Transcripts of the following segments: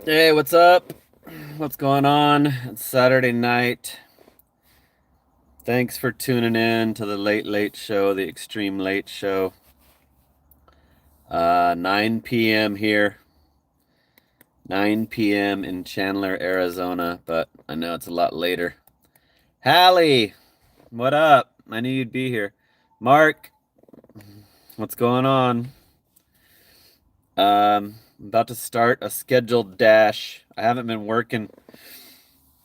Hey, what's up? What's going on? It's Saturday night. Thanks for tuning in to the Late Late Show, the Extreme Late Show. 9 p.m. here. 9 p.m. in Chandler, Arizona, but I know it's a lot later. Hallie, what up? I knew you'd be here. Mark, what's going on? I'm about to start a scheduled dash. I haven't been working.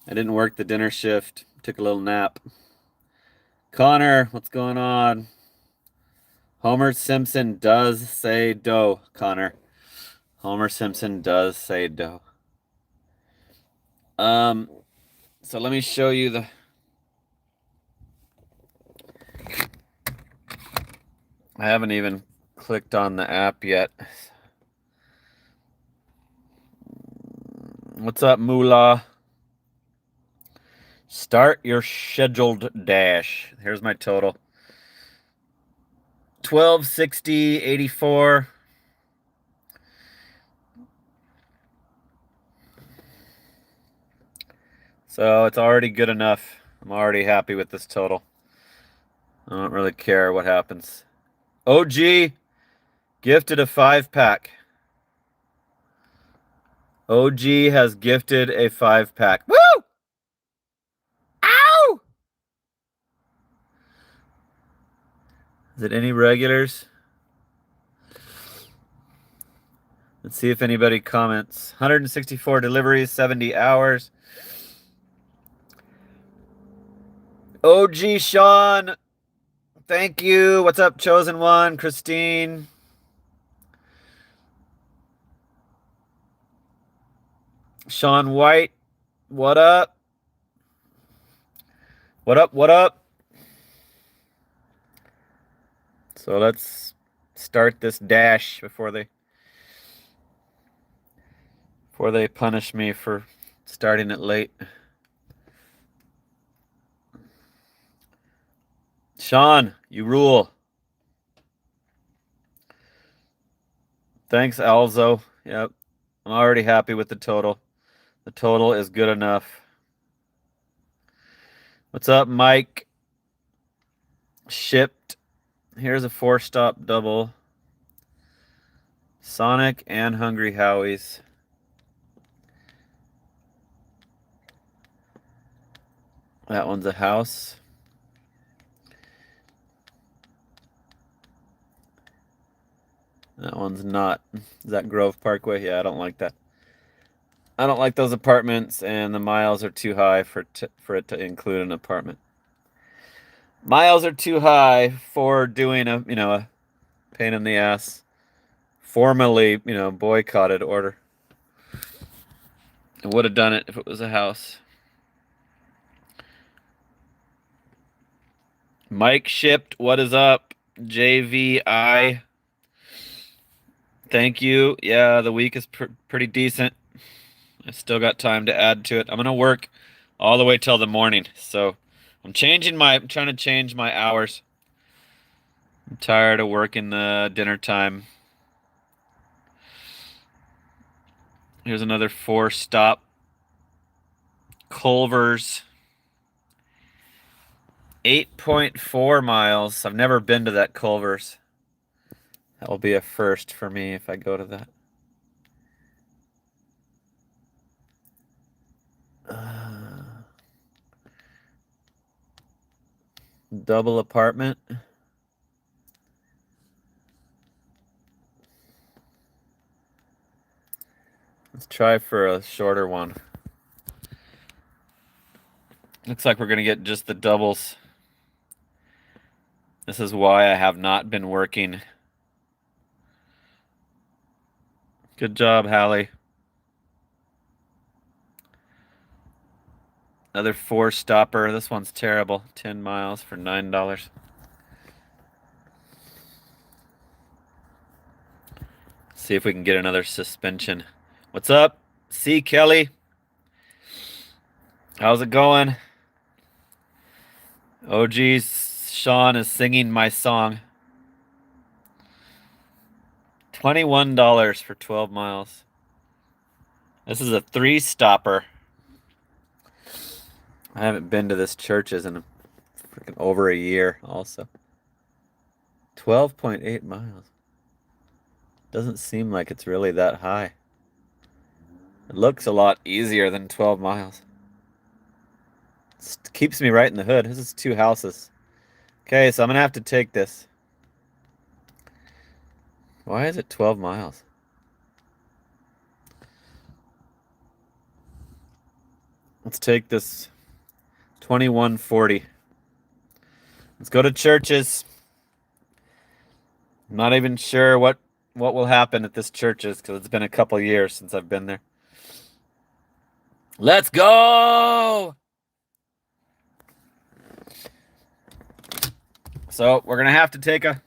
I didn't work the dinner shift. Took a little nap. Connor, what's going on? Homer Simpson does say dough, Connor. Homer Simpson does say dough. Um, so let me show you the. I haven't even clicked on the app yet. What's up, Moolah? Start your scheduled dash. Here's my total 1260.84. So it's already good enough. I'm already happy with this total. I don't really care what happens. OG gifted a 5-pack. OG has gifted a 5-pack. Woo! Ow! Is it any regulars? Let's see if anybody comments. 164 deliveries, 70 hours. OG Sean, thank you. What's up, Chosen One? Christine. Sean White, what up? What up? What up? So let's start this dash before they punish me for starting it late. Sean, you rule. Thanks, Alzo. Yep. I'm already happy with the total. The total is good enough. What's up, Mike? Shipped. Here's a 4-stop double. Sonic and Hungry Howie's. That one's a house. That one's not. Is that Grove Parkway? Yeah, I don't like that. I don't like those apartments, and the miles are too high for it to include an apartment. Miles are too high for doing a pain in the ass, formally boycotted order. I would have done it if it was a house. Mike shipped. What is up? JVI. Thank you. Yeah, the week is pretty decent. I still got time to add to it. I'm gonna work all the way till the morning, so I'm trying to change my hours. I'm tired of working the dinner time. Here's another 4-stop. Culver's. 8.4 miles. I've never been to that Culver's. That will be a first for me if I go to that. Double apartment. Let's try for a shorter one. Looks like we're going to get just the doubles. This is why I have not been working. Good job, Hallie. Another 4-stopper. This one's terrible. 10 miles for $9. See if we can get another suspension. What's up? C. Kelly. How's it going? Oh, geez. Sean is singing my song. $21 for 12 miles. This is a 3-stopper. I haven't been to this churches in freaking over a year also. 12.8 miles. Doesn't seem like it's really that high. It looks a lot easier than 12 miles. It keeps me right in the hood. This is 2 houses. Okay, so I'm gonna have to take this. Why is it 12 miles? Let's take this 2140. Let's go to churches. I'm not even sure what will happen at this churches because it's been a couple years since I've been there. Let's go! So we're gonna have to take a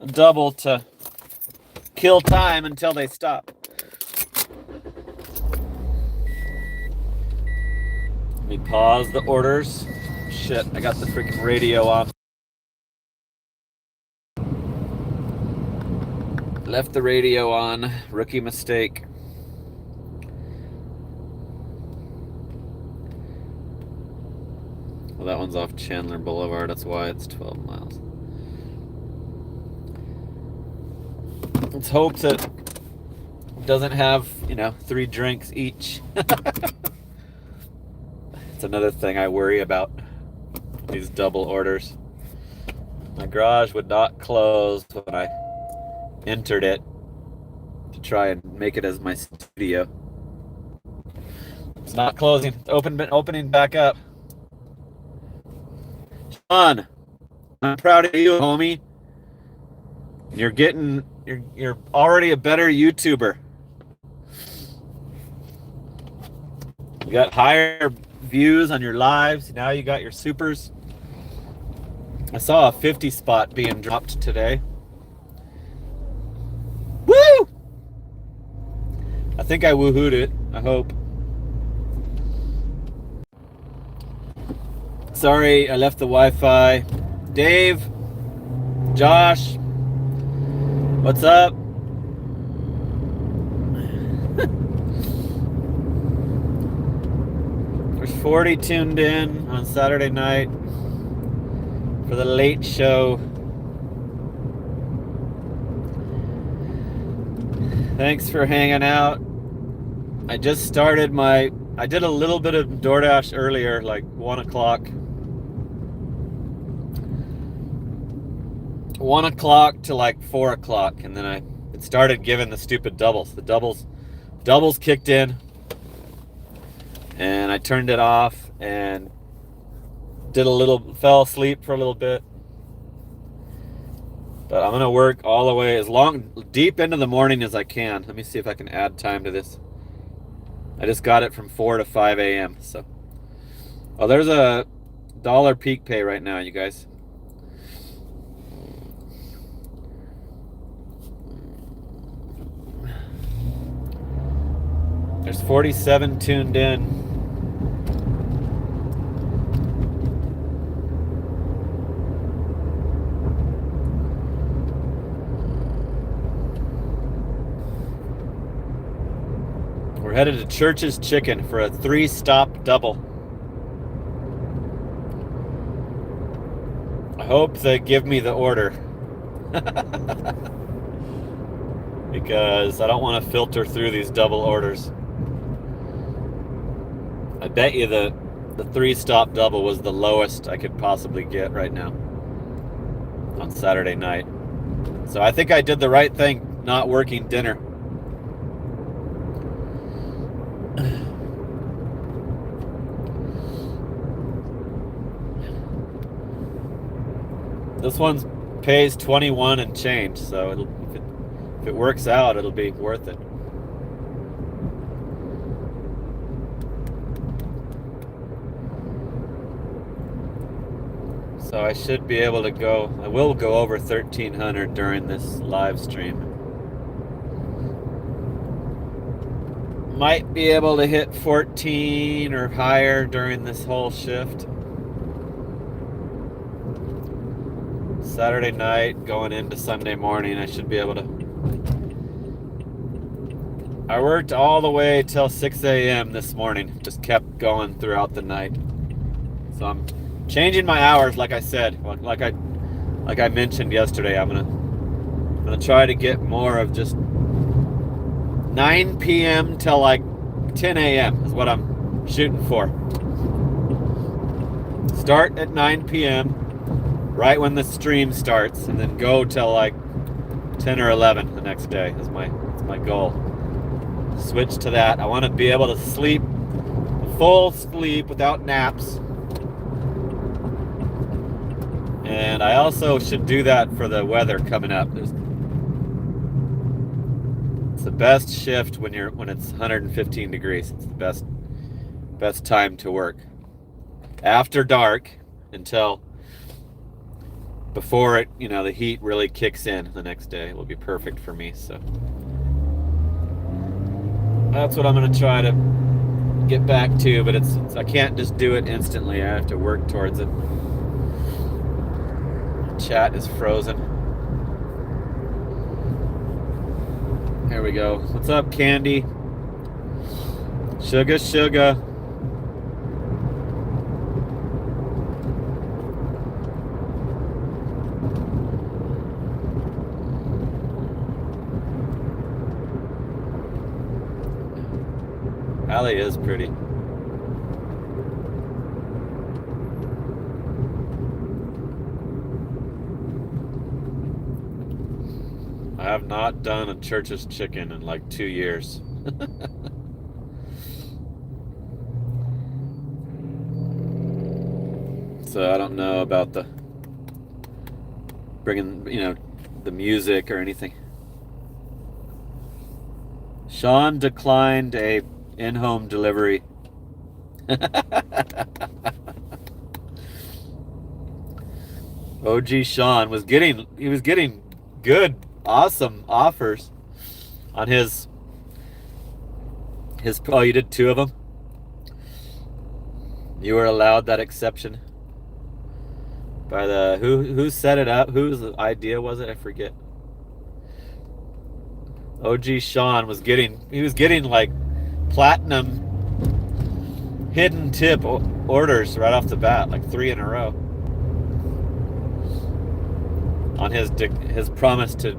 double to kill time until they stop. Let me pause the orders. Shit, I got the freaking radio on. Left the radio on. Rookie mistake. Well, that one's off Chandler Boulevard. That's why it's 12 miles. Let's hope that it doesn't have, 3 drinks each. It's another thing I worry about. These double orders. My garage would not close when I entered it to try and make it as my studio. It's not closing. It's opening back up. Sean, I'm proud of you, homie. You're already a better YouTuber. You got higher views on your lives. Now you got your supers. I saw a 50 spot being dropped today. Woo! I think I woohooed it. I hope. Sorry, I left the Wi-Fi. Dave, Josh, what's up? There's 40 tuned in on Saturday night for the late show. Thanks for hanging out. I just started I did a little bit of DoorDash earlier, like 1 o'clock. 1 o'clock to like 4 o'clock, and then it started giving the stupid doubles. The doubles kicked in, and I turned it off and fell asleep for a little bit. But I'm gonna work all the way deep into the morning as I can. Let me see if I can add time to this. I just got it from 4 to 5 a.m. So, there's a $1 peak pay right now, you guys. There's 47 tuned in. We're headed to Church's Chicken for a 3-stop double. I hope they give me the order. Because I don't want to filter through these double orders. I bet you the 3-stop double was the lowest I could possibly get right now on Saturday night. So I think I did the right thing not working dinner. This one pays 21 and change, so if it works out, it'll be worth it. So I should be able to I will go over 1,300 during this live stream. Might be able to hit 14 or higher during this whole shift. Saturday night going into Sunday morning, I should be able to. I worked all the way till 6 a.m. this morning. Just kept going throughout the night. So I'm changing my hours, like I said. Like I mentioned yesterday, I'm gonna try to get more of just 9 p.m. till like 10 a.m. is what I'm shooting for. Start at 9 p.m. right when the stream starts, and then go till like 10 or 11 the next day is my goal. Switch to that. I want to be able to sleep full sleep without naps. And I also should do that for the weather coming up. It's the best shift when it's 115 degrees. It's the best time to work. After dark until before the heat really kicks in the next day. It will be perfect for me. So that's what I'm going to try to get back to, but I can't just do it instantly. I have to work towards it. Chat is frozen. There we go. What's up, Candy? Sugar. Allie is pretty. I have not done a Church's chicken in like 2 years. So I don't know about the bringing, the music or anything. Sean declined a in-home delivery. OG Sean was getting good, awesome offers on his oh, you did 2 of them? You were allowed that exception by the who set it up? Whose idea was it? I forget. OG Sean was getting like platinum hidden tip orders right off the bat, like 3 in a row, on his promise to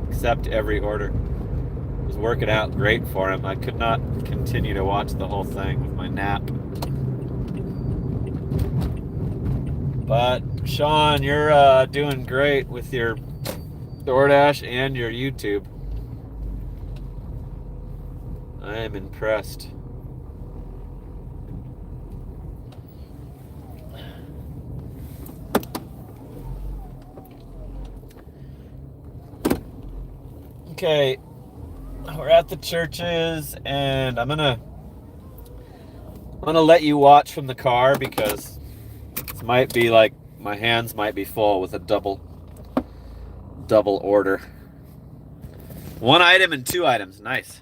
accept every order. It was working out great for him. I could not continue to watch the whole thing with my nap. But Sean, you're doing great with your DoorDash and your YouTube. I am impressed. Okay, we're at the Churches, and I'm gonna let you watch from the car, because this might be like my hands might be full with a double order. 1 item and 2 items. Nice.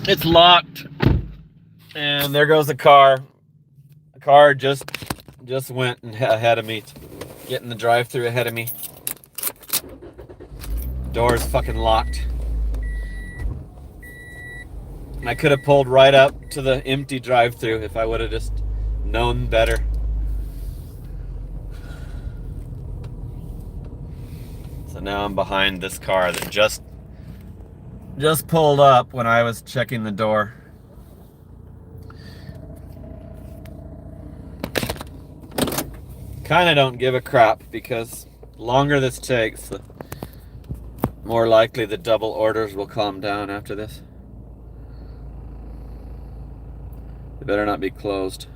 It's locked, and there goes the car. The car just went ahead of me, getting the drive-through ahead of me. Door's fucking locked. And I could have pulled right up to the empty drive-through if I would have just known better. So now I'm behind this car that just pulled up when I was checking the door. Kind of don't give a crap, because the longer this takes, the more likely the double orders will calm down after this. They better not be closed.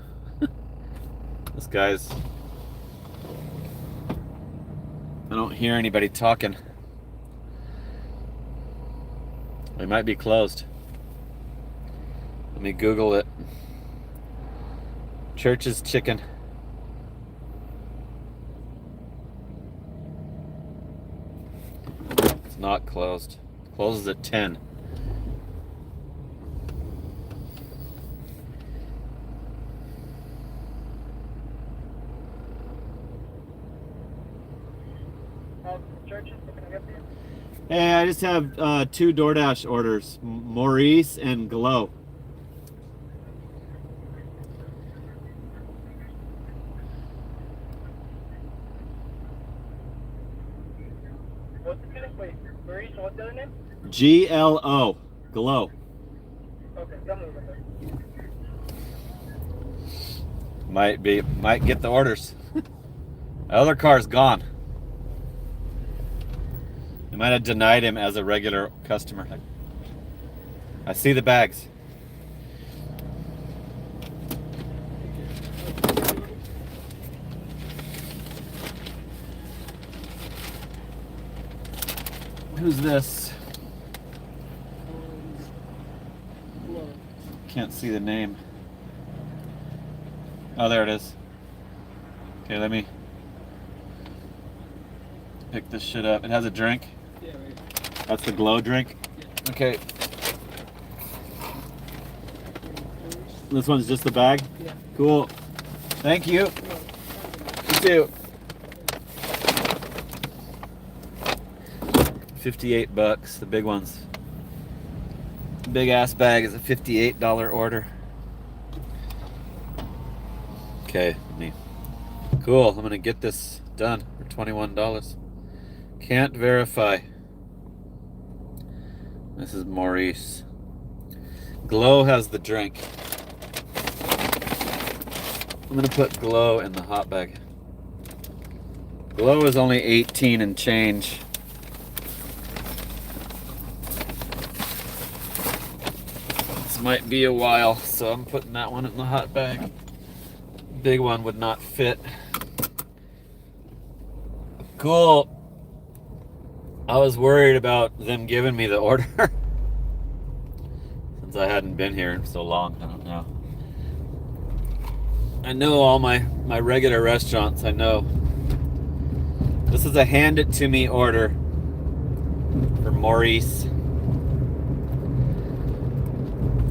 This guy's... I don't hear anybody talking. They might be closed. Let me Google it. Church's Chicken. It's not closed. Closes at 10. Churches, what can I get for you? Hey, I just have 2 DoorDash orders, Maurice and Glow. What's the name? Wait, Maurice, what's the other name? GLO, Glow. Okay, tell me about that. Might get the orders. The other car's gone. They might have denied him as a regular customer. I see the bags. Who's this? Can't see the name. Oh, there it is. Okay, let me pick this shit up. It has a drink. Yeah, right. That's the Glow drink. Yeah. Okay. This one's just the bag? Yeah. Cool. Thank you. You too. $58, the big ones. Big ass bag is a $58 order. Okay, cool. I'm gonna get this done for $21. Can't verify. This is Maurice. Glow has the drink. I'm gonna put Glow in the hot bag. Glow is only 18 and change. This might be a while, so I'm putting that one in the hot bag. Big one would not fit. Cool. I was worried about them giving me the order. Since I hadn't been here in so long, I don't know. I know all my regular restaurants, I know. This is a hand it to me order for Maurice.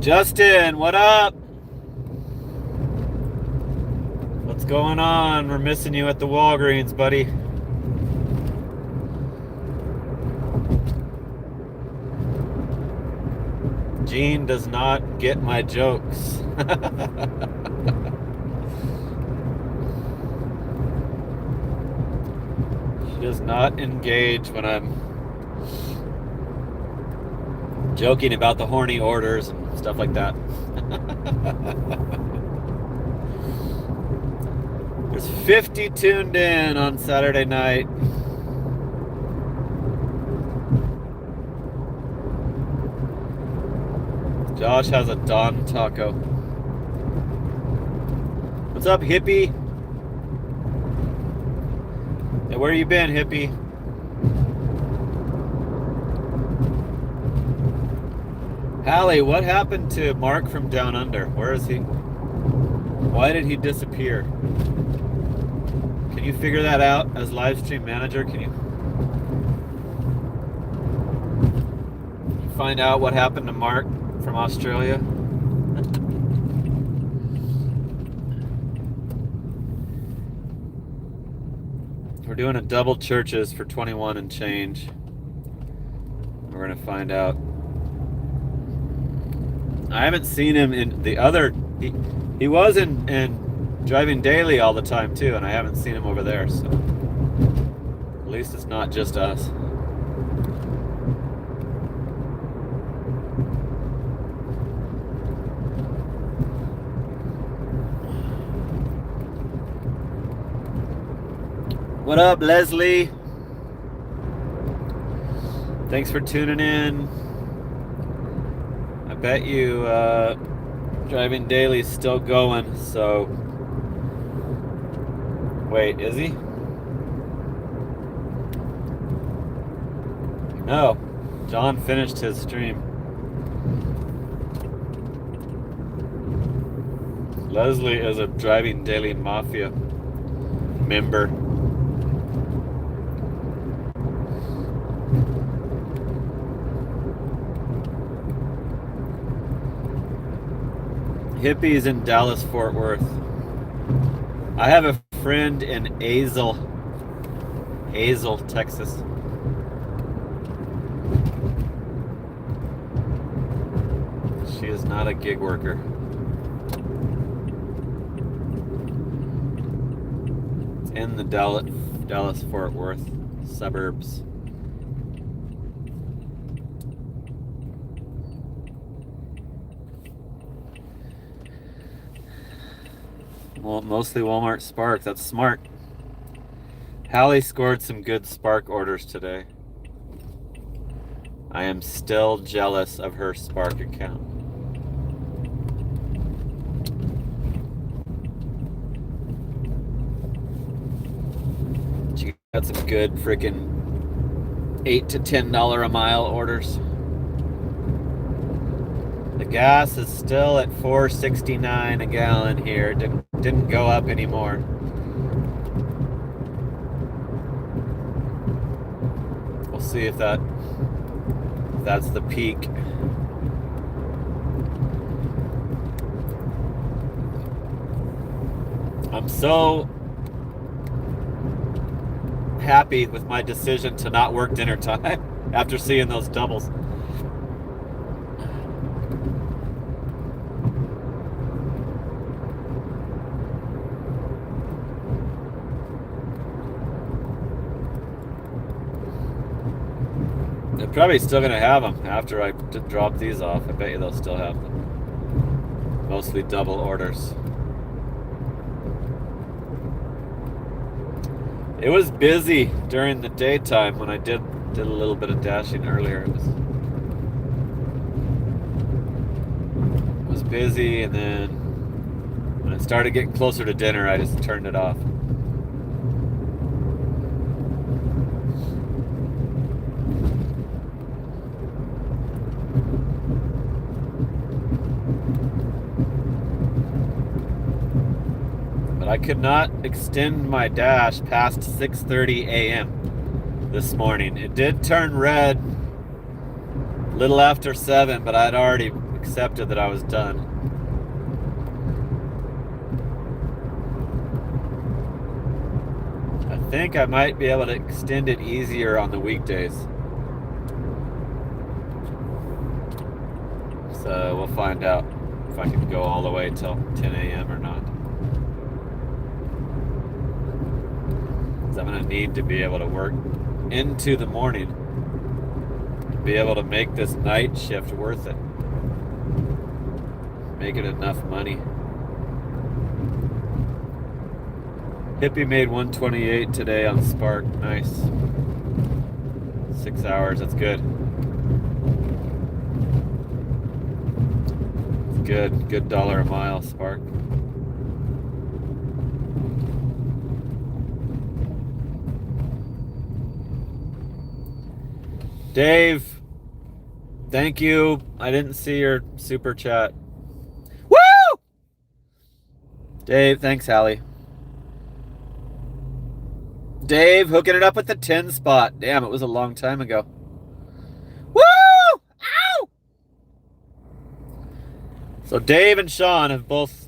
Justin, what up? What's going on? We're missing you at the Walgreens, buddy. Jean does not get my jokes. She does not engage when I'm joking about the horny orders and stuff like that. There's 50 tuned in on Saturday night. Josh has a Don taco. What's up, hippie? Hey, where you been, hippie? Hallie, what happened to Mark from Down Under? Where is he? Why did he disappear? Can you figure that out as live stream manager? Can you find out what happened to Mark from Australia? We're doing a double churches for 21 and change. We're gonna find out. I haven't seen him in the other. He was in Driving Daily all the time too, and I haven't seen him over there. So at least it's not just us. What up, Leslie? Thanks for tuning in. I bet you Driving Daily's still going, so wait, is he? No, John finished his stream. Leslie is a Driving Daily Mafia member. Hippies in Dallas, Fort Worth. I have a friend in Azle, Texas. She is not a gig worker. It's in the Dallas Fort Worth suburbs. Well, mostly Walmart Spark. That's smart. Hallie scored some good Spark orders today. I am still jealous of her Spark account. She got some good freaking $8 to $10 a mile orders. The gas is still at $4.69 a gallon here. Didn't go up anymore. We'll see if that's the peak. I'm so happy with my decision to not work dinner time after seeing those doubles. They're probably still going to have them after I drop these off. I bet you they'll still have them. Mostly double orders. It was busy during the daytime when I did a little bit of dashing earlier. It was busy, and then when it started getting closer to dinner, I just turned it off. I could not extend my dash past 6:30 a.m. this morning. It did turn red a little after 7, but I'd already accepted that I was done. I think I might be able to extend it easier on the weekdays. So we'll find out if I can go all the way till 10 a.m. or not. I'm going to need to be able to work into the morning to be able to make this night shift worth it. Make it enough money. Hippie made 128 today on Spark. Nice. 6 hours. That's good. It's good. Good dollar a mile, Spark. Dave, thank you. I didn't see your super chat. Woo! Dave, thanks, Hallie. Dave, hooking it up with the 10 spot. Damn, it was a long time ago. Woo! Ow! So Dave and Sean have both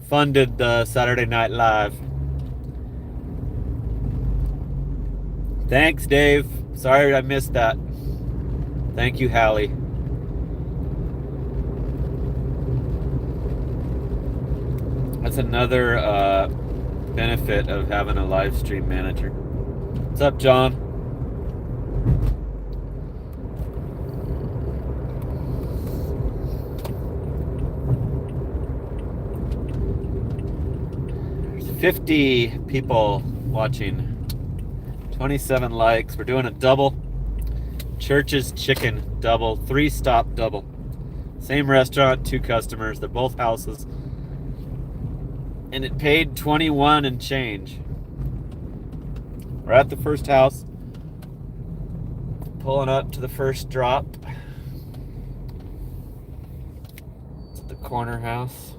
funded the Saturday Night Live. Thanks, Dave. Sorry I missed that. Thank you, Hallie. That's another benefit of having a live stream manager. What's up, John? There's 50 people watching. 27 likes. We're doing a double. Church's Chicken double. 3-stop double. Same restaurant, 2 customers. They're both houses. And it paid 21 and change. We're at the first house. Pulling up to the first drop. It's the corner house.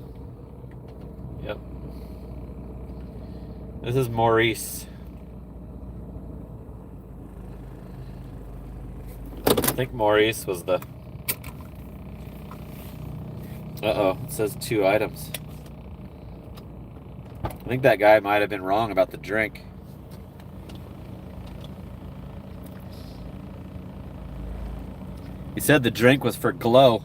This is Maurice. I think Maurice was the... Uh-oh, it says 2 items. I think that guy might have been wrong about the drink. He said the drink was for glow.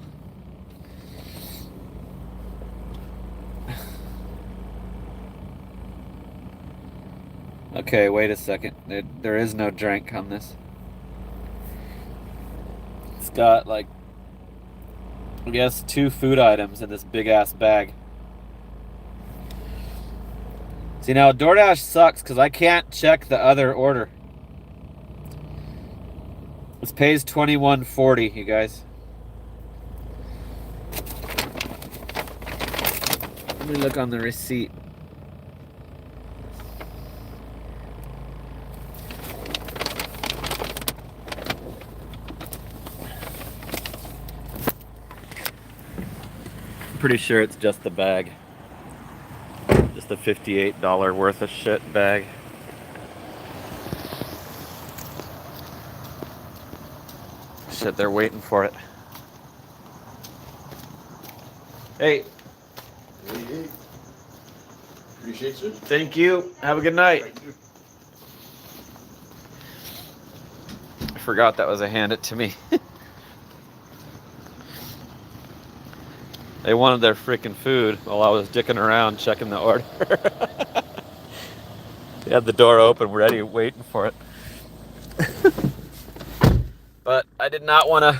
Okay, wait a second. There is no drink on this. It's got, like, I guess 2 food items in this big-ass bag. See, now DoorDash sucks because I can't check the other order. This pays $21.40, you guys. Let me look on the receipt. I'm pretty sure it's just the bag. Just the $58 worth of shit bag. Shit, they're waiting for it. Hey. Hey. Appreciate you. Thank you. Have a good night. I forgot that was a hand it to me. They wanted their freaking food while I was dicking around checking the order. They had the door open, ready, waiting for it. But I did not want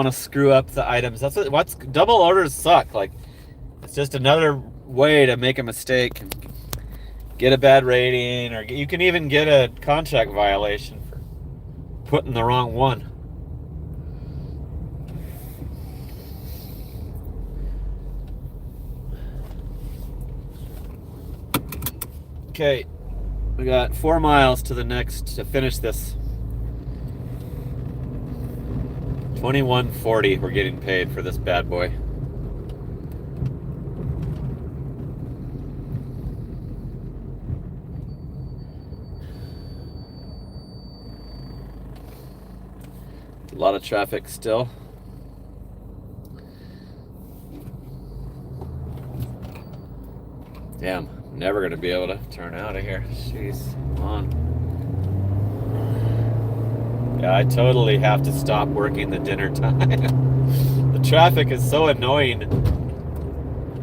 to screw up the items. That's what's double orders suck. Like, it's just another way to make a mistake and get a bad rating, or you can even get a contract violation for putting the wrong one. Okay, we got 4 miles to the next to finish this. $21.40 we're getting paid for this bad boy. A lot of traffic still. Damn, I'm never gonna be able to turn out of here. Jeez, come on. Yeah, I totally have to stop working the dinner time. The traffic is so annoying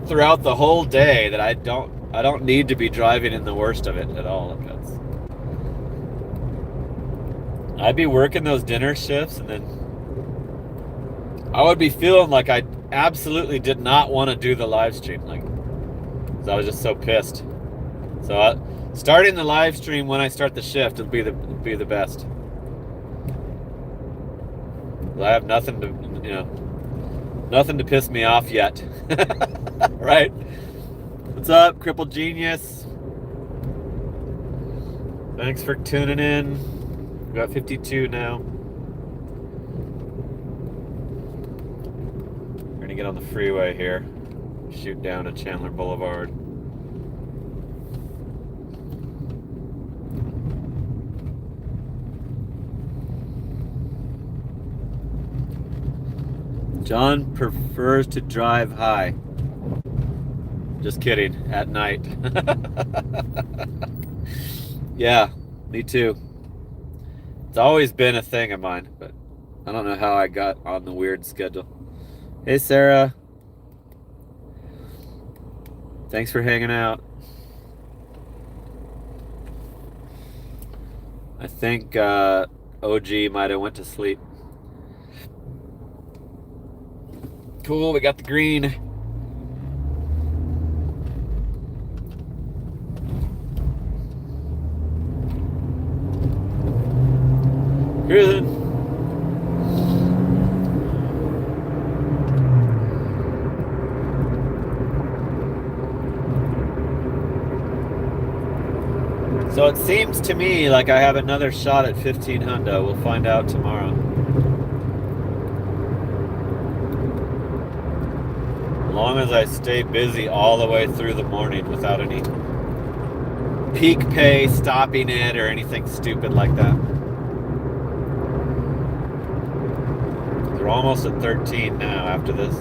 throughout the whole day that I don't need to be driving in the worst of it at all. I'd be working those dinner shifts and then I would be feeling like I absolutely did not want to do the live stream, like, 'cause I was just so pissed. So starting the live stream when I start the shift would be the best. I have nothing to piss me off yet. Right? What's up, Crippled Genius? Thanks for tuning in. We got 52 now. We're gonna get on the freeway here. Shoot down to Chandler Boulevard. John prefers to drive high. Just kidding, at night. Yeah, me too. It's always been a thing of mine, but I don't know how I got on the weird schedule. Hey, Sarah. Thanks for hanging out. I think OG might have went to sleep. Cool, we got the green. Cruising. So it seems to me like I have another shot at 15 hundo. We'll find out tomorrow. long as I stay busy all the way through the morning without any peak pay stopping it or anything stupid like that. We're almost at 13 now after this.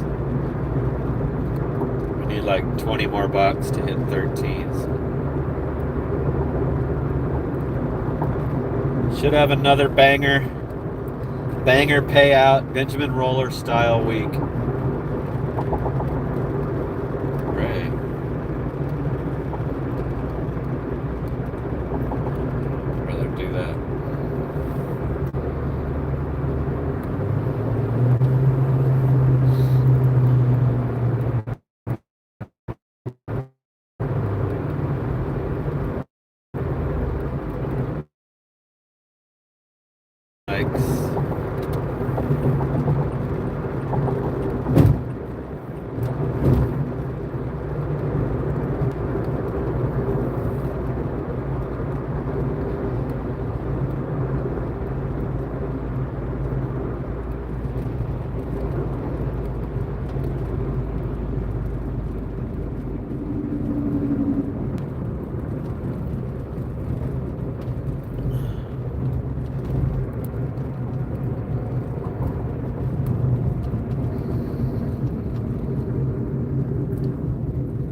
We need like 20 more bucks to hit 13s. Should have another banger payout, Benjamin Roller style week. Right. I'd rather do that.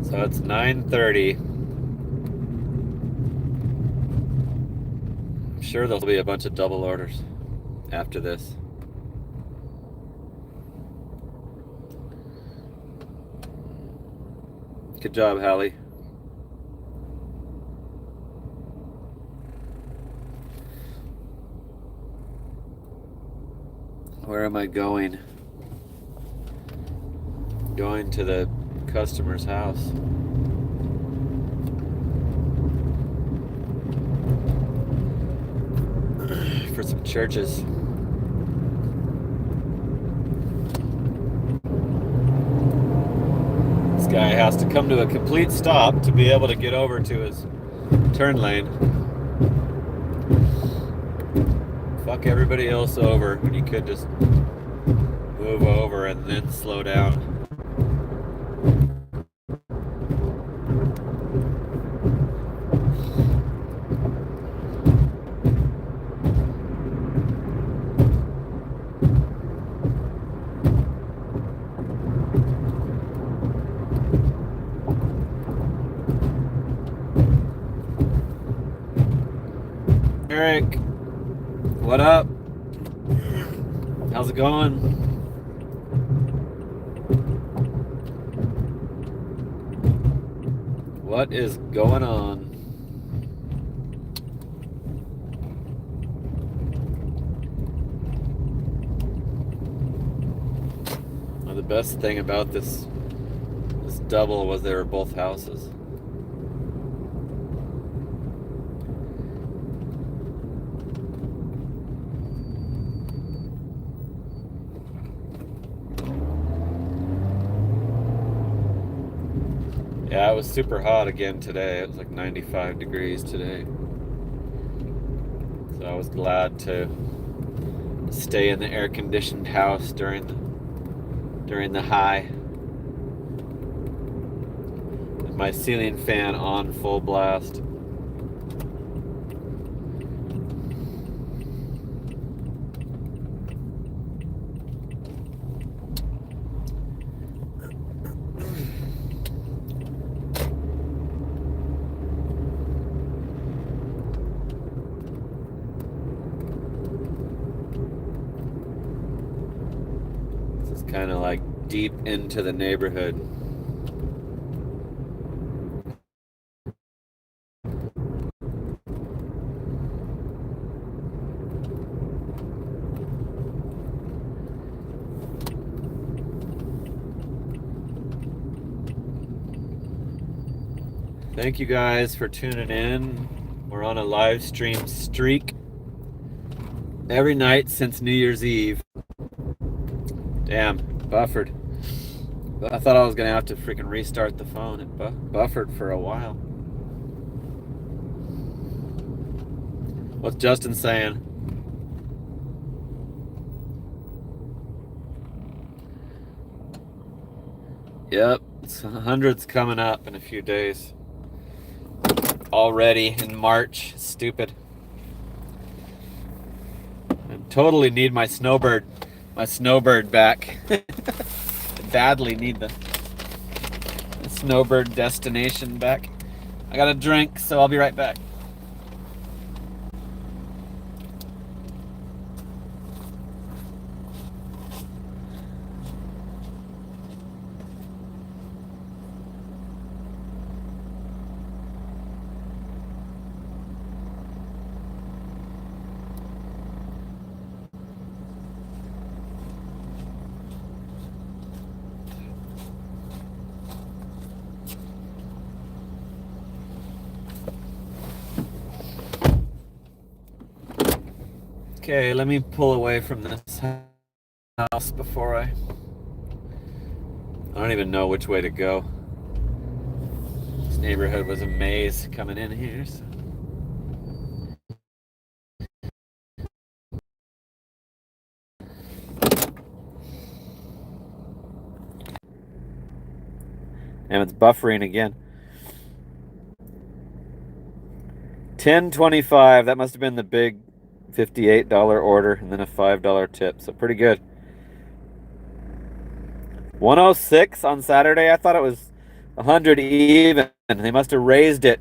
So it's 9:30. I'm sure there'll be a bunch of double orders after this. Good job, Hallie. Where am I going? Going to the customer's house. For some churches. This guy has to come to a complete stop to be able to get over to his turn lane. Fuck everybody else over when you could just move over and then slow down. Eric, what up? How's it going? What is going on? Well, the best thing about this double was they were both houses. Yeah, it was super hot again today. It was like 95 degrees today. So I was glad to stay in the air-conditioned house during the high. With my ceiling fan on full blast. Kind of like deep into the neighborhood. Thank you guys for tuning in. We're on a live stream streak every night since New Year's Eve. Damn, buffered. I thought I was gonna have to freaking restart the phone. It buffered for a while. What's Justin saying? Yep, it's hundreds coming up in a few days. Already in March. Stupid. I totally need my snowbird back. I badly need the snowbird destination back. I got a drink, so I'll be right back. Okay, let me pull away from this house before I don't even know which way to go. This neighborhood was a maze coming in here. So. And it's buffering again. 10.25. That must have been the big $58 order and then a $5 tip. So pretty good. 106 on Saturday. I thought it was 100 even. They must have raised it.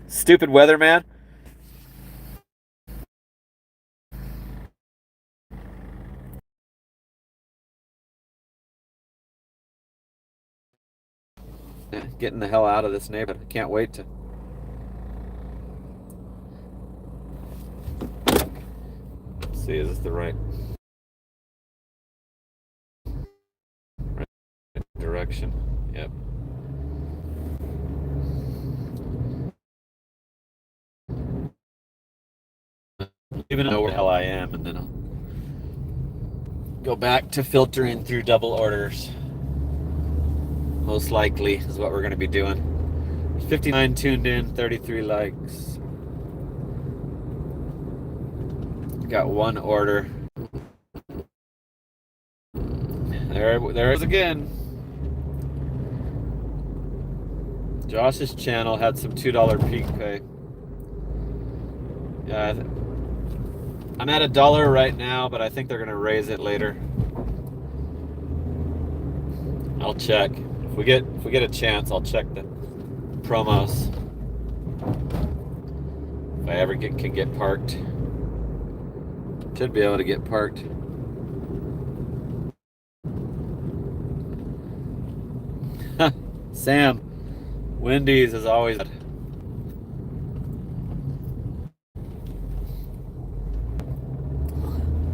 Stupid weatherman. Getting the hell out of this neighborhood. I can't wait to. Let's see, is this the right direction? Yep. Even know where the hell I am, and then I'll go back to filtering through double orders. Most likely is what we're going to be doing. 59 tuned in, 33 likes. Got one order. There it is again. Josh's channel had some $2 peak pay. Yeah, I'm at $1 right now, but I think they're gonna raise it later. I'll check. If we get a chance, I'll check the promos. If I ever can get parked. Should be able to get parked. Sam, Wendy's is always.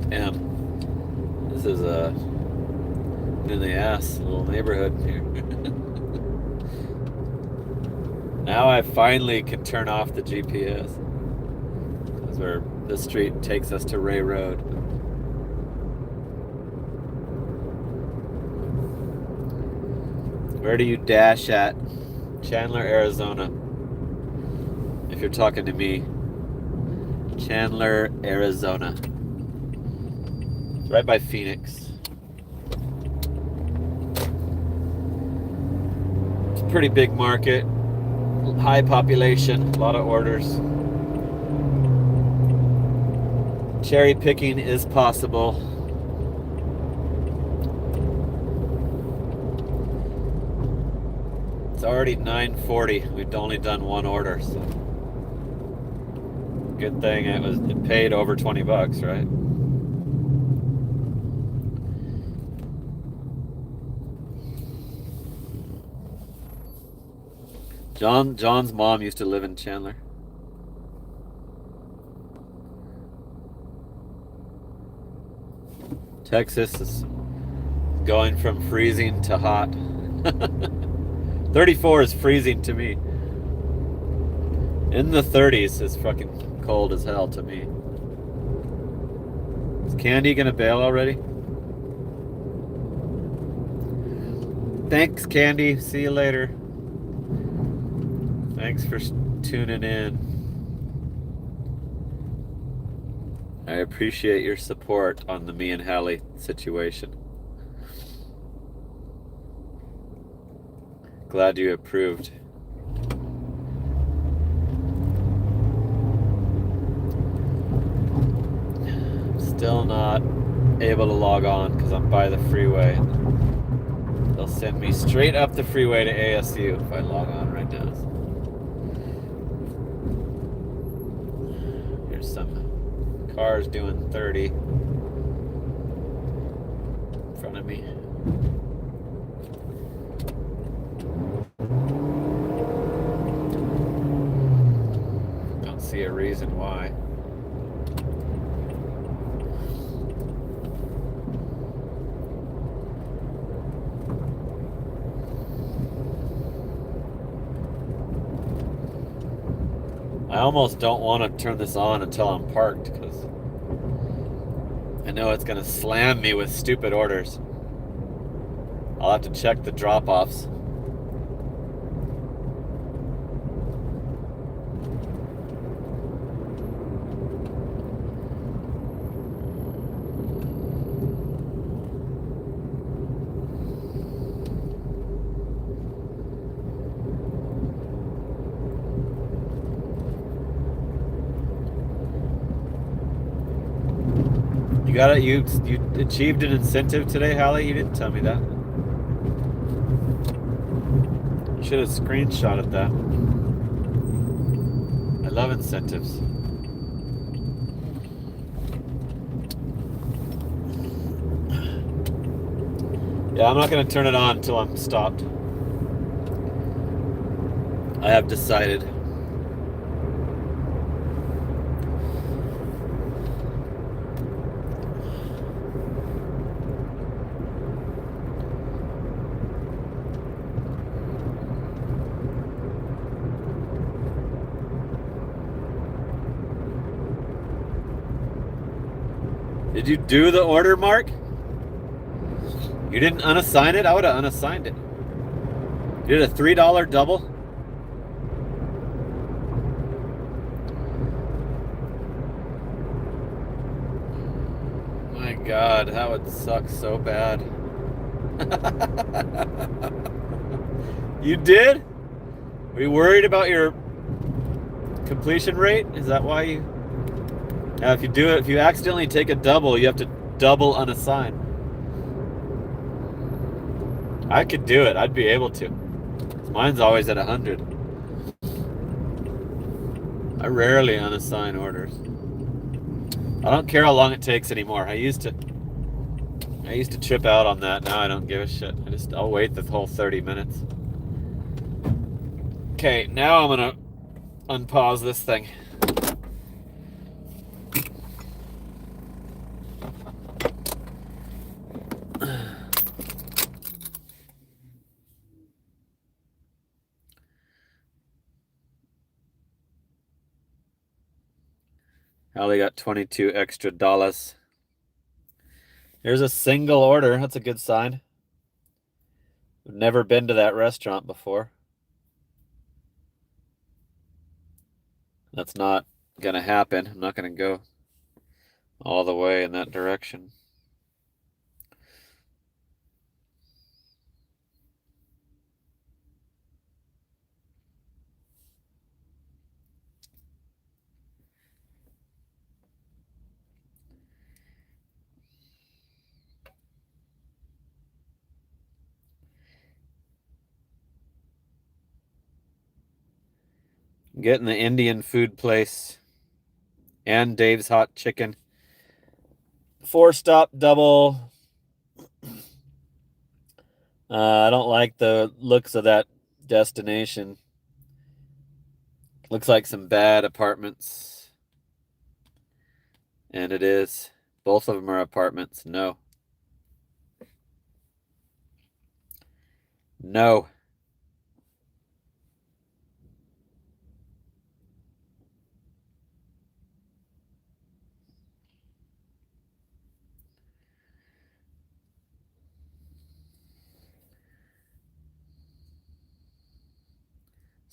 Damn, this is a in the ass little neighborhood here. Now I finally can turn off the GPS. That's where this street takes us to Ray Road. Where do you dash at? Chandler, Arizona. If you're talking to me. Chandler, Arizona. It's right by Phoenix. It's a pretty big market. High population, a lot of orders. Cherry picking is possible. It's already 9:40. We've only done one order, so good thing it paid over $20, right? John's mom used to live in Chandler. Texas is going from freezing to hot. 34 is freezing to me. In the 30s is fucking cold as hell to me. Is Candy gonna bail already? Thanks, Candy. See you later. Thanks for tuning in. I appreciate your support on the me and Hallie situation. Glad you approved. Still not able to log on because I'm by the freeway. They'll send me straight up the freeway to ASU if I log on right now. Here's some cars doing 30 in front of me. Don't see a reason why. I almost don't want to turn this on until I'm parked because I know it's going to slam me with stupid orders. I'll have to check the drop-offs. You got it? You achieved an incentive today, Hallie? You didn't tell me that. You should have screenshotted that. I love incentives. Yeah, I'm not going to turn it on until I'm stopped. I have decided. Did you do the order, Mark? You didn't unassign it? I would have unassigned it. You did a $3 double? My God, that would suck so bad. You did? Were you worried about your completion rate? Is that why you... Now, if you accidentally take a double, you have to double unassign. I could do it. I'd be able to. Mine's always at 100. I rarely unassign orders. I don't care how long it takes anymore. I used to trip out on that. Now I don't give a shit. I'll wait the whole 30 minutes. Okay, now I'm gonna unpause this thing. Hallie got 22 extra dollars. Here's a single order. That's a good sign. I've never been to that restaurant before. That's not gonna happen. I'm not gonna go all the way in that direction. Getting the Indian food place and Dave's Hot Chicken. 4-stop double. I don't like the looks of that destination. Looks like some bad apartments. And it is. Both of them are apartments. No. No.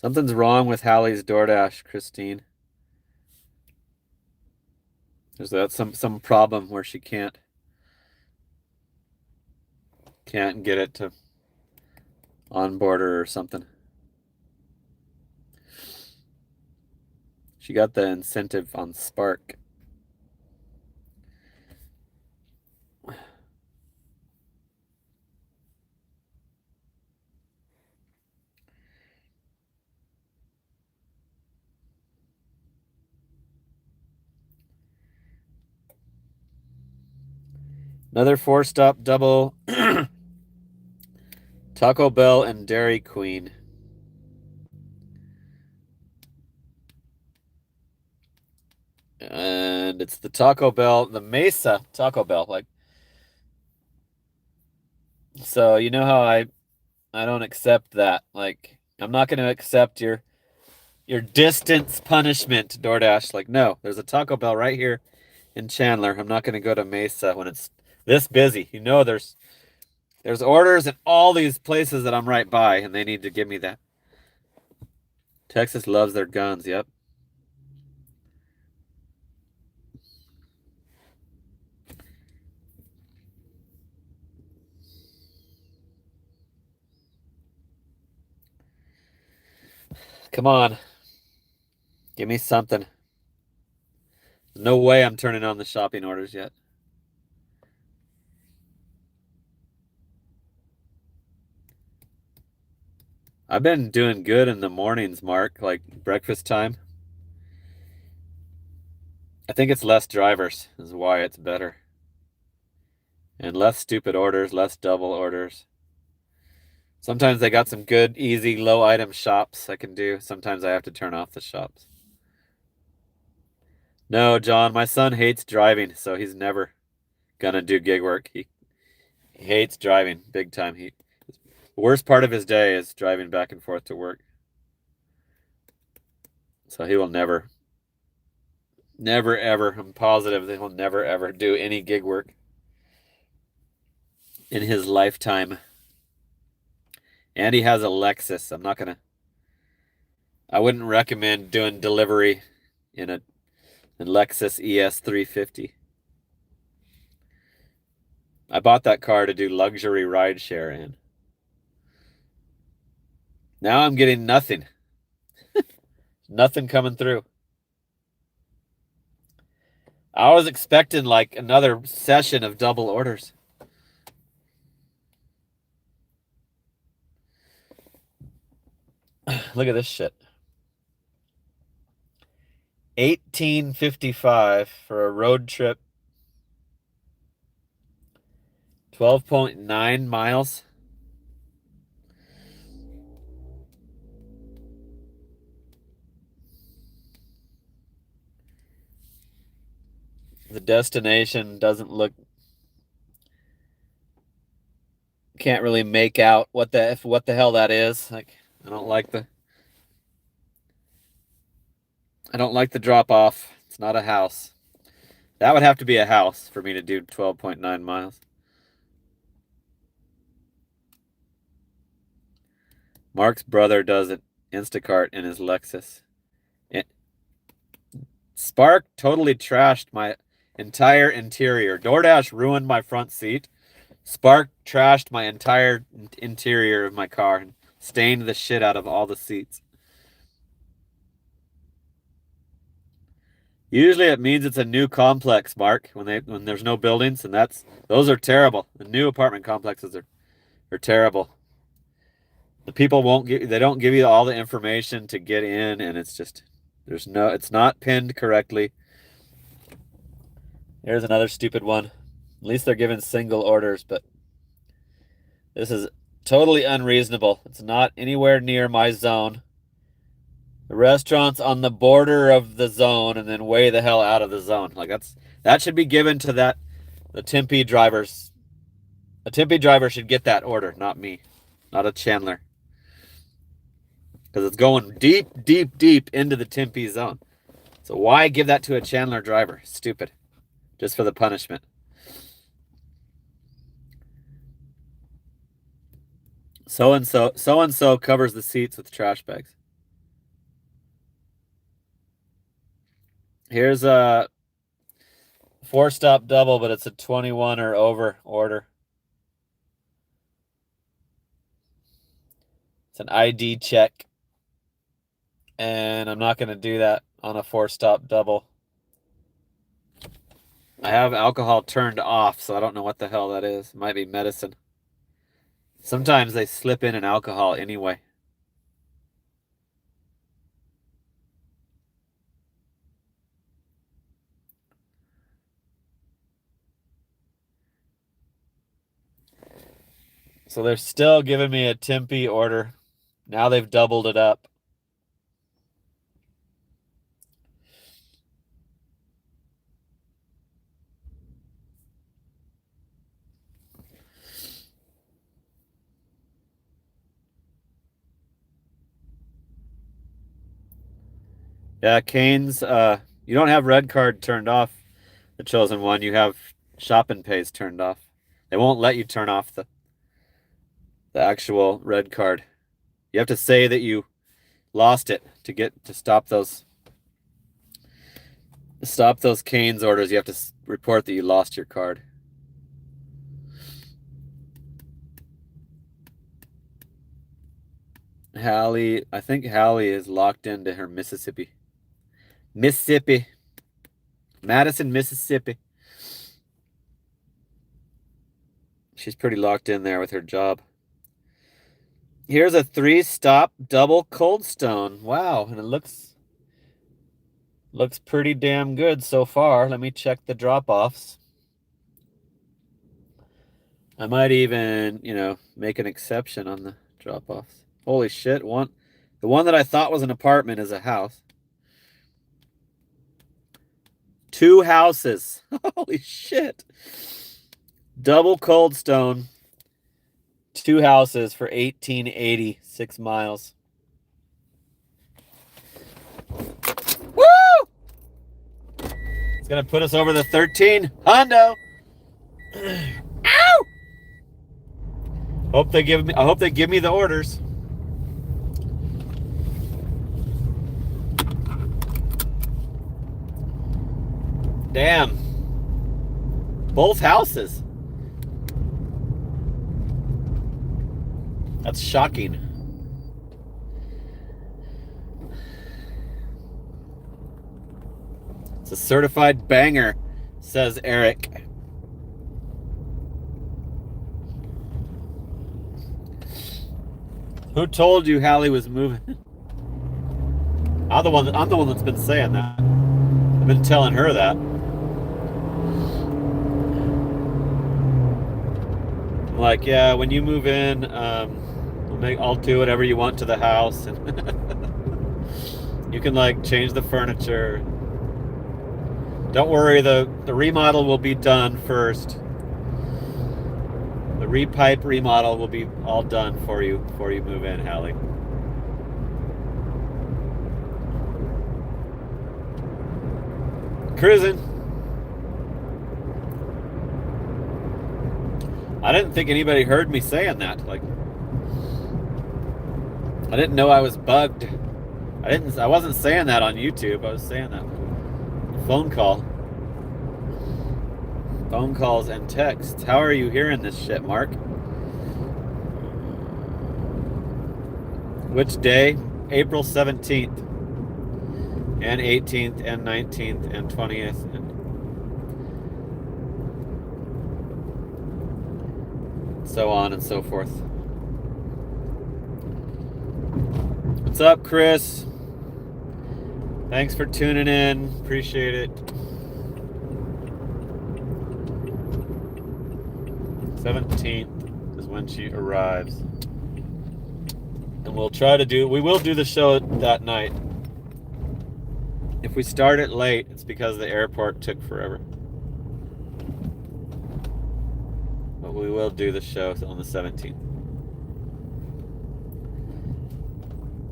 Something's wrong with Hallie's DoorDash, Christine. There's that some problem where she can't get it to on border or something. She got the incentive on Spark. Another 4-stop double. Taco Bell and Dairy Queen. And it's the Taco Bell, the Mesa Taco Bell. Like, so you know how I don't accept that. Like, I'm not going to accept your distance punishment, DoorDash. Like, no, there's a Taco Bell right here in Chandler. I'm not going to go to Mesa when it's this busy. You know, there's orders in all these places that I'm right by, and they need to give me that. Texas loves their guns. Yep. Come on. Give me something. No way I'm turning on the shopping orders yet. I've been doing good in the mornings, Mark, like breakfast time. I think it's less drivers is why it's better. And less stupid orders, less double orders. Sometimes they got some good, easy, low item shops I can do. Sometimes I have to turn off the shops. No, John, my son hates driving, so he's never gonna do gig work. He hates driving big time. The worst part of his day is driving back and forth to work. So he will never, ever, I'm positive that he'll never, ever do any gig work in his lifetime. And he has a Lexus. I wouldn't recommend doing delivery in a Lexus ES 350. I bought that car to do luxury rideshare in. Now I'm getting nothing. Nothing coming through. I was expecting like another session of double orders. Look at this shit. 1855 for a road trip. 12.9 miles. The destination doesn't look, can't really make out what the hell that is. Like, I don't like the drop off. It's not a house. That would have to be a house for me to do 12.9 miles. Mark's brother does it Instacart in his Lexus. Spark totally trashed my entire interior. DoorDash ruined my front seat. Spark trashed my entire interior of my car and stained the shit out of all the seats. Usually it means it's a new complex, Mark, when there's no buildings, and those are terrible. The new apartment complexes are terrible. The people they don't give you all the information to get in, and it's just it's not pinned correctly. Here's another stupid one. At least they're giving single orders, but this is totally unreasonable. It's not anywhere near my zone. The restaurant's on the border of the zone and then way the hell out of the zone. Like that should be given to the Tempe drivers. A Tempe driver should get that order, not me. Not a Chandler. Because it's going deep, deep, deep into the Tempe zone. So why give that to a Chandler driver? Stupid. Just for the punishment. So-and-so covers the seats with trash bags. Here's a 4-stop double, but it's a 21 or over order. It's an ID check. And I'm not going to do that on a 4-stop double. I have alcohol turned off, so I don't know what the hell that is. It might be medicine. Sometimes they slip in an alcohol anyway. So they're still giving me a Tempe order. Now they've doubled it up. Yeah, Cane's, you don't have red card turned off, the chosen one. You have shop and pays turned off. They won't let you turn off the actual red card. You have to say that you lost it to stop those Cane's orders. You have to report that you lost your card. Hallie, I think Hallie is locked into her Mississippi. Madison, Mississippi. She's pretty locked in there with her job. Here's a 3-stop double Cold Stone. Wow, and it looks pretty damn good so far. Let me check the drop-offs. I might even, make an exception on the drop-offs. Holy shit, the one that I thought was an apartment is a house. 2 houses. Holy shit. Double Cold Stone. 2 houses for $18.80, 6 miles. Woo! It's gonna put us over the 13 Hondo. Ow! I hope they give me the orders. Damn. Both houses. That's shocking. It's a certified banger, says Eric. Who told you Hallie was moving? I'm the one that's been saying that. I've been telling her that. I'm like, yeah, when you move in, I'll do whatever you want to the house, and you can change the furniture. Don't worry, the remodel will be done first. The repipe remodel will be all done for you before you move in, Hallie. Cruising. I didn't think anybody heard me saying that. I didn't know I was bugged. I wasn't saying that on YouTube. I was saying that phone call. Phone calls and texts. How are you hearing this shit, Mark? Which day? April 17th and 18th and 19th and 20th and so on and so forth. What's up, Chris? Thanks for tuning in. Appreciate it. 17th is when she arrives. And we will do the show that night. If we start it late, it's because the airport took forever. But we will do the show on the 17th.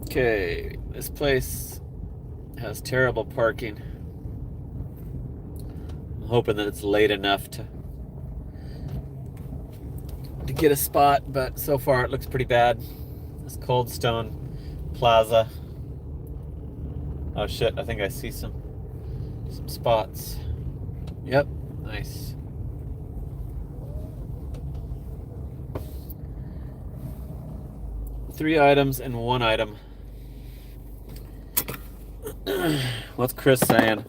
Okay, this place has terrible parking. I'm hoping that it's late enough to get a spot, but so far it looks pretty bad. This Cold Stone Plaza. Oh shit, I think I see some spots. Yep, nice. 3 items and 1 item. What's Chris saying?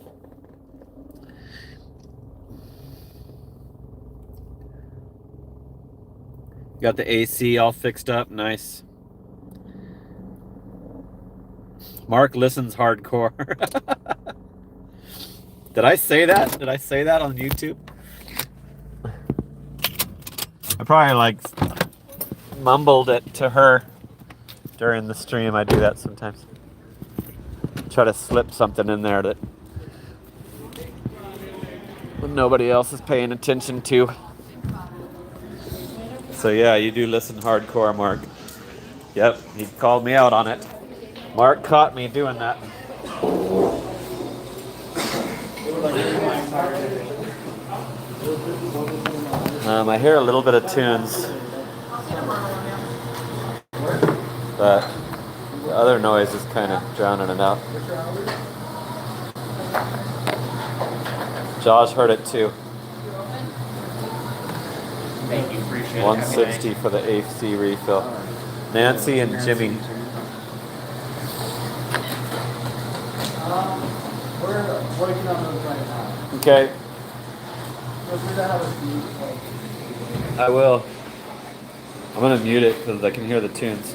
Got the AC all fixed up. Nice. Mark listens hardcore. Did I say that? Did I say that on YouTube? I probably like mumbled it to her during the stream. I do that sometimes. Try to slip something in there that nobody else is paying attention to. So yeah, you do listen hardcore, Mark. Yep, he called me out on it. Mark caught me doing that. I hear a little bit of tunes, but the other noise is kind of drowning it out. Josh heard it too. Thank you, appreciate it. 160 for the AC refill. Nancy and Jimmy. We're working on those right now. Okay, Feel free to have a seat. I will. I'm gonna mute it because I can hear the tunes.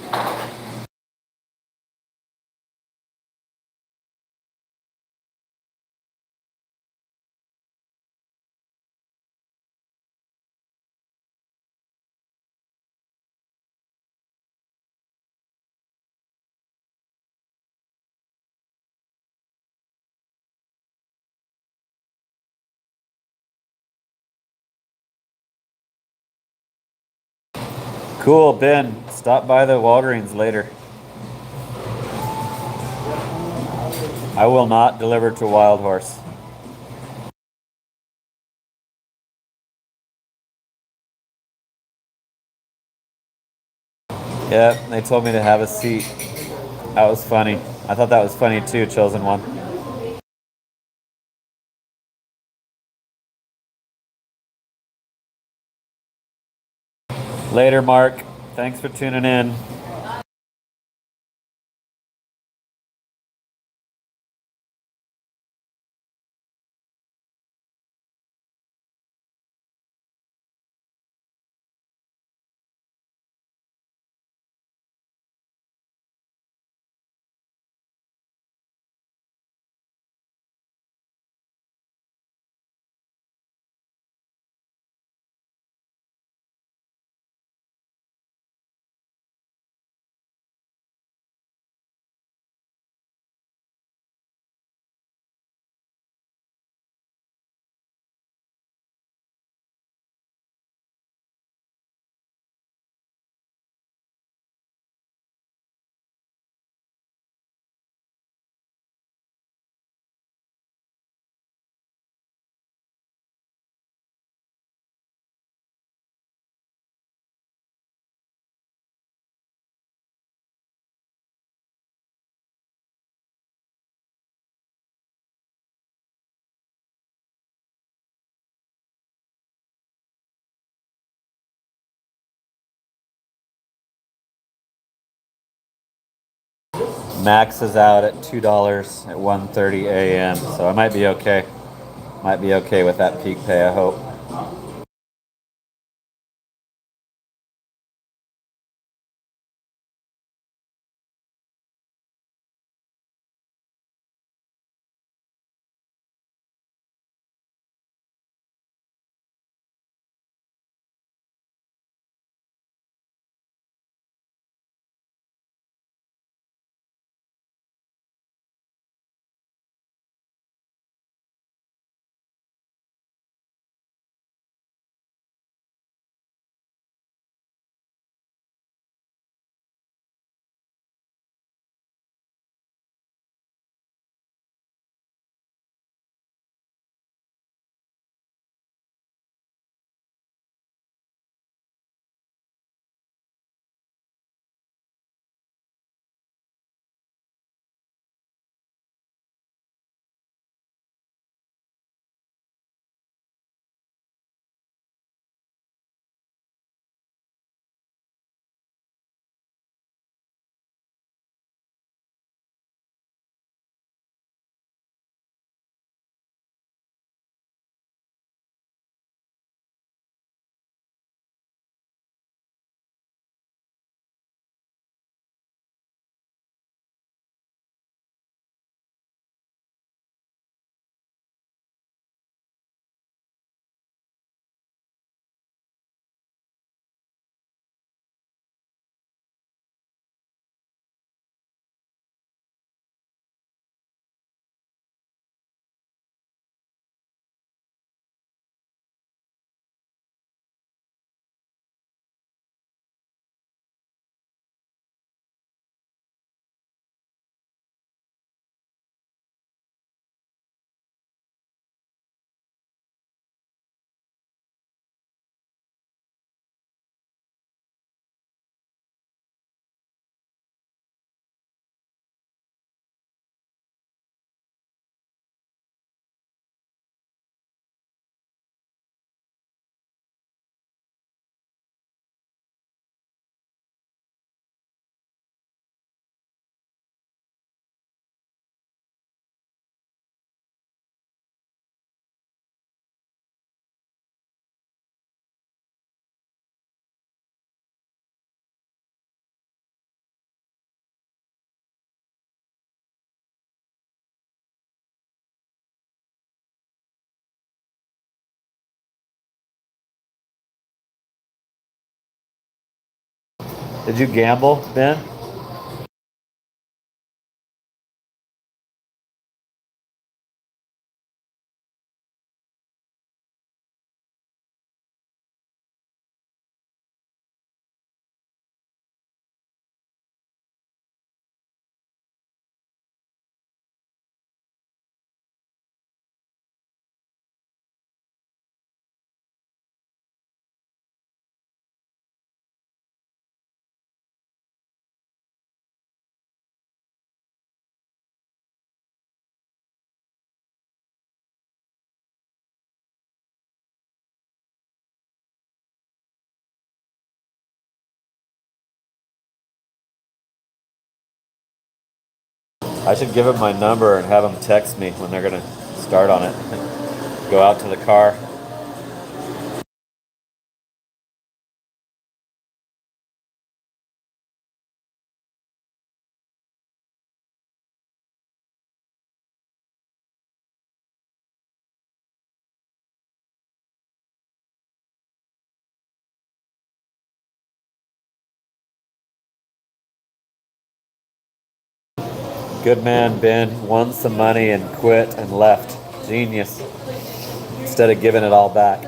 Cool, Ben. Stop by the Walgreens later. I will not deliver to Wild Horse. Yeah, they told me to have a seat. That was funny. I thought that was funny too, chosen one. Later, Mark. Thanks for tuning in. Max is out at $2 at 1:30 a.m. So I might be okay. Might be okay with that peak pay, I hope. Did you gamble, Ben? I should give him my number and have him text me when they're gonna start on it. Go out to the car. Good man, Ben. Won some money and quit and left. Genius. Instead of giving it all back.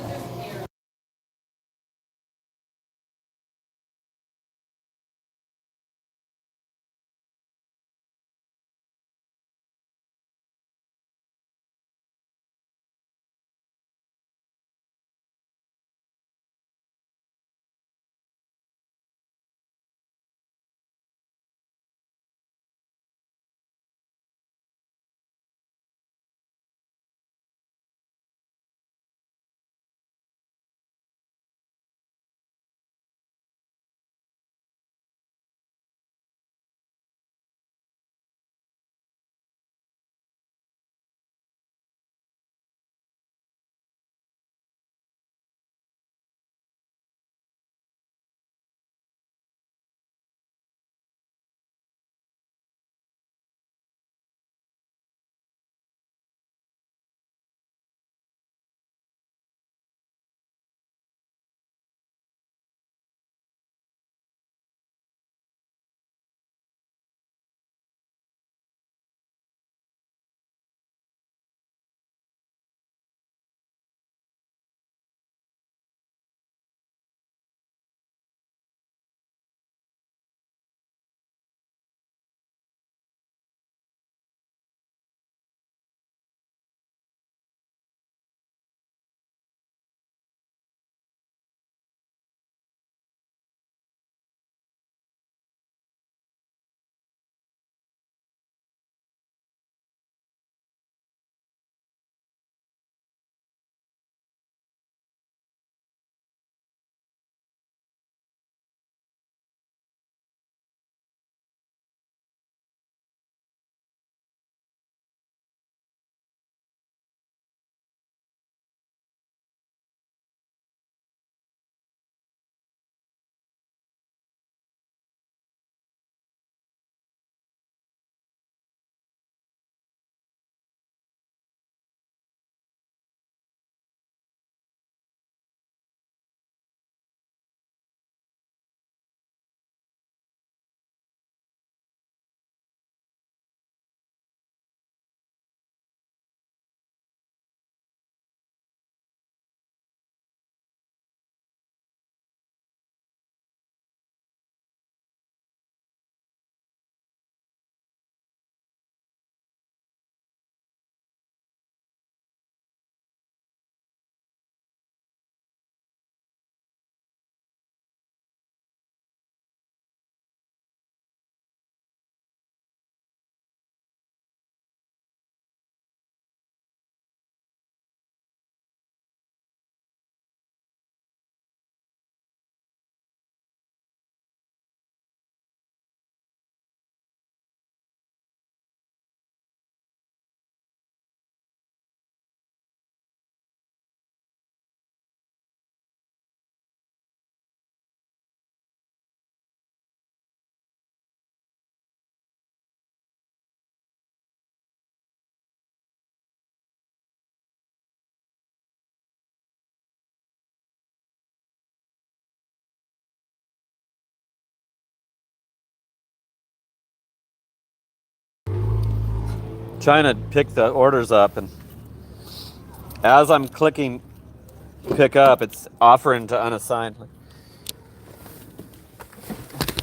trying to pick the orders up, and as I'm clicking pick up, it's offering to unassigned.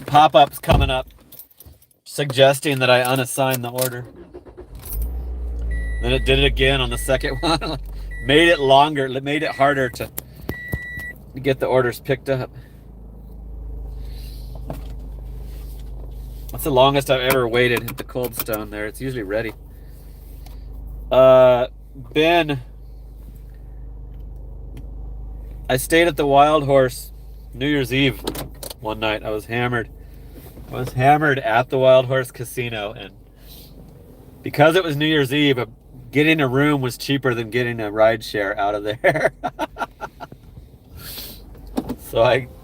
Pop-ups coming up suggesting that I unassign the order. Then it did it again on the second one. Made it longer, made it harder to get the orders picked up. That's the longest I've ever waited at the Cold Stone there. It's usually ready. Ben, I stayed at the Wild Horse New Year's Eve one night. I was hammered at the Wild Horse Casino, and because it was New Year's Eve, getting a room was cheaper than getting a ride share out of there. So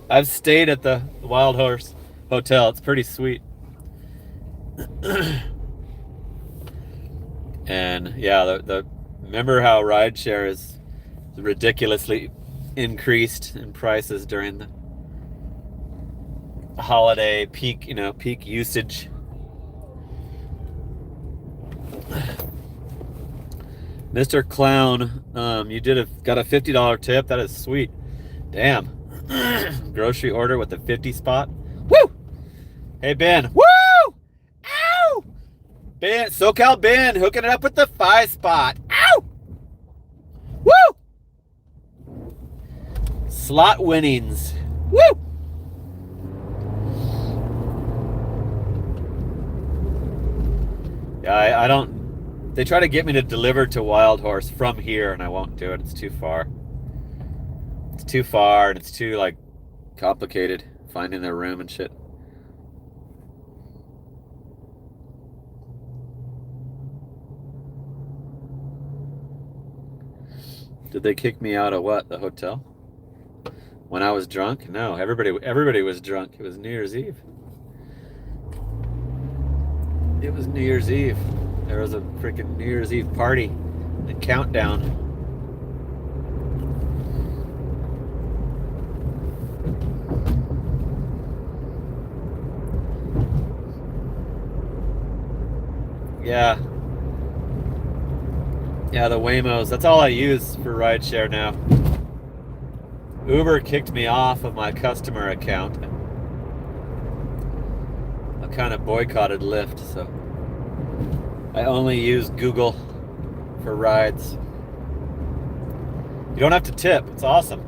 I've stayed at the Wild Horse Hotel. It's pretty sweet. And yeah, remember how rideshare is ridiculously increased in prices during the holiday peak, peak usage. Mr. Clown, you got a $50 tip. That is sweet. Damn. Grocery order with the 50 spot. Woo! Hey Ben. Woo! Ow! Ben, SoCal Ben, hooking it up with the 5 spot. Ow! Woo! Slot winnings. Woo! Yeah, I don't. They try to get me to deliver to Wild Horse from here, and I won't do it. It's too far. It's too far, and it's too complicated finding their room and shit. Did they kick me out of what? The hotel? When I was drunk? No, everybody was drunk. It was New Year's Eve. It was New Year's Eve. There was a freaking New Year's Eve party. The countdown. Yeah. Yeah, the Waymos. That's all I use for rideshare now. Uber kicked me off of my customer account. I kind of boycotted Lyft, so I only use Google for rides. You don't have to tip. It's awesome.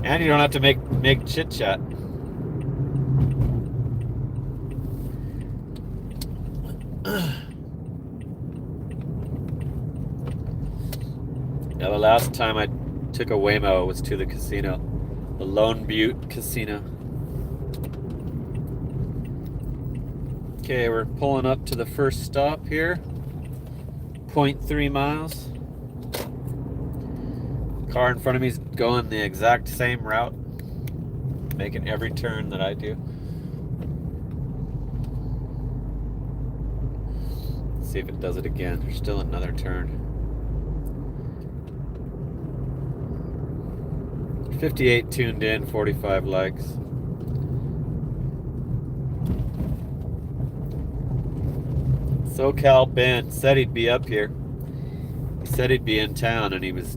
And you don't have to make chit chat. Yeah, the last time I took a Waymo was to the casino, the Lone Butte Casino. Okay, we're pulling up to the first stop here. 0.3 miles. Car in front of me is going the exact same route, making every turn that I do. Let's see if it does it again. There's still another turn. 58 tuned in, 45 likes. SoCal Ben said he'd be up here. He said he'd be in town, and he was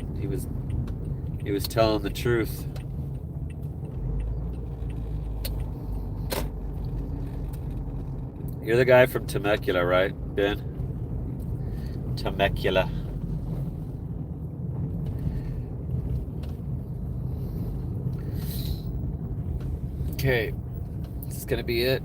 telling the truth. You're the guy from Temecula, right, Ben? Temecula. Okay, this is gonna be it.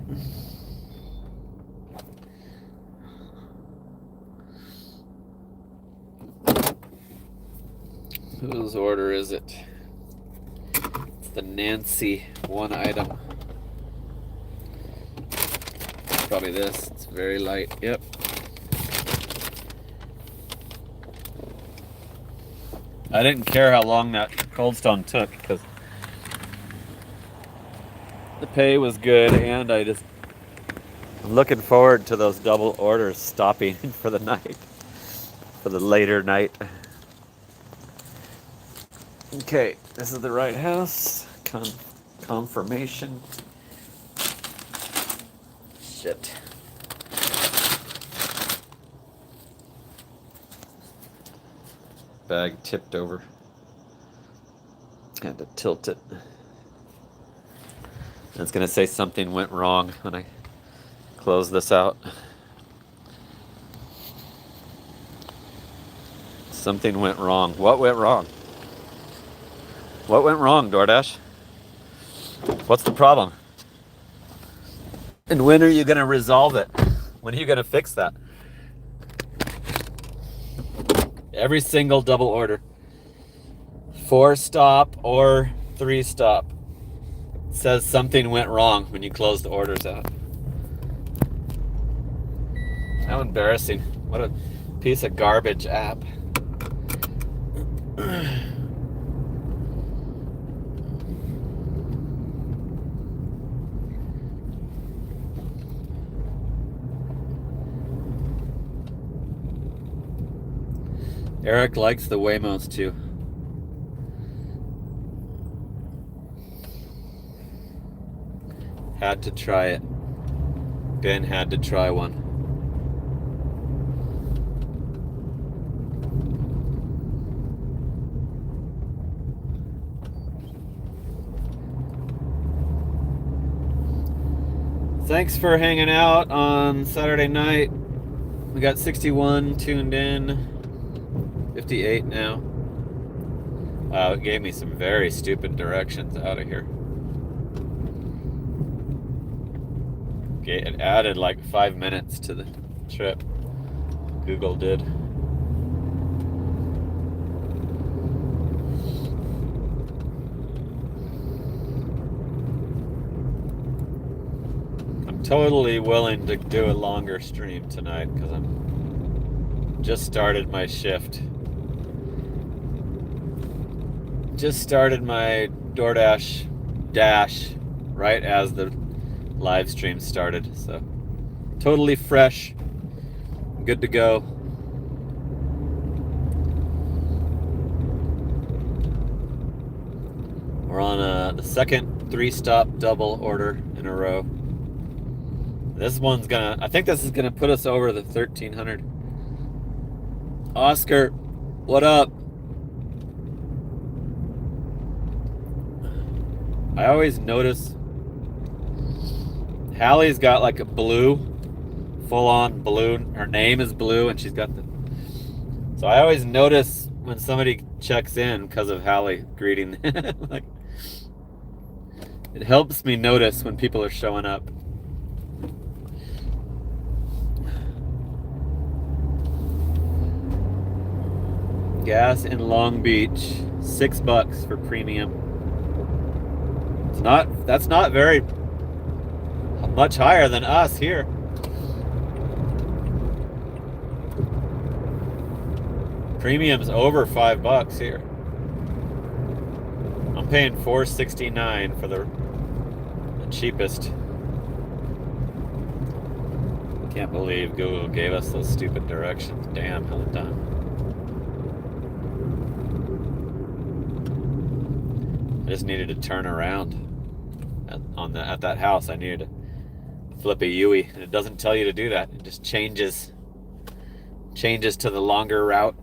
Whose order is it? It's the Nancy one item. Probably this. It's very light. Yep. I didn't care how long that Cold Stone took because the pay was good, and I'm looking forward to those double orders stopping for the night, for the later night. Okay, this is the right house. Confirmation. Shit. bag tipped over. Had to tilt it. It's gonna say something went wrong when I close this out. Something went wrong. What went wrong? What went wrong, DoorDash? What's the problem? And when are you gonna resolve it? When are you gonna fix that? Every single double order, 4-stop or 3-stop, says something went wrong when you close the orders out. How embarrassing. What a piece of garbage app. Eric likes the Waymos too. Had to try it. Ben had to try one. Thanks for hanging out on Saturday night. We got 61 tuned in, 58 now. It gave me some very stupid directions out of here. Okay, it added like 5 minutes to the trip. Google did. Totally willing to do a longer stream tonight because I'm just started my shift. Just started my DoorDash dash right as the live stream started, so totally fresh, good to go. We're on the second 3-stop double order in a row. This one's gonna, I think this is gonna put us over the 1,300. Oscar, what up? I always notice Hallie's got like a blue, full-on blue. Her name is blue, and she's got the. So I always notice when somebody checks in because of Hallie greeting. Like, it helps me notice when people are showing up. Gas in Long Beach, $6 for premium. That's not very much higher than us here. Premium's over $5 here. I'm paying $4.69 for the cheapest. Can't believe Google gave us those stupid directions. Damn, hell done. I just needed to turn around at that house. I needed to flip a U-ey, and it doesn't tell you to do that. It just changes to the longer route.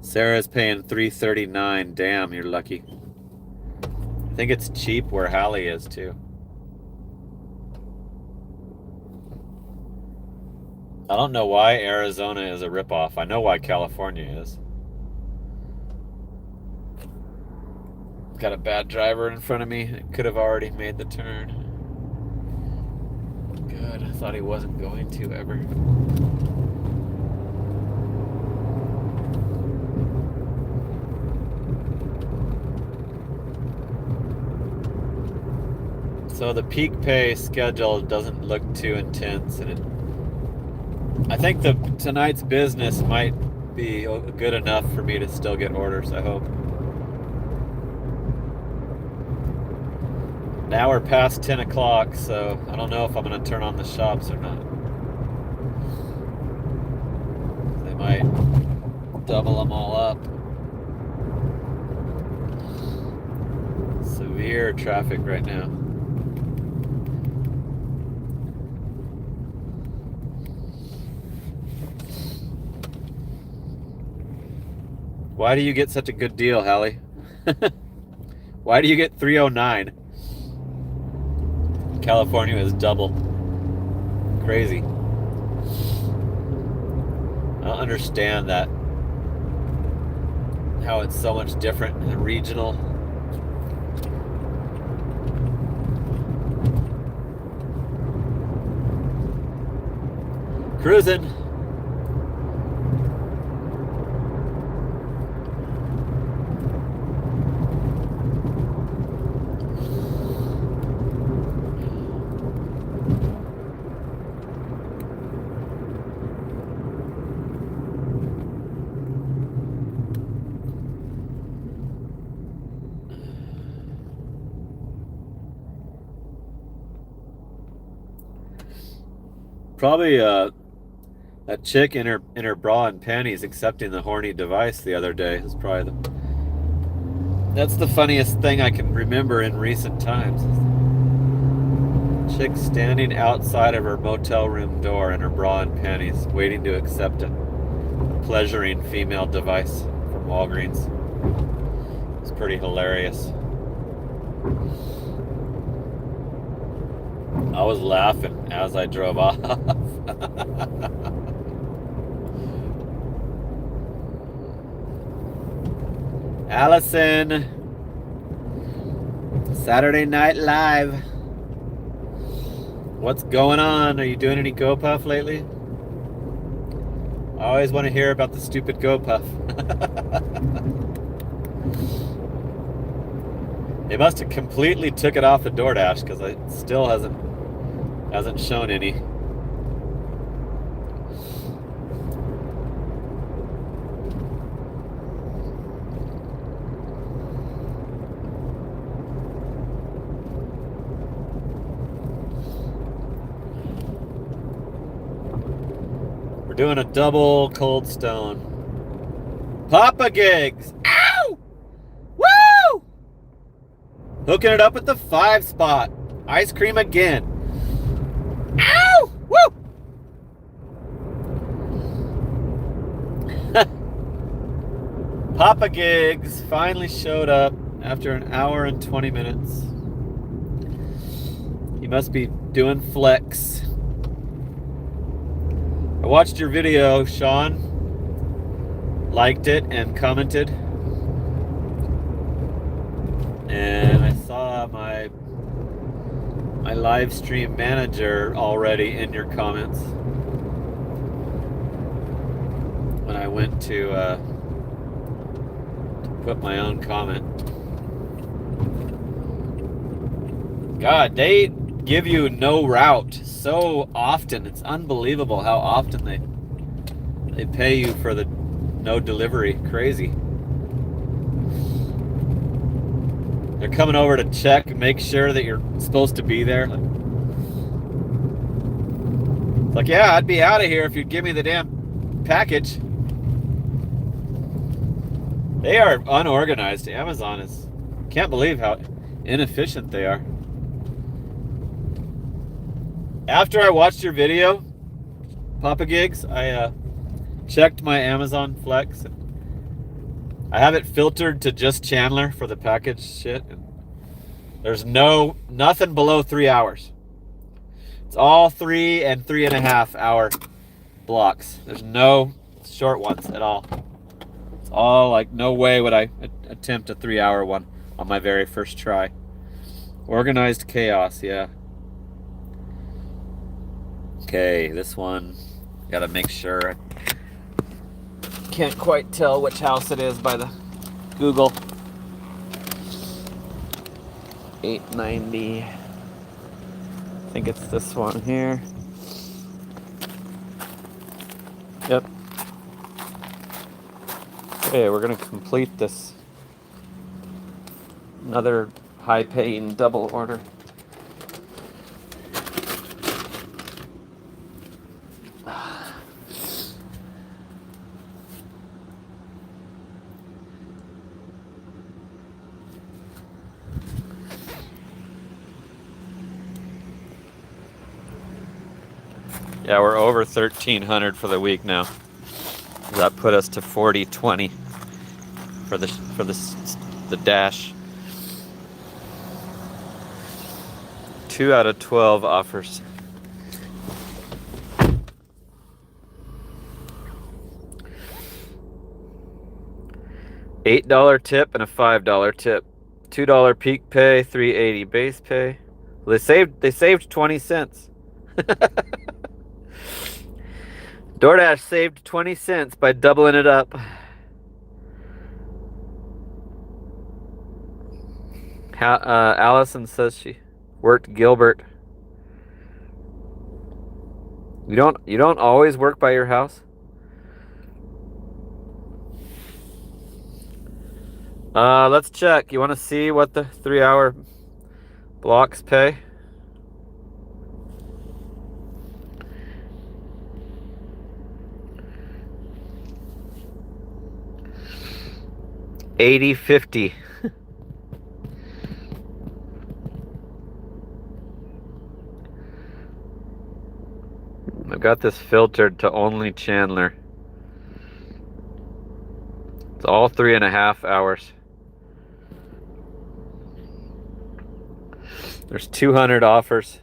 Sarah's paying $3.39. Damn, you're lucky. I think it's cheap where Hallie is too. I don't know why Arizona is a ripoff. I know why California is. Got a bad driver in front of me. It could have already made the turn. Good. I thought he wasn't going to ever. So the peak pay schedule doesn't look too intense, and I think tonight's business might be good enough for me to still get orders, I hope. Now we're past 10 o'clock, so I don't know if I'm going to turn on the shops or not. They might double them all up. Severe traffic right now. Why do you get such a good deal, Hallie? Why do you get $3.09? California is double. Crazy. I don't understand that. How it's so much different and regional. Cruising. Probably that chick in her bra and panties accepting the horny device the other day is probably that's the funniest thing I can remember in recent times. Chick standing outside of her motel room door in her bra and panties, waiting to accept a pleasuring female device from Walgreens. It's pretty hilarious. I was laughing as I drove off. Allison, Saturday Night Live. What's going on? Are you doing any GoPuff lately? I always want to hear about the stupid GoPuff. They must have completely took it off of DoorDash because it still hasn't shown any. We're doing a double Cold Stone. Papa Gigs! Ow! Woo! Hooking it up with the 5 spot. Ice cream again. Ow! Woo! Papa Gigs finally showed up after an hour and 20 minutes. He must be doing flex. I watched your video, Sean. Liked it and commented. And I saw my live stream manager already in your comments when I went to put my own comment. God, they give you no route so often. It's unbelievable how often they pay you for the no delivery. Crazy. They're coming over to check and make sure that you're supposed to be there. It's like, yeah, I'd be out of here if you'd give me the damn package. They are unorganized. Amazon is, can't believe how inefficient they are. After I watched your video, Papa Gigs, I checked my Amazon Flex. I have it filtered to just Chandler for the package shit. And there's nothing below 3 hours. It's all 3 and 3.5 hour blocks. There's no short ones at all. It's all like, no way would I attempt a 3 hour one on my very first try. Organized chaos, yeah. Okay, this one, gotta make sure. Can't quite tell which house it is by the Google. 890. I think it's this one here. Yep. Okay, we're gonna complete this. Another high-paying double order. Yeah, we're over 1,300 for the week now. That put us to 40.20 for the dash. 2 out of 12 offers. $8 tip and a $5 tip. $2 peak pay, $3.80 base pay. Well, they saved 20 cents. DoorDash saved 20 cents by doubling it up. Allison says she worked Gilbert. You don't always work by your house? Let's check. You want to see what the 3-hour blocks pay? $80.50. I've got this filtered to only Chandler. It's all 3.5 hours. There's 200 offers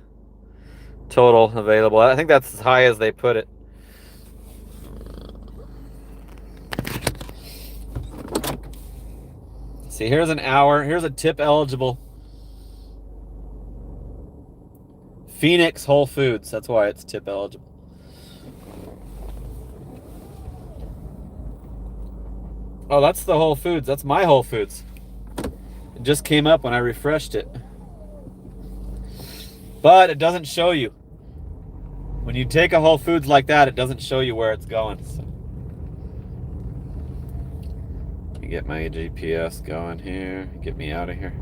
total available. I think that's as high as they put it. See, here's an hour. Here's a tip eligible. Phoenix Whole Foods. That's why it's tip eligible. Oh, that's the Whole Foods. That's my Whole Foods. It just came up when I refreshed it. But it doesn't show you. When you take a Whole Foods like that, it doesn't show you where it's going. So. Let me get my GPS going here. Get me out of here.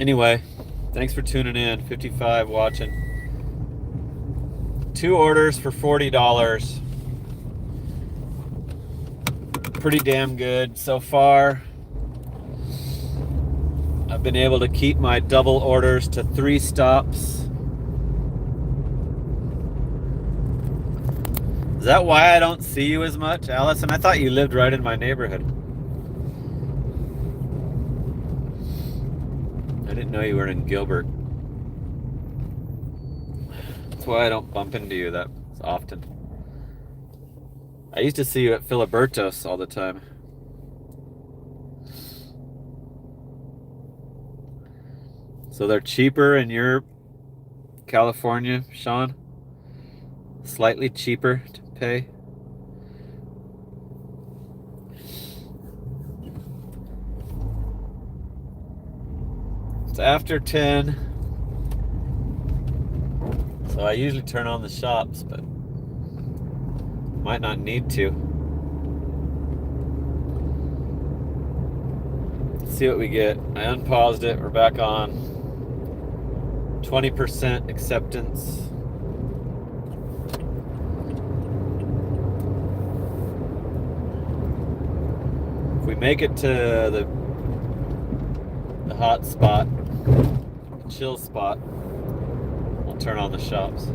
Anyway, thanks for tuning in. 55 watching. 2 orders for $40. Pretty damn good so far. I've been able to keep my double orders to 3 stops. Is that why I don't see you as much, Allison? I thought you lived right in my neighborhood. I didn't know you were in Gilbert. That's why I don't bump into you that often. I used to see you at Filiberto's all the time. So they're cheaper in your California, Sean? Slightly cheaper to pay? It's after 10. So I usually turn on the shops, but might not need to. Let's see what we get. I unpaused it. We're back on. 20% acceptance. If we make it to the hot spot, the chill spot, we'll turn on the shops.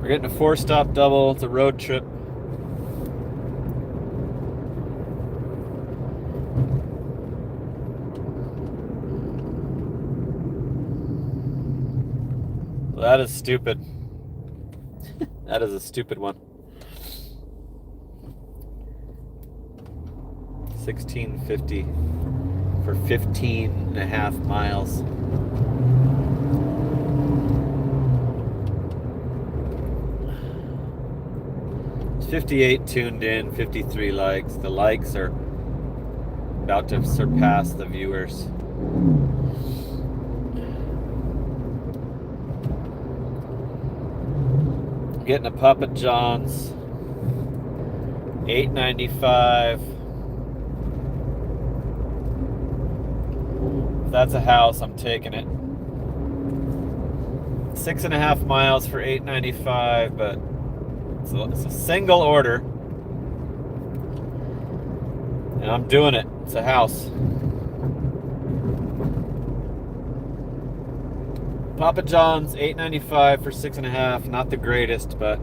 We're getting a 4-stop double. It's a road trip. Well, that is stupid. That is a stupid one. 1650 for 15.5 miles. It's 58 tuned in, 53 likes. The likes are about to surpass the viewers. Getting a Papa John's, $8.95. If that's a house, I'm taking it. 6.5 miles for $8.95, but it's a single order, and I'm doing it. It's a house. Papa John's, $8.95 for 6.5. Not the greatest, but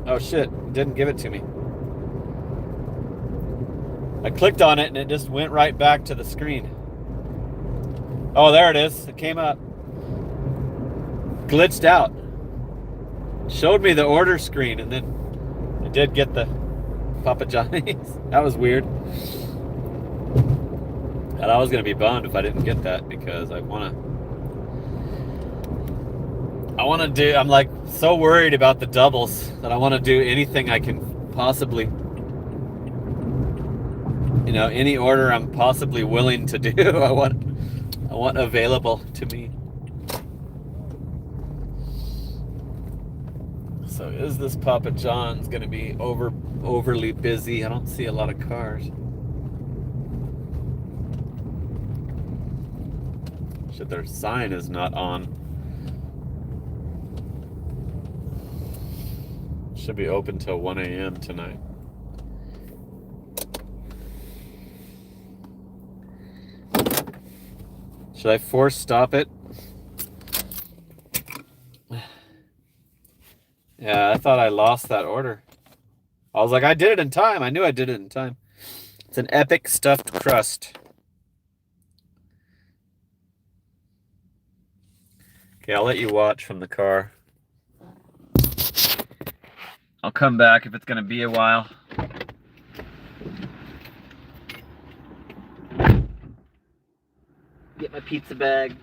Oh shit, it didn't give it to me. I clicked on it and it just went right back to the screen. Oh, there it is. It came up. Glitched out. Showed me the order screen and then it did get the Papa Johnny's. That was weird. And I was gonna be bummed if I didn't get that because I wanna do, I'm like so worried about the doubles that I wanna do anything I can possibly, you know, any order I'm possibly willing to do, I want available to me. So is this Papa John's gonna be overly busy? I don't see a lot of cars. Shit, their sign is not on. Should be open till 1 a.m. tonight. Should I force stop it? Yeah, I thought I lost that order. I was like, I did it in time. I knew I did it in time. It's an epic stuffed crust. Okay, I'll let you watch from the car. I'll come back if it's going to be a while. Get my pizza bag.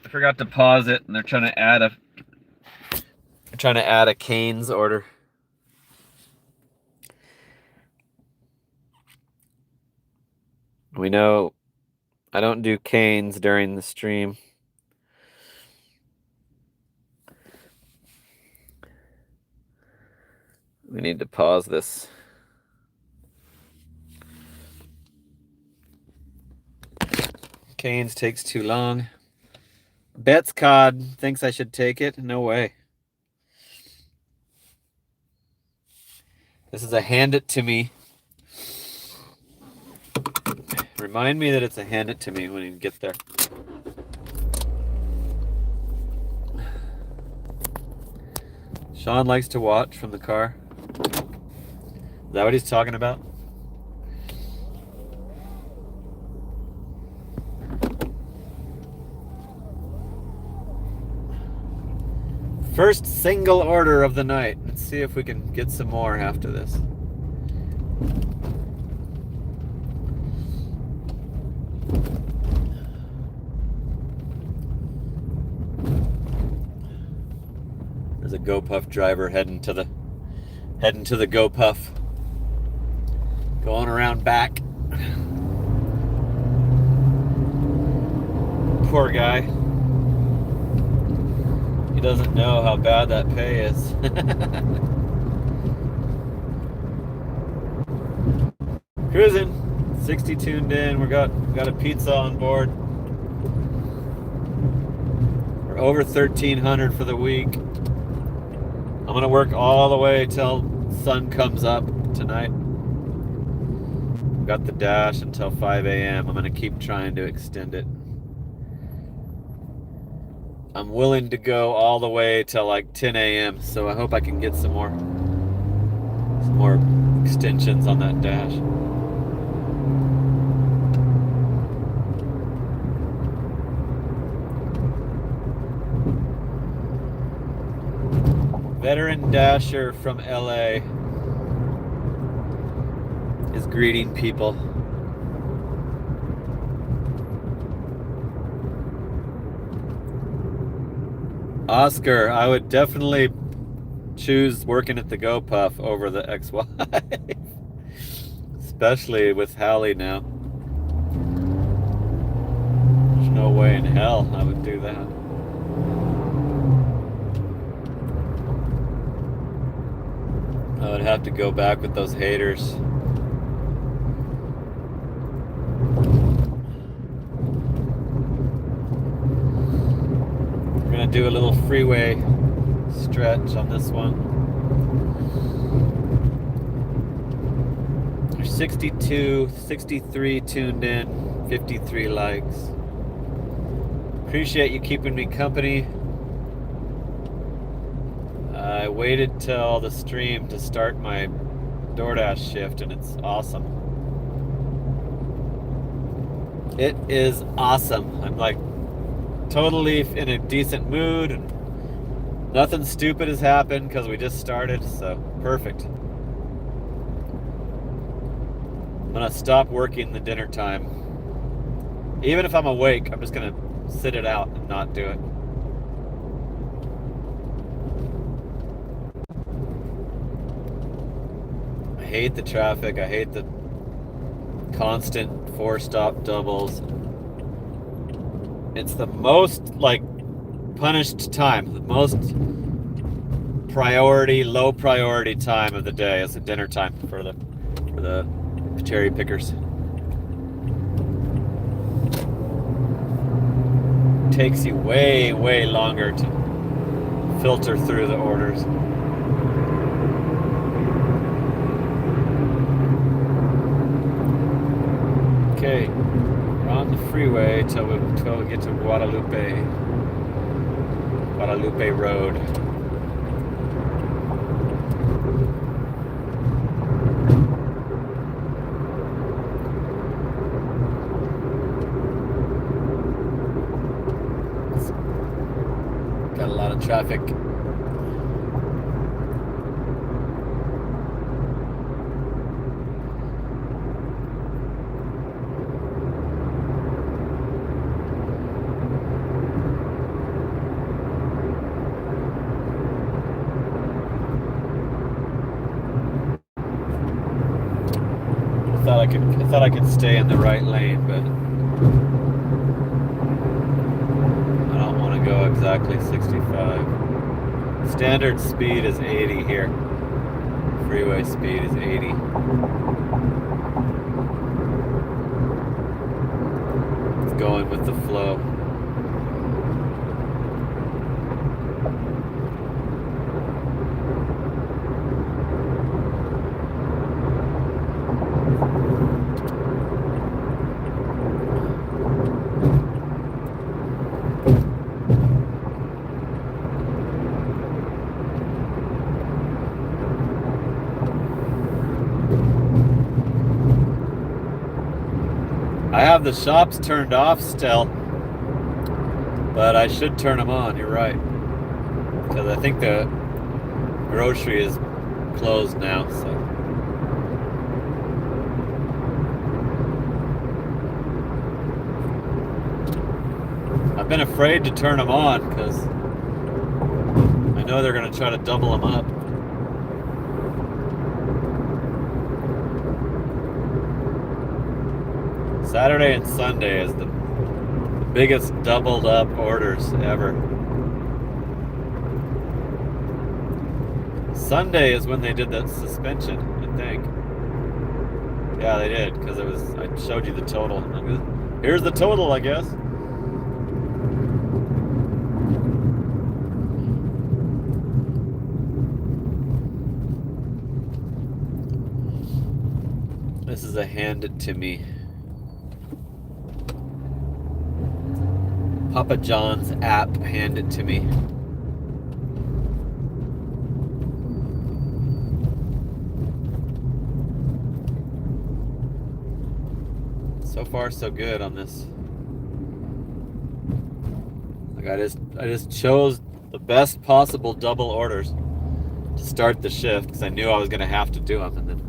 I forgot to pause it, and they're trying to add a Cane's order. We know I don't do Cane's during the stream. We need to pause this. Cane's takes too long. Bet's Cod thinks I should take it. No way. This is a hand it to me. Remind me that it's a hand it to me when you get there. Sean likes to watch from the car. Is that what he's talking about? First single order of the night. Let's see if we can get some more after this. There's a GoPuff driver heading to the GoPuff. Going around back. Poor guy. He doesn't know how bad that pay is. Cruising. 60 tuned in. We got a pizza on board. We're over 1,300 for the week. I'm gonna work all the way till sun comes up tonight. Got the dash until 5 a.m. I'm gonna keep trying to extend it. I'm willing to go all the way till like 10 a.m. So I hope I can get some more extensions on that dash. Veteran Dasher from LA is greeting people. Oscar, I would definitely choose working at the GoPuff over the ex-wife. Especially with Hallie now. There's no way in hell I would do that. I would have to go back with those haters. We're gonna do a little freeway stretch on this one. There's 62, 63 tuned in, 53 likes. Appreciate you keeping me company. I waited till the stream to start my DoorDash shift, and it's awesome. It is awesome. I'm like totally in a decent mood, and nothing stupid has happened because we just started, so perfect. I'm gonna stop working the dinner time. Even if I'm awake, I'm just gonna sit it out and not do it. I hate the traffic. I hate the constant 4-stop doubles. It's the most like punished time, the most priority, low priority time of the day is the dinner time for the cherry pickers. Takes you way, way longer to filter through the orders. Okay, we're on the freeway till we get to Guadalupe Road. Got a lot of traffic. I thought I could stay in the right lane, but I don't want to go exactly 65. Standard speed is 80 here. Freeway speed is 80. It's going with the flow. I have the shops turned off still, but I should turn them on, you're right. Because I think the grocery is closed now, so. I've been afraid to turn them on because I know they're going to try to double them up. Saturday and Sunday is the biggest doubled up orders ever. Sunday is when they did that suspension, I think. Yeah, they did, because I showed you the total. Here's the total, I guess. This is a hand it to me. Papa John's app, hand it to me. So far so good on this. Like I just chose the best possible double orders. to start the shift because I knew I was going to have to do them, and then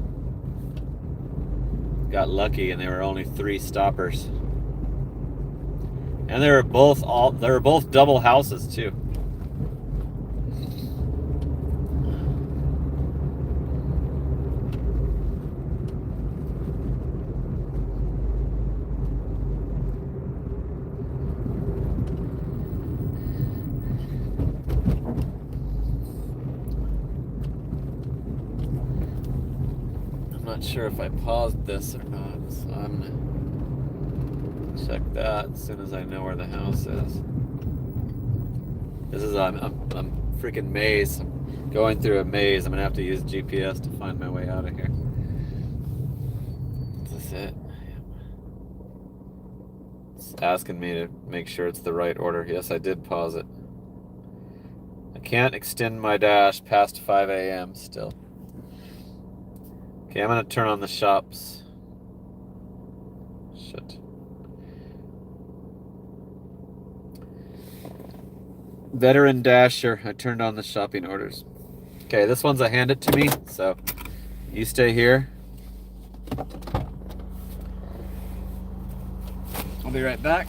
got lucky, and they were only 3 stoppers, and they were both double houses too. Not sure if I paused this or not, so I'm gonna check that as soon as I know where the house is. This is I'm freaking maze. I'm going through a maze. I'm gonna have to use GPS to find my way out of here. Is this it? It's asking me to make sure it's the right order. Yes, I did pause it. I can't extend my dash past 5 a.m. still. Okay, I'm gonna turn on the shops. Shit. Veteran Dasher. I turned on the shopping orders. Okay, this one's a hand it to me, so you stay here. I'll be right back.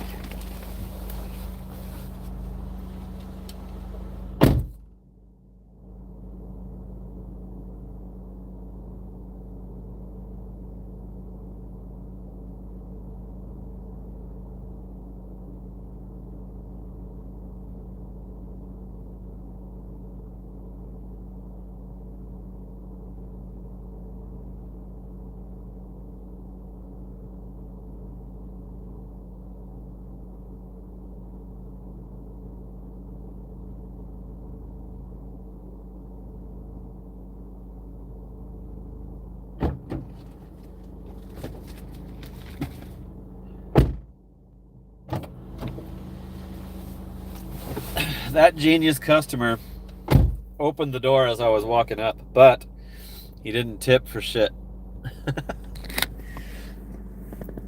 That genius customer opened the door as I was walking up, but he didn't tip for shit.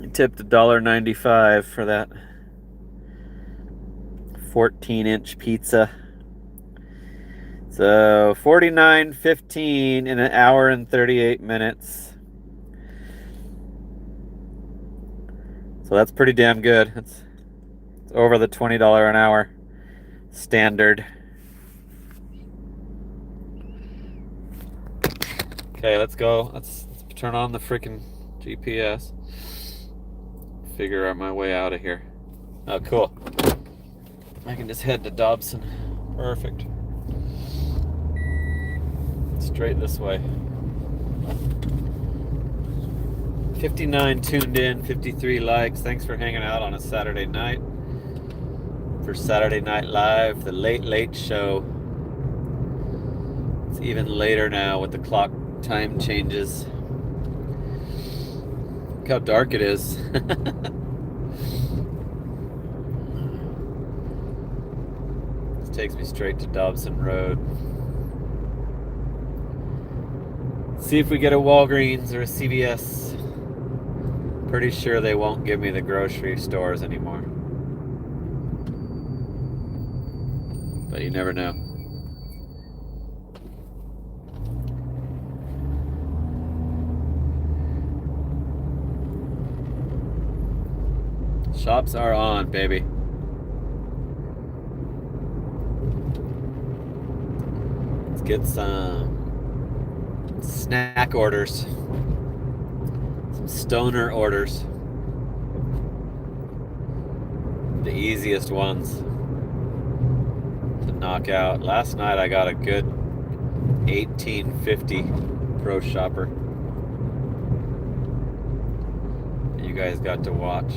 He tipped $1.95 for that 14-inch pizza. So $49.15 in an hour and 38 minutes. So that's pretty damn good. It's over the $20 an hour standard. Okay, let's go. Let's turn on the freaking GPS. Figure out my way out of here. Oh, cool. I can just head to Dobson. Perfect. Straight this way. 59 tuned in, 53 likes. Thanks for hanging out on a Saturday night. For Saturday Night Live, the Late Late Show. It's even later now with the clock time changes. Look how dark it is. This takes me straight to Dobson Road. See if we get a Walgreens or a CVS. Pretty sure they won't give me the grocery stores anymore. But you never know. Shops are on, baby. Let's get some snack orders. Some stoner orders. The easiest ones to knock out. Last night I got a good 1850 Pro Shopper. You guys got to watch.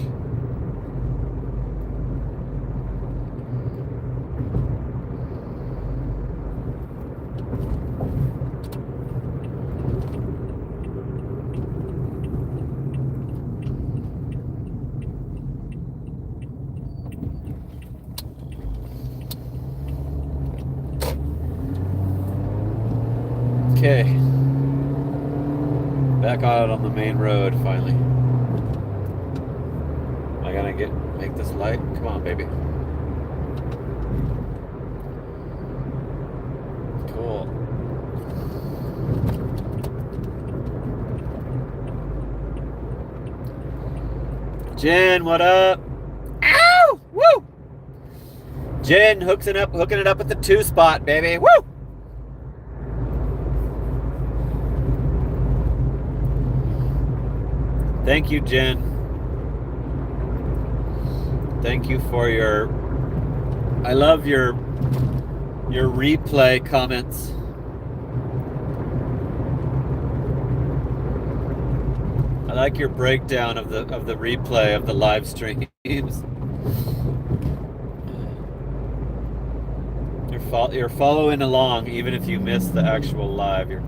Okay, back out on the main road finally. Am I gonna make this light? Come on, baby. Cool. Jen, what up? Ow! Woo! Jen hooking it up with the 2-spot, baby. Woo! Thank you, Jen. Thank you for your... I love your replay comments. I like your breakdown of the replay of the live streams. You're following along even if you miss the actual live. You're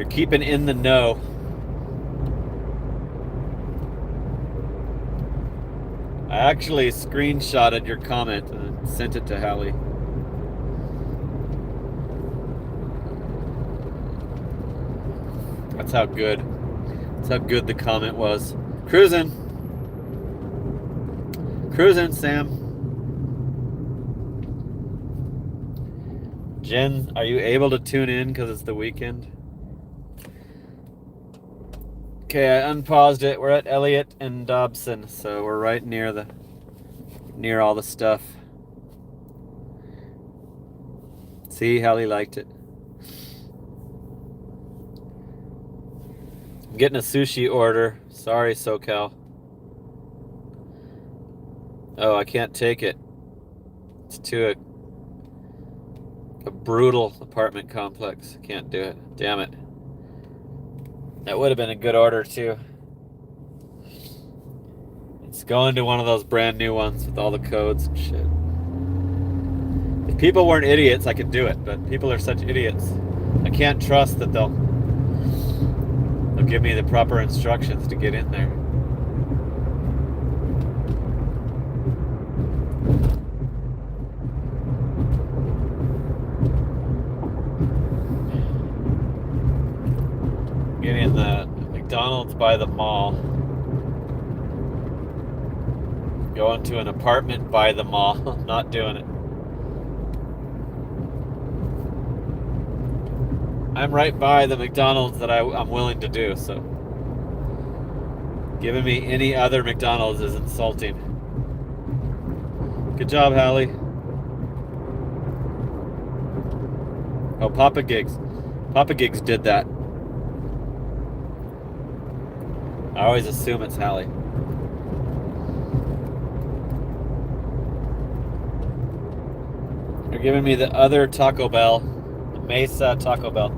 keeping in the know. I actually screenshotted your comment and sent it to Hallie. That's how good the comment was. Cruising, Sam. Jen, are you able to tune in because it's the weekend? Okay, I unpaused it. We're at Elliott and Dobson, so we're right near all the stuff. See, Hallie liked it. I'm getting a sushi order. Sorry, SoCal. Oh, I can't take it. It's to a brutal apartment complex. Can't do it. Damn it. That would have been a good order too. It's going to one of those brand new ones with all the codes and shit. If people weren't idiots, I could do it, but people are such idiots. I can't trust that they'll give me the proper instructions to get in there. Getting the McDonald's by the mall. Going to an apartment by the mall. Not doing it. I'm right by the McDonald's that I'm willing to do, so giving me any other McDonald's is insulting. Good job, Hallie. Oh, Papa Gigs. Papa Gigs did that. I always assume it's Hallie. They're giving me the other Taco Bell, the Mesa Taco Bell.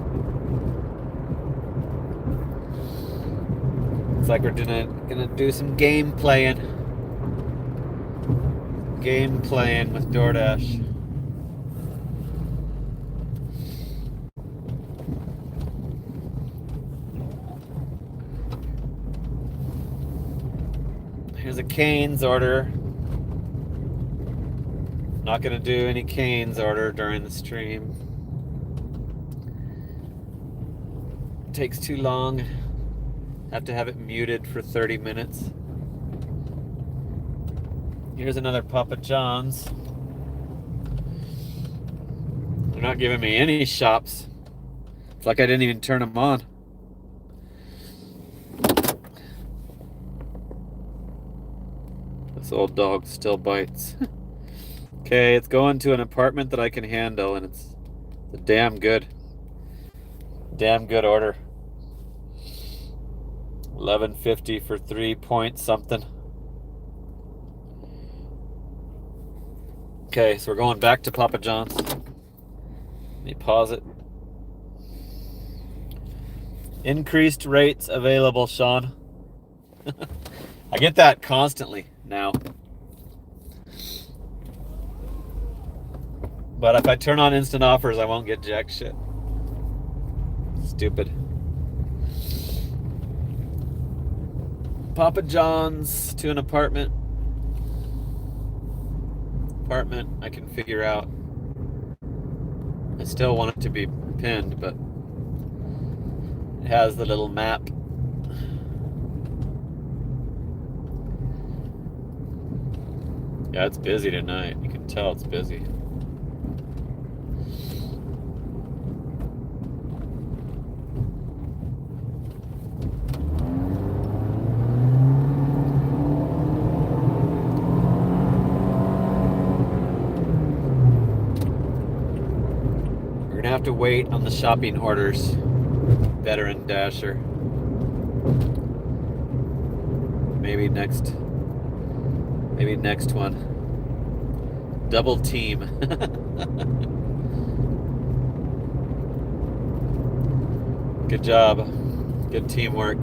Looks like we're gonna do some game playing. Game playing with DoorDash. Here's a Cane's order. Not gonna do any Cane's order during the stream. Takes too long. Have to have it muted for 30 minutes. Here's another Papa John's. They're not giving me any shops. It's like I didn't even turn them on. This old dog still bites. Okay, it's going to an apartment that I can handle, and it's a damn good order. $11.50 for 3 point something. Okay, so we're going back to Papa John's. Let me pause it. Increased rates available, Sean. I get that constantly now. But if I turn on instant offers, I won't get jack shit. Stupid. Papa John's to an apartment. Apartment I can figure out. I still want it to be pinned, but it has the little map. Yeah, it's busy tonight. You can tell it's busy. have to wait on the shopping orders. Veteran Dasher. Maybe next one. Double team. Good job. Good teamwork.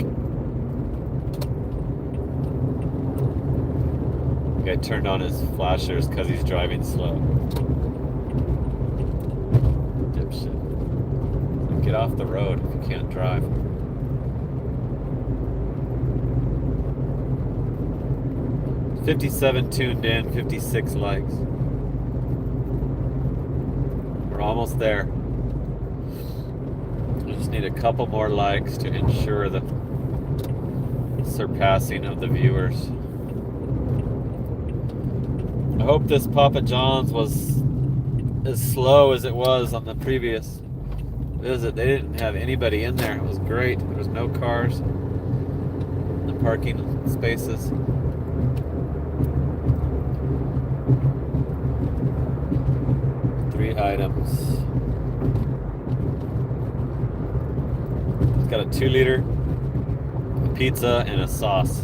Guy turned on his flashers because he's driving slow. Dipshit. Get off the road if you can't drive. $57 tuned in, 56 likes. We're almost there. We just need a couple more likes to ensure the surpassing of the viewers. I hope this Papa John's was as slow as it was on the previous visit. They didn't have anybody in there. It was great. There was no cars in the parking spaces. Three items. It's got a 2-liter, a pizza, and a sauce.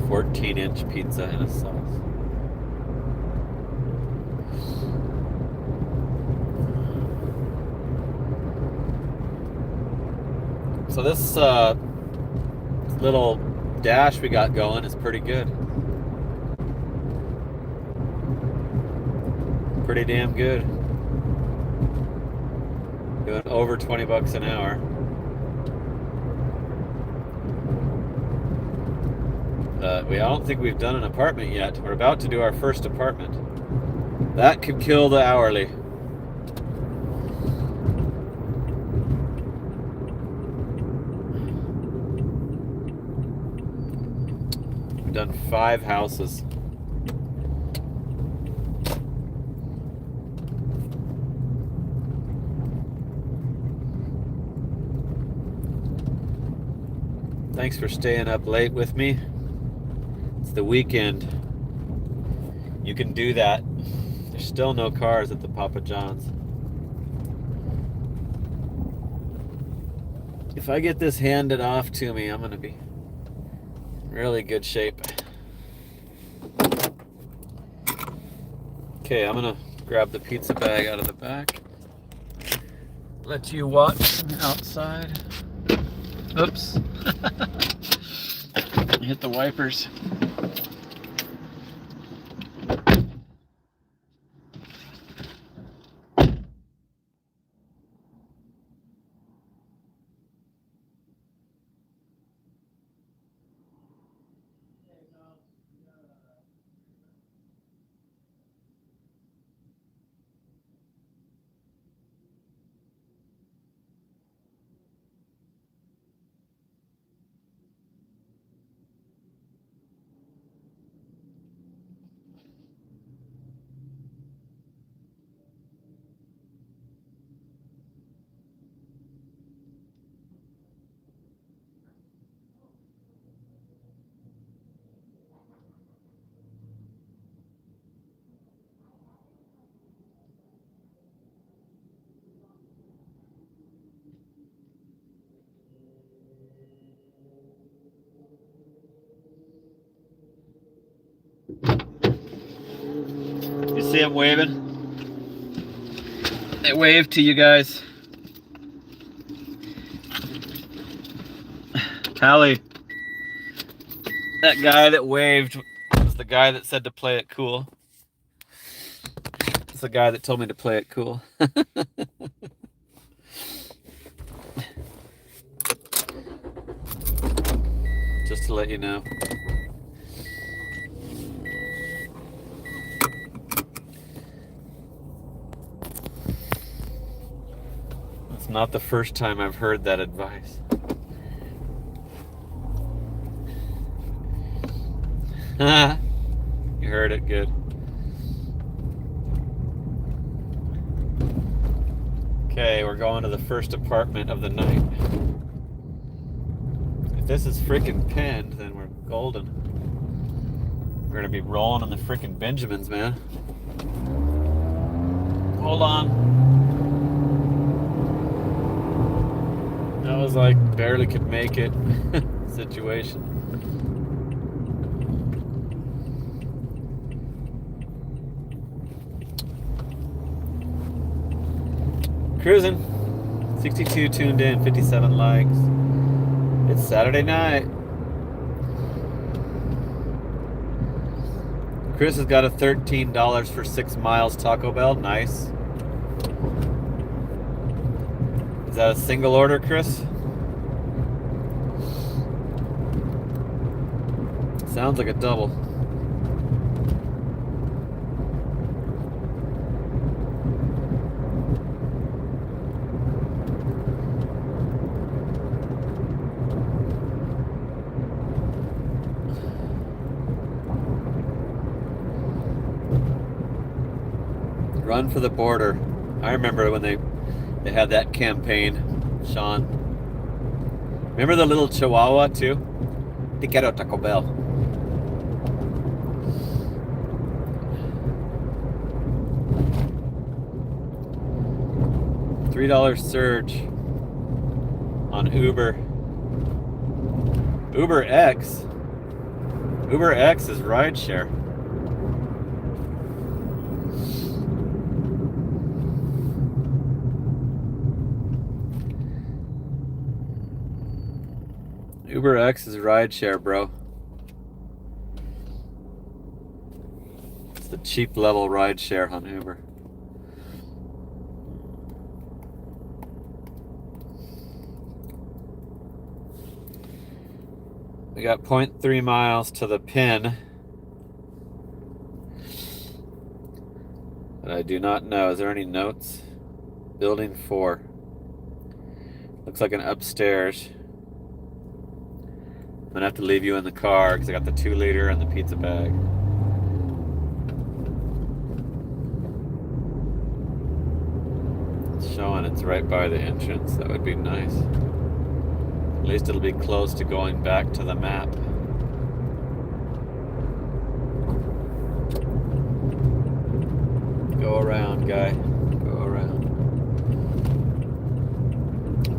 14-inch pizza and a sauce. So this little dash we got going is pretty good. Pretty damn good. Doing over 20 bucks an hour. I don't think we've done an apartment yet. We're about to do our first apartment. That could kill the hourly. We've done 5 houses. Thanks for staying up late with me. It's the weekend. You can do that. There's still no cars at the Papa John's. If I get this handed off to me, I'm gonna be in really good shape. Okay, I'm gonna grab the pizza bag out of the back. Let you watch from outside. Oops. Hit the wipers. You see him waving? They wave to you guys. Callie, that guy that waved was the guy that said to play it cool. It's the guy that told me to play it cool. Just to let you know. It's not the first time I've heard that advice. You heard it good. Okay, we're going to the first apartment of the night. If this is freaking pinned, then we're golden. We're gonna be rolling in the freaking Benjamins, man. Hold on. That was like barely could make it situation. Cruising. 62 tuned in, 57 likes. It's Saturday night. Chris has got a $13 for 6 miles Taco Bell. Nice. Is that a single order, Chris? Sounds like a double. Run for the border. I remember when they had that campaign, Sean. Remember the little Chihuahua too? Te quiero Taco Bell. $3 surge on Uber. Uber X. Uber X is rideshare. Uber X is rideshare, bro. It's the cheap level rideshare on Uber. We got 0.3 miles to the pin. But I do not know. Is there any notes? Building 4. Looks like an upstairs. I'm gonna have to leave you in the car because I got the 2-liter and the pizza bag. It's showing it's right by the entrance. That would be nice. At least it'll be close to going back to the map. Go around, guy. Go around.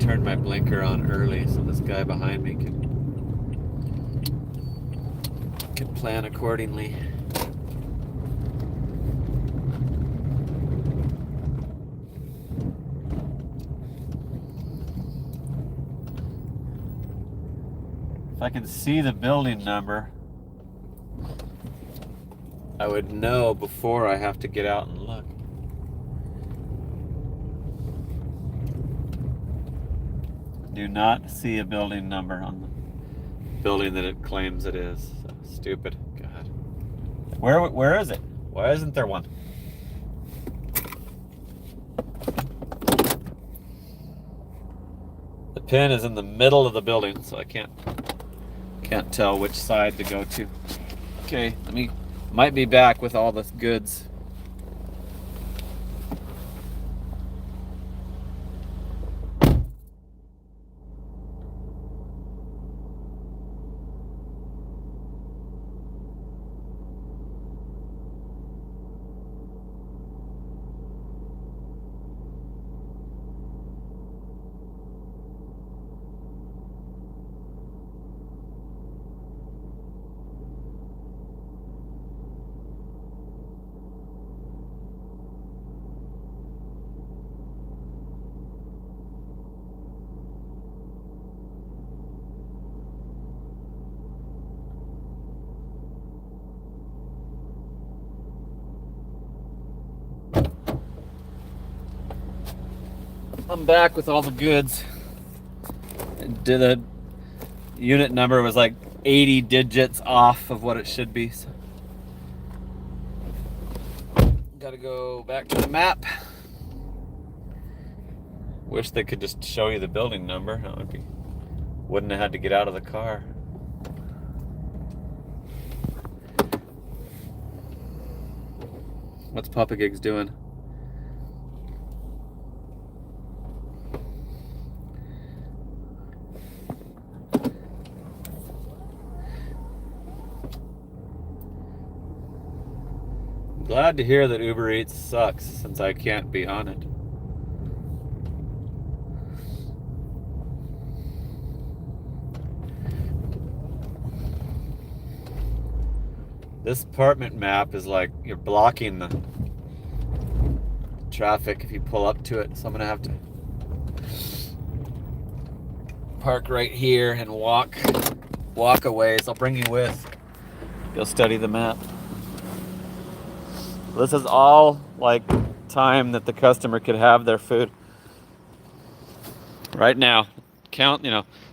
Turned my blinker on early so this guy behind me can plan accordingly. If I can see the building number, I would know before I have to get out and look. Do not see a building number on the building that it claims it is. So stupid. God. Where is it? Why isn't there one? The pin is in the middle of the building, so I can't tell which side to go to. Okay, might be back with all the goods. I'm back with all the goods. The unit number was like 80 digits off of what it should be. So gotta go back to the map. Wish they could just show you the building number. That would be, wouldn't have had to get out of the car. What's Papa Gigs doing? Glad to hear that Uber Eats sucks since I can't be on it. This apartment map is like you're blocking the traffic if you pull up to it, so I'm gonna have to park right here and walk a ways. I'll bring you with. Go study the map. This is all like time that the customer could have their food. Right now, count,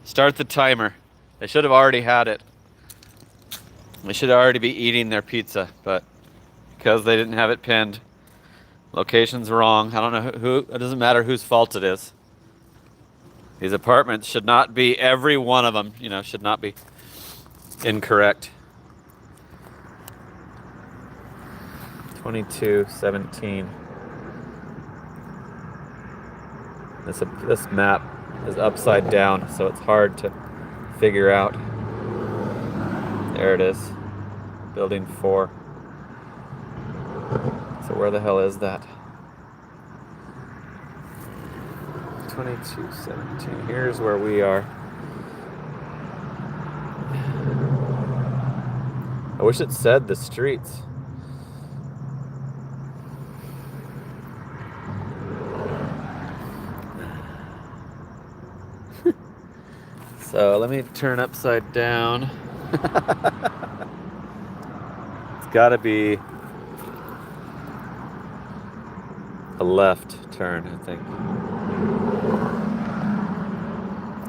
start the timer. They should have already had it. They should already be eating their pizza, but because they didn't have it pinned, location's wrong. I don't know who, it doesn't matter whose fault it is. These apartments should not be, every one of them, should not be incorrect. 2217. This map is upside down, so it's hard to figure out. There it is. Building 4. So where the hell is that? 2217. Here's where we are. I wish it said the streets. So let me turn upside down. It's gotta be a left turn, I think.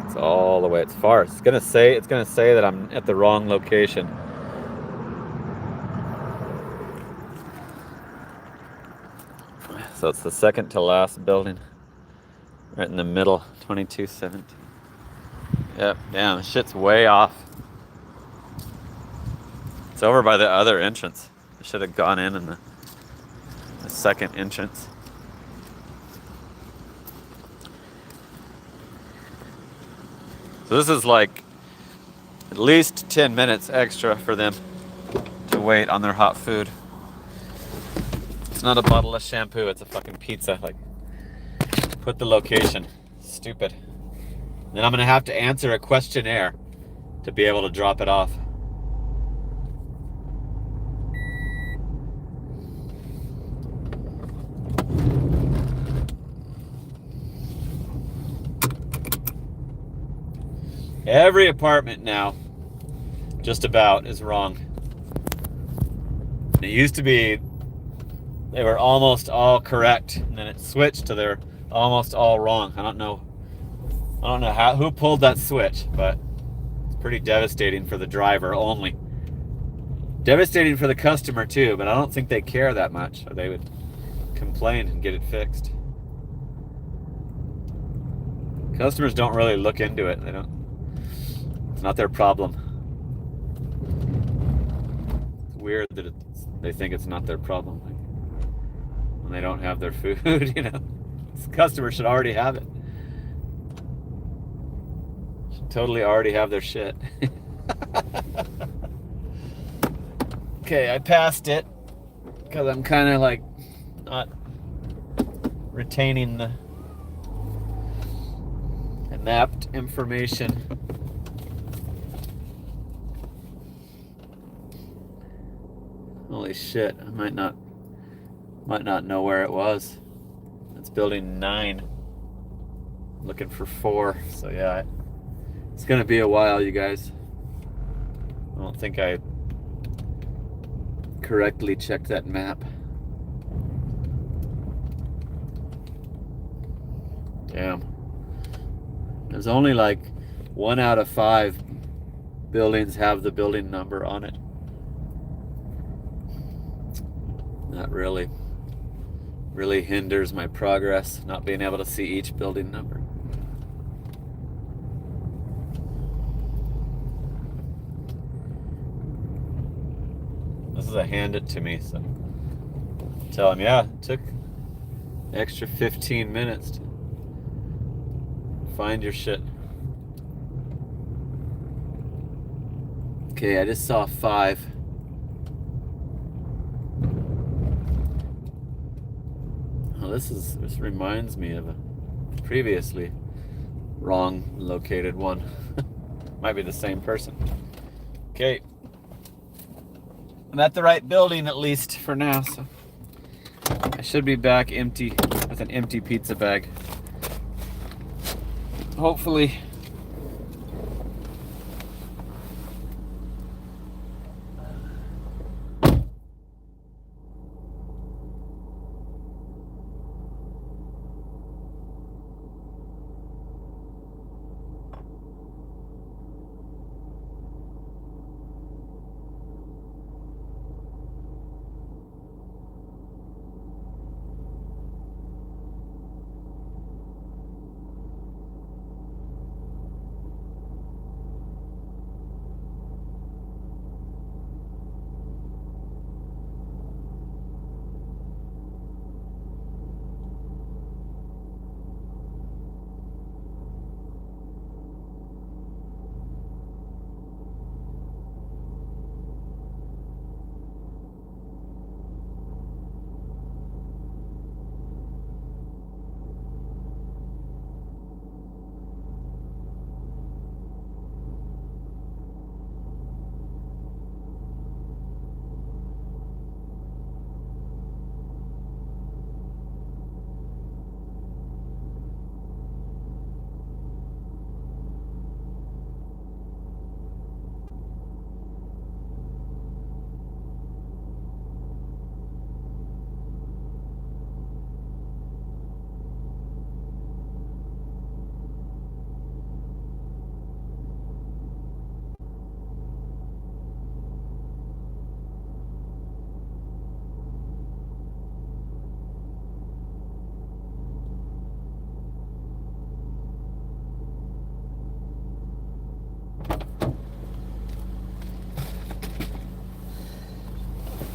It's all the way, it's far. It's gonna say that I'm at the wrong location. So it's the second to last building. Right in the middle, 2217. Yep, damn, shit's way off. It's over by the other entrance. I should have gone in the second entrance. So this is like at least 10 minutes extra for them to wait on their hot food. It's not a bottle of shampoo, it's a fucking pizza. Like, put the location. Stupid. Then I'm gonna have to answer a questionnaire to be able to drop it off. Every apartment now, just about, is wrong. It used to be they were almost all correct, and then it switched to they're almost all wrong. I don't know who pulled that switch, but it's pretty devastating for the driver only. Devastating for the customer too, but I don't think they care that much, or they would complain and get it fixed. Customers don't really look into it. It's not their problem. It's weird that they think it's not their problem. Like, when they don't have their food, This customer should already have it. Should totally already have their shit. Okay, I passed it because I'm kind of like not retaining the mapped information. Holy shit, I might not know where it was. It's building 9. Looking for 4. So yeah, it's gonna be a while, you guys. I don't think I correctly checked that map. Damn. There's only like 1 out of 5 buildings have the building number on it. That really hinders my progress, not being able to see each building number. This is a hand it to me, so tell him, yeah, it took extra 15 minutes to find your shit. Okay, I just saw 5. Well, this reminds me of a previously wrong located one. Might be the same person. Okay. I'm at the right building at least for now, so I should be back empty with an empty pizza bag. Hopefully.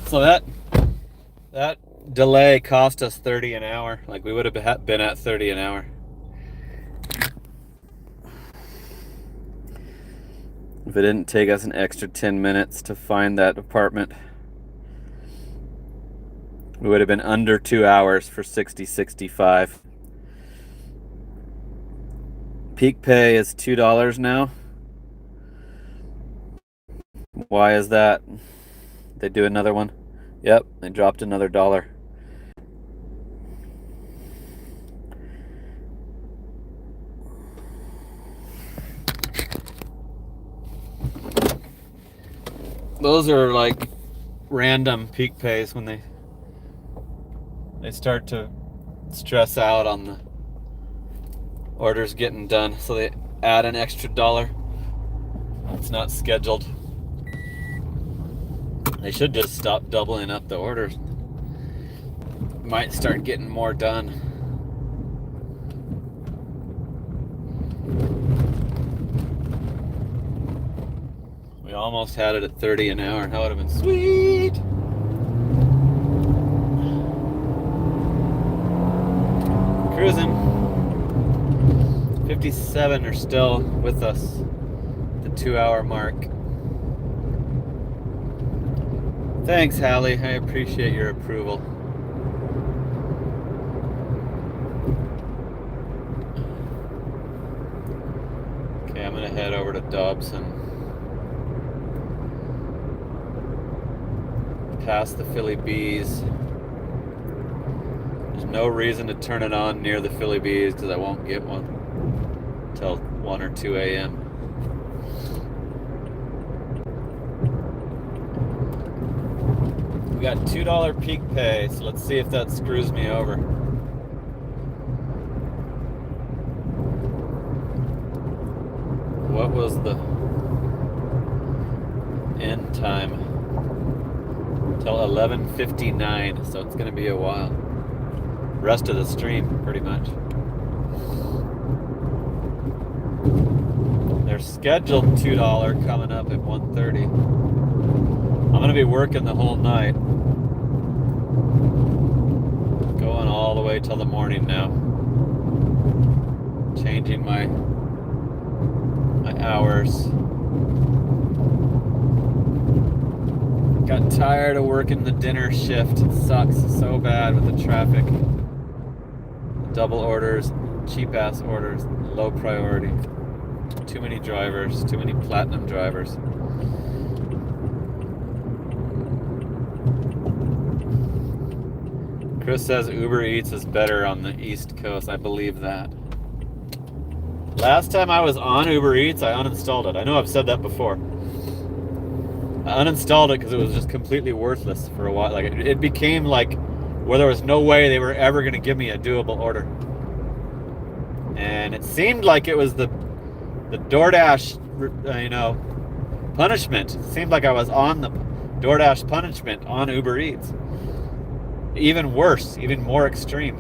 So that delay cost us 30 an hour. Like, we would have been at 30 an hour. If it didn't take us an extra 10 minutes to find that apartment, we would have been under 2 hours for 60-65. Peak pay is $2 now. Why is that? They do another one? Yep, they dropped another $1. Those are like random peak pays when they start to stress out on the orders getting done, so they add an extra $1. It's not scheduled. They should just stop doubling up the orders. Might start getting more done. We almost had it at 30 an hour. That would have been sweet. Cruising. 57 are still with us. The 2-hour mark. Thanks, Hallie. I appreciate your approval. Okay, I'm gonna head over to Dobson. Past the Philly Bees. There's no reason to turn it on near the Philly Bees because I won't get one until 1 or 2 a.m. We got $2 peak pay, so let's see if that screws me over. What was the end time? Till 11:59, so it's gonna be a while. Rest of the stream, pretty much. There's scheduled $2 coming up at 1:30. I'm gonna be working the whole night, going all the way till the morning now. Changing my hours. Got tired of working the dinner shift. It sucks so bad with the traffic. Double orders, cheap ass orders, low priority. Too many drivers, too many platinum drivers. Chris says Uber Eats is better on the East Coast. I believe that. Last time I was on Uber Eats, I uninstalled it. I know I've said that before. I uninstalled it because it was just completely worthless for a while. Like it became like where there was no way they were ever going to give me a doable order. And it seemed like it was the DoorDash, punishment. It seemed like I was on the DoorDash punishment on Uber Eats. Even worse, even more extreme.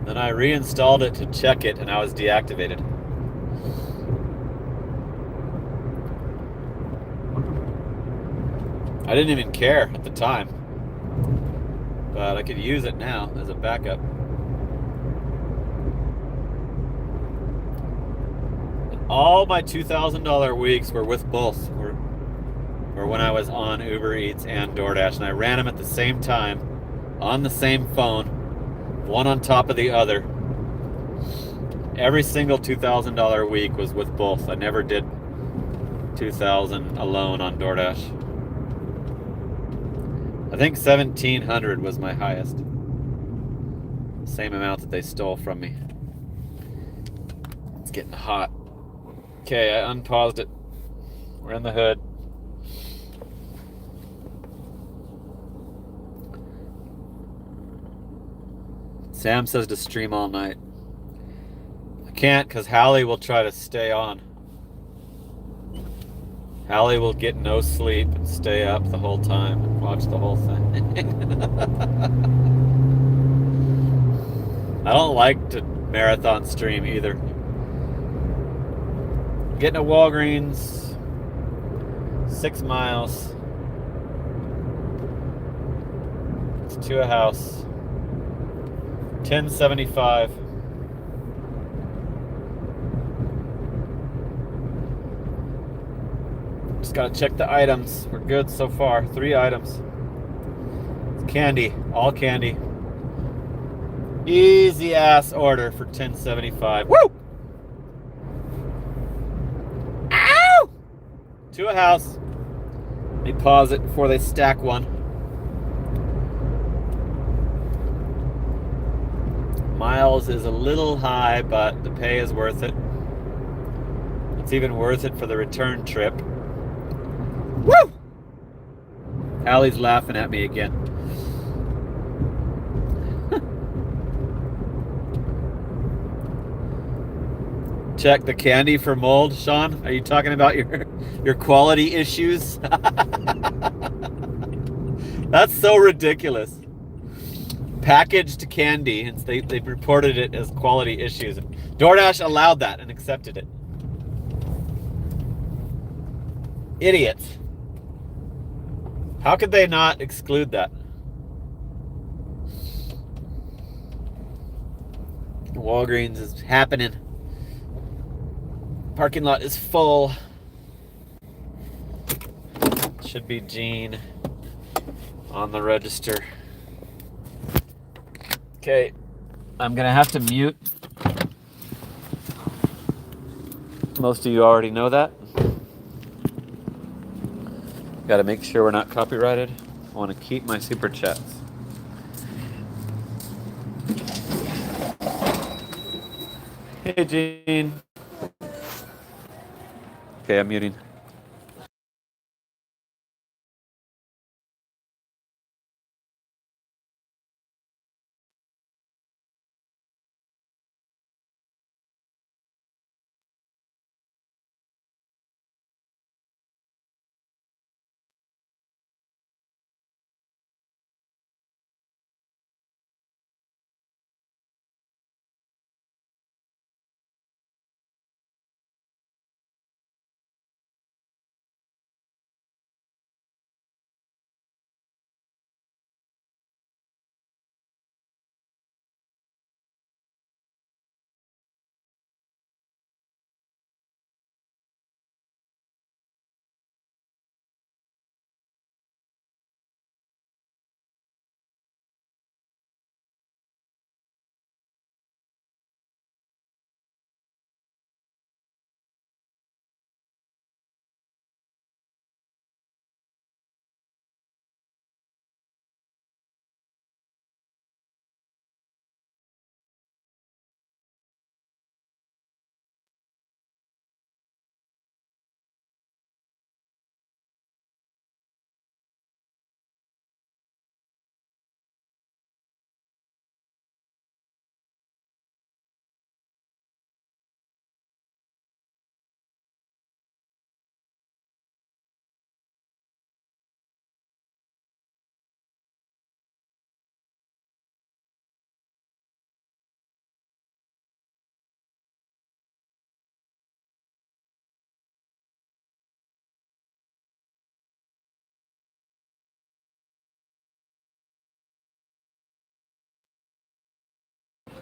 Then I reinstalled it to check it, and I was deactivated. I didn't even care at the time, but I could use it now as a backup. And all my $2,000 weeks were with both, were when I was on Uber Eats and DoorDash, and I ran them at the same time, on the same phone, one on top of the other. Every single $2,000 week was with both. I never did $2,000 alone on DoorDash. I think $1,700 was my highest. Same amount that they stole from me. It's getting hot. Okay, I unpaused it. We're in the hood. Sam says to stream all night. I can't because Hallie will try to stay on. Hallie will get no sleep and stay up the whole time and watch the whole thing. I don't like to marathon stream either. Getting to Walgreens, 6 miles. It's to a house. 1075. Just gotta check the items. We're good so far. 3 items. It's candy, all candy. Easy ass order for 1075. Woo! Ow! To a house. Let me pause it before they stack one. Miles is a little high, but the pay is worth it. It's even worth it for the return trip. Woo! Allie's laughing at me again. Check the candy for mold, Sean. Are you talking about your quality issues? That's so ridiculous. Packaged candy, and they reported it as quality issues. DoorDash allowed that and accepted it. Idiots. How could they not exclude that? Walgreens is happening. Parking lot is full. Should be Gene on the register. Okay, I'm gonna have to mute. Most of you already know that. Got to make sure we're not copyrighted. I want to keep my super chats. Hey, Gene. Okay, I'm muting.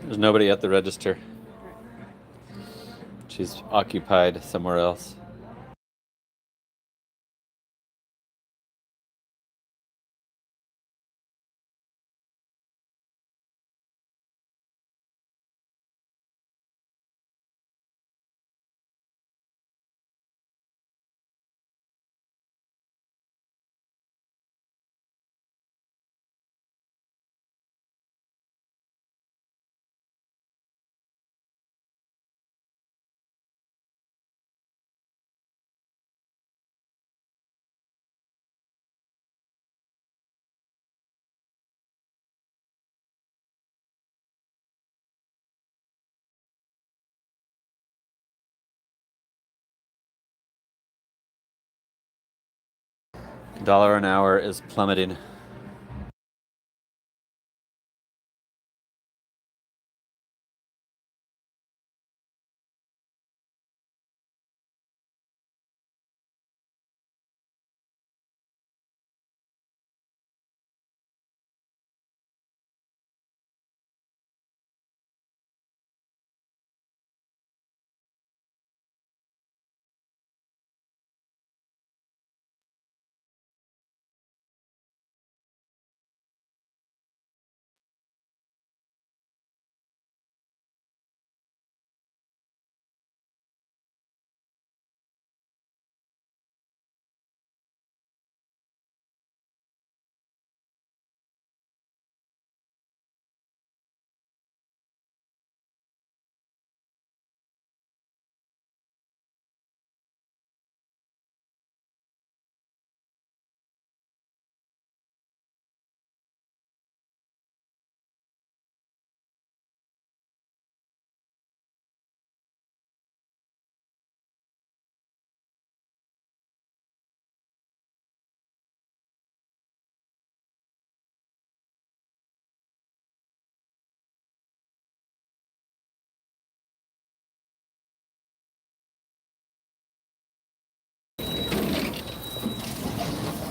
There's nobody at the register. She's occupied somewhere else. $1 an hour is plummeting.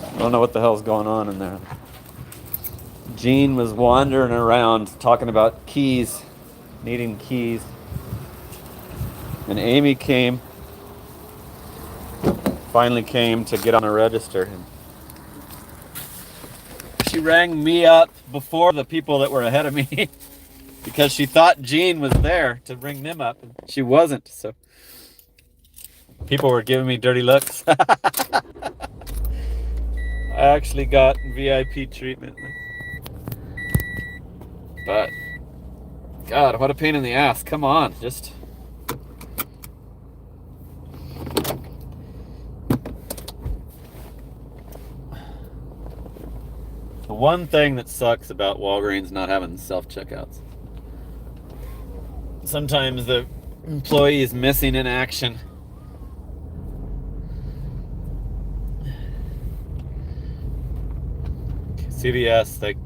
I don't know what the hell's going on in there. Gene was wandering around talking about keys, needing keys. And Amy finally came to get on the register. She rang me up before the people that were ahead of me because she thought Gene was there to ring them up. And she wasn't, so people were giving me dirty looks. I actually got VIP treatment. But, God, what a pain in the ass. Come on, just... The one thing that sucks about Walgreens not having self-checkouts. Sometimes the employee is missing in action. CVS, like,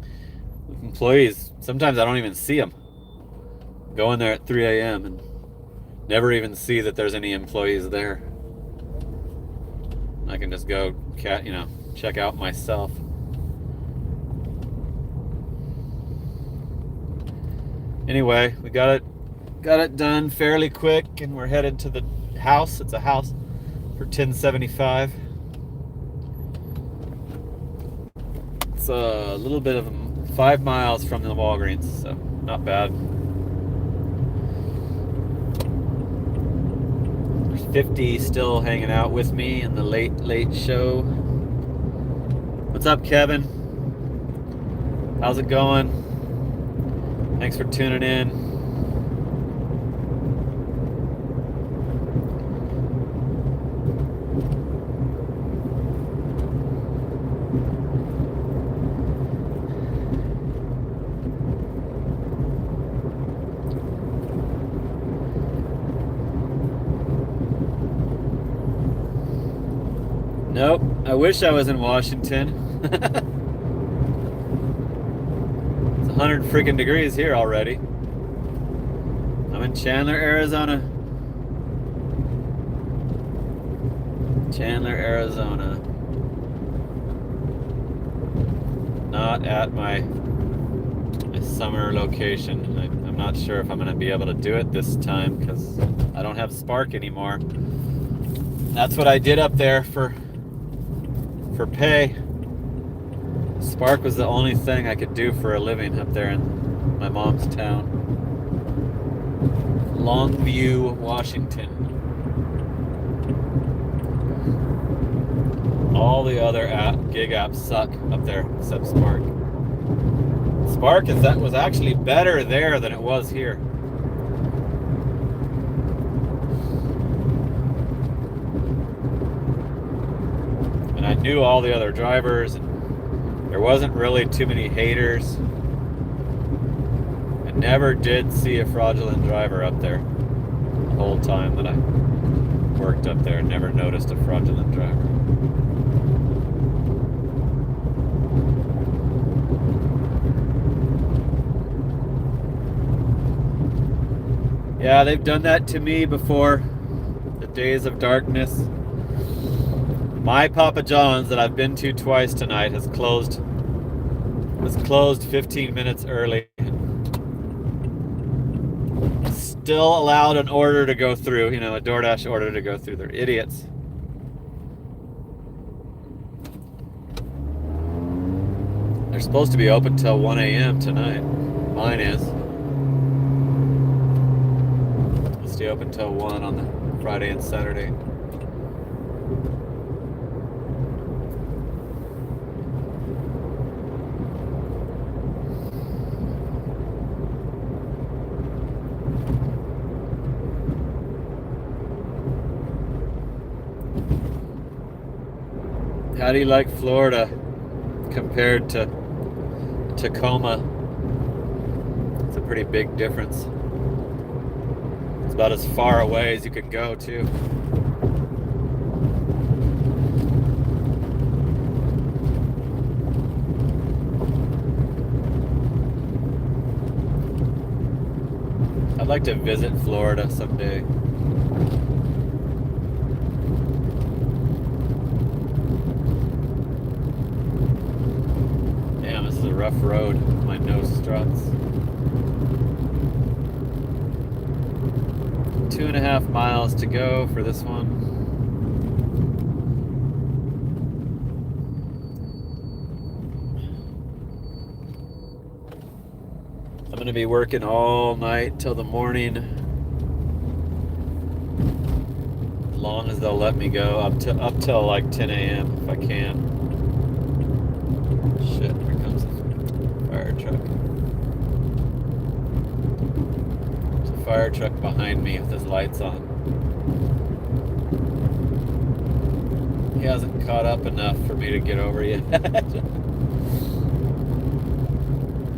employees, sometimes I don't even see them. Go in there at 3 a.m. and never even see that there's any employees there. I can just go, check out myself. Anyway, we got it done fairly quick, and we're headed to the house. It's a house for $10.75. It's a little bit of 5 miles from the Walgreens, so not bad. There's 50 still hanging out with me in the late show. What's up, Kevin? How's it going? Thanks for tuning in. Nope, I wish I was in Washington. It's 100 freaking degrees here already. I'm in Chandler, Arizona. Chandler, Arizona. Not at my my summer location. I'm not sure if I'm going to be able to do it this time because I don't have Spark anymore. That's what I did up there for pay. Spark was the only thing I could do for a living up there in my mom's town. Longview, Washington. All the other gig apps suck up there except Spark. Spark was actually better there than it was here. And I knew all the other drivers, and there wasn't really too many haters. I never did see a fraudulent driver up there the whole time that I worked up there. Never noticed a fraudulent driver. Yeah, they've done that to me before. The days of darkness. My Papa John's that I've been to twice tonight was closed 15 minutes early. Still allowed an order to go through, a DoorDash order to go through. They're idiots. They're supposed to be open till 1 a.m. tonight. Mine is. Stay open till 1 on the Friday and Saturday. How do you like Florida compared to Tacoma? It's a pretty big difference. It's about as far away as you could go, too. I'd like to visit Florida someday. Damn, this is a rough road. My nose struts. 2.5 miles to go for this one. I'm going to be working all night till the morning. As long as they'll let me go. Up till like 10 a.m. if I can. Shit, here comes a fire truck. Fire truck behind me with his lights on. He hasn't caught up enough for me to get over yet.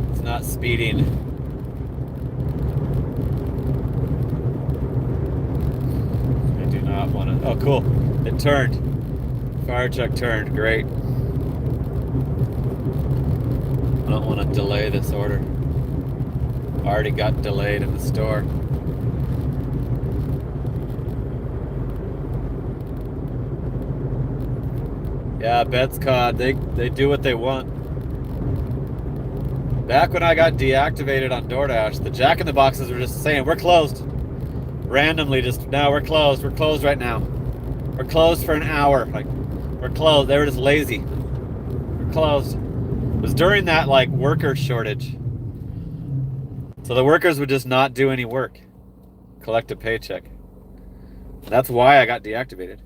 It's not speeding. I do not want to. Oh, cool. It turned. Fire truck turned. Great. I don't want to delay this order. Already got delayed in the store. Yeah, bets caught. They do what they want. Back when I got deactivated on DoorDash, the Jack in the Boxes were just saying, we're closed. Randomly, just, no, we're closed. We're closed right now. We're closed for an hour. Like, we're closed. They were just lazy. We're closed. It was during that, like, worker shortage. So the workers would just not do any work. Collect a paycheck. That's why I got deactivated.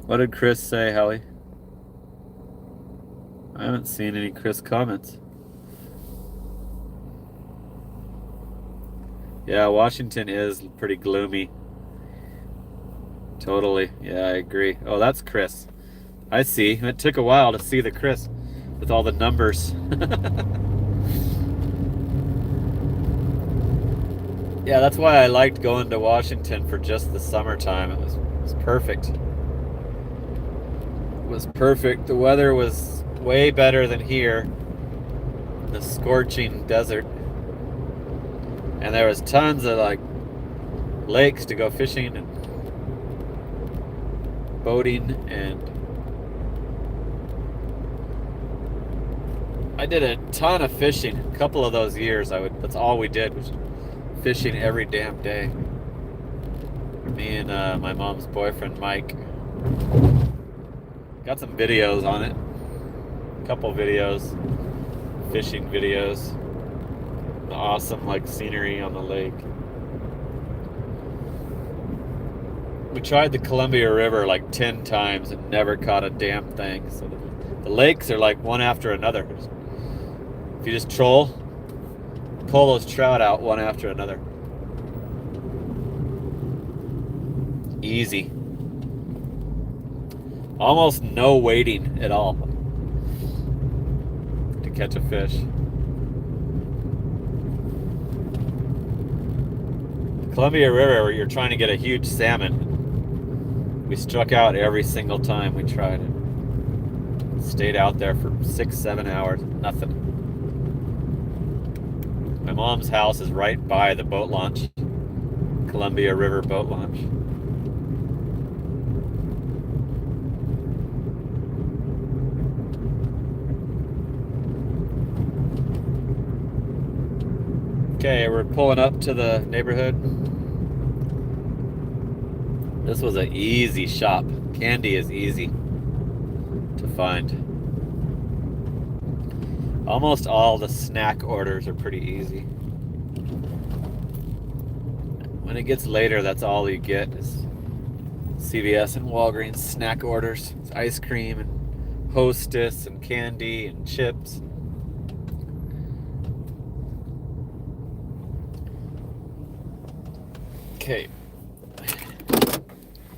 What did Chris say, Hallie? I haven't seen any Chris comments. Yeah, Washington is pretty gloomy. Totally. Yeah, I agree. Oh, that's Chris. I see. It took a while to see the Chris with all the numbers. Yeah, that's why I liked going to Washington for just the summertime. It was perfect. It was perfect. The weather was way better than here. The scorching desert. And there was tons of like lakes to go fishing and boating and I did a ton of fishing. A couple of those years, that's all we did was fishing every damn day. Me and my mom's boyfriend, Mike. Got some videos on it. A couple videos. Fishing videos. Awesome, like, scenery on the lake. We tried the Columbia River like 10 times and never caught a damn thing. So the lakes are like one after another. If you just pull those trout out one after another. Easy. Almost no waiting at all to catch a fish. The Columbia River, where you're trying to get a huge salmon, we struck out every single time we tried it. Stayed out there for 6-7 hours, nothing. My mom's house is right by the boat launch, Columbia River boat launch. Okay, we're pulling up to the neighborhood. This was an easy shop. Candy is easy to find. Almost all the snack orders are pretty easy. When it gets later, that's all you get is CVS and Walgreens snack orders. It's ice cream and Hostess and candy and chips. Okay.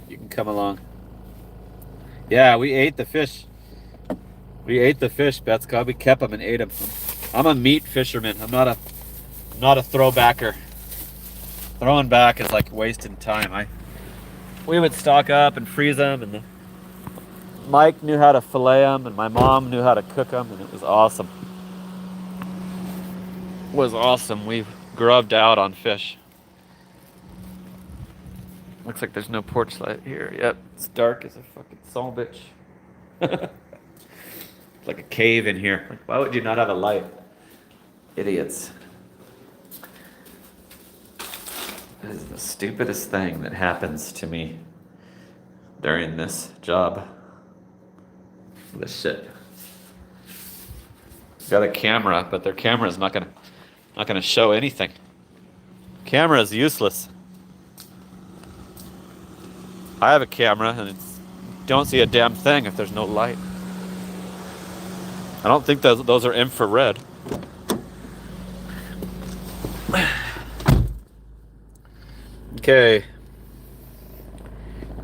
You can come along. Yeah, we ate the fish. We ate the fish, Betska. We kept them and ate them. I'm a meat fisherman. I'm not a throwbacker. Throwing back is like wasting time. We would stock up and freeze them, and Mike knew how to fillet them, and my mom knew how to cook them, and it was awesome. It was awesome. We grubbed out on fish. Looks like there's no porch light here. Yep, it's dark as a fucking son of a bitch. It's like a cave in here. Like, why would you not have a light? Idiots. This is the stupidest thing that happens to me during this job. This shit. Got a camera, but their camera is not gonna show anything. Camera is useless. I have a camera, and don't see a damn thing if there's no light. I don't think those are infrared. Okay.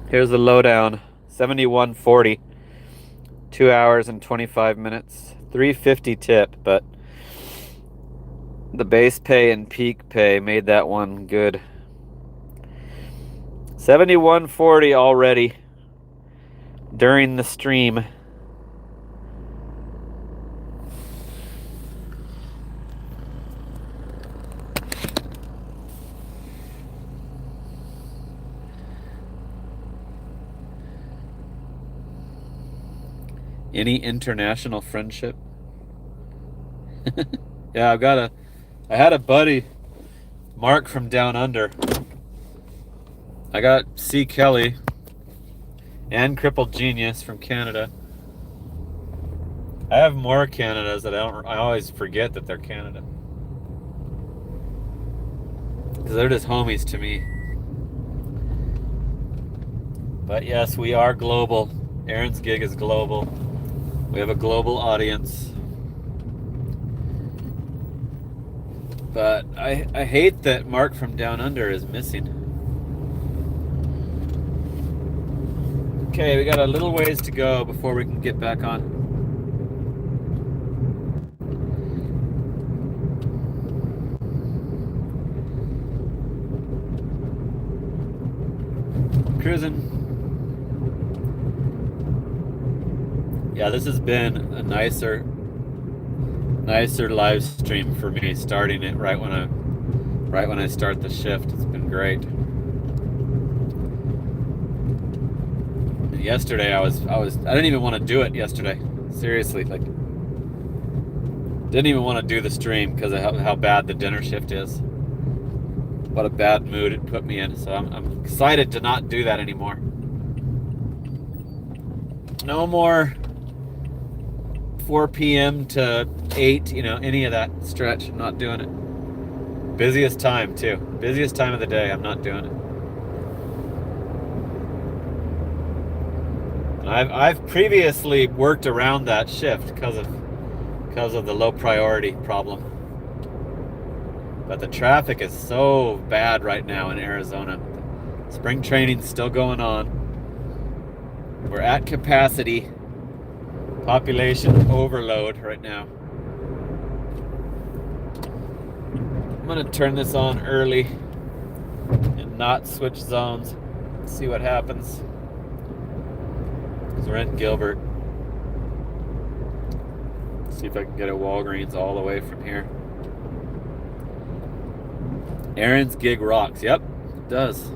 Here's the lowdown. 71.40. 2 hours and 25 minutes. $3.50 tip, but the base pay and peak pay made that one good. 71.40 already during the stream. Any international friendship? Yeah, I had a buddy, Mark from Down Under. I got C. Kelly and Crippled Genius from Canada. I have more Canadas that I always forget that they're Canada. Because they're just homies to me. But yes, we are global. Aaron's gig is global. We have a global audience. But I hate that Mark from Down Under is missing. Okay, we got a little ways to go before we can get back on. Cruising. Yeah, this has been a nicer live stream for me, starting it right when I start the shift. It's been great. And yesterday I didn't even want to do it yesterday. Seriously, like Didn't even want to do the stream because of how bad the dinner shift is. What a bad mood it put me in. So I'm excited to not do that anymore. No more 4 p.m. to 8, any of that stretch. I'm not doing it. Busiest time, too. Busiest time of the day. I'm not doing it. I've previously worked around that shift because of the low priority problem. But the traffic is so bad right now in Arizona. Spring training's still going on. We're at capacity. Population overload right now. I'm gonna turn this on early and not switch zones. See what happens. Because we're in Gilbert. See if I can get a Walgreens all the way from here. Aaron's gig rocks. Yep, it does.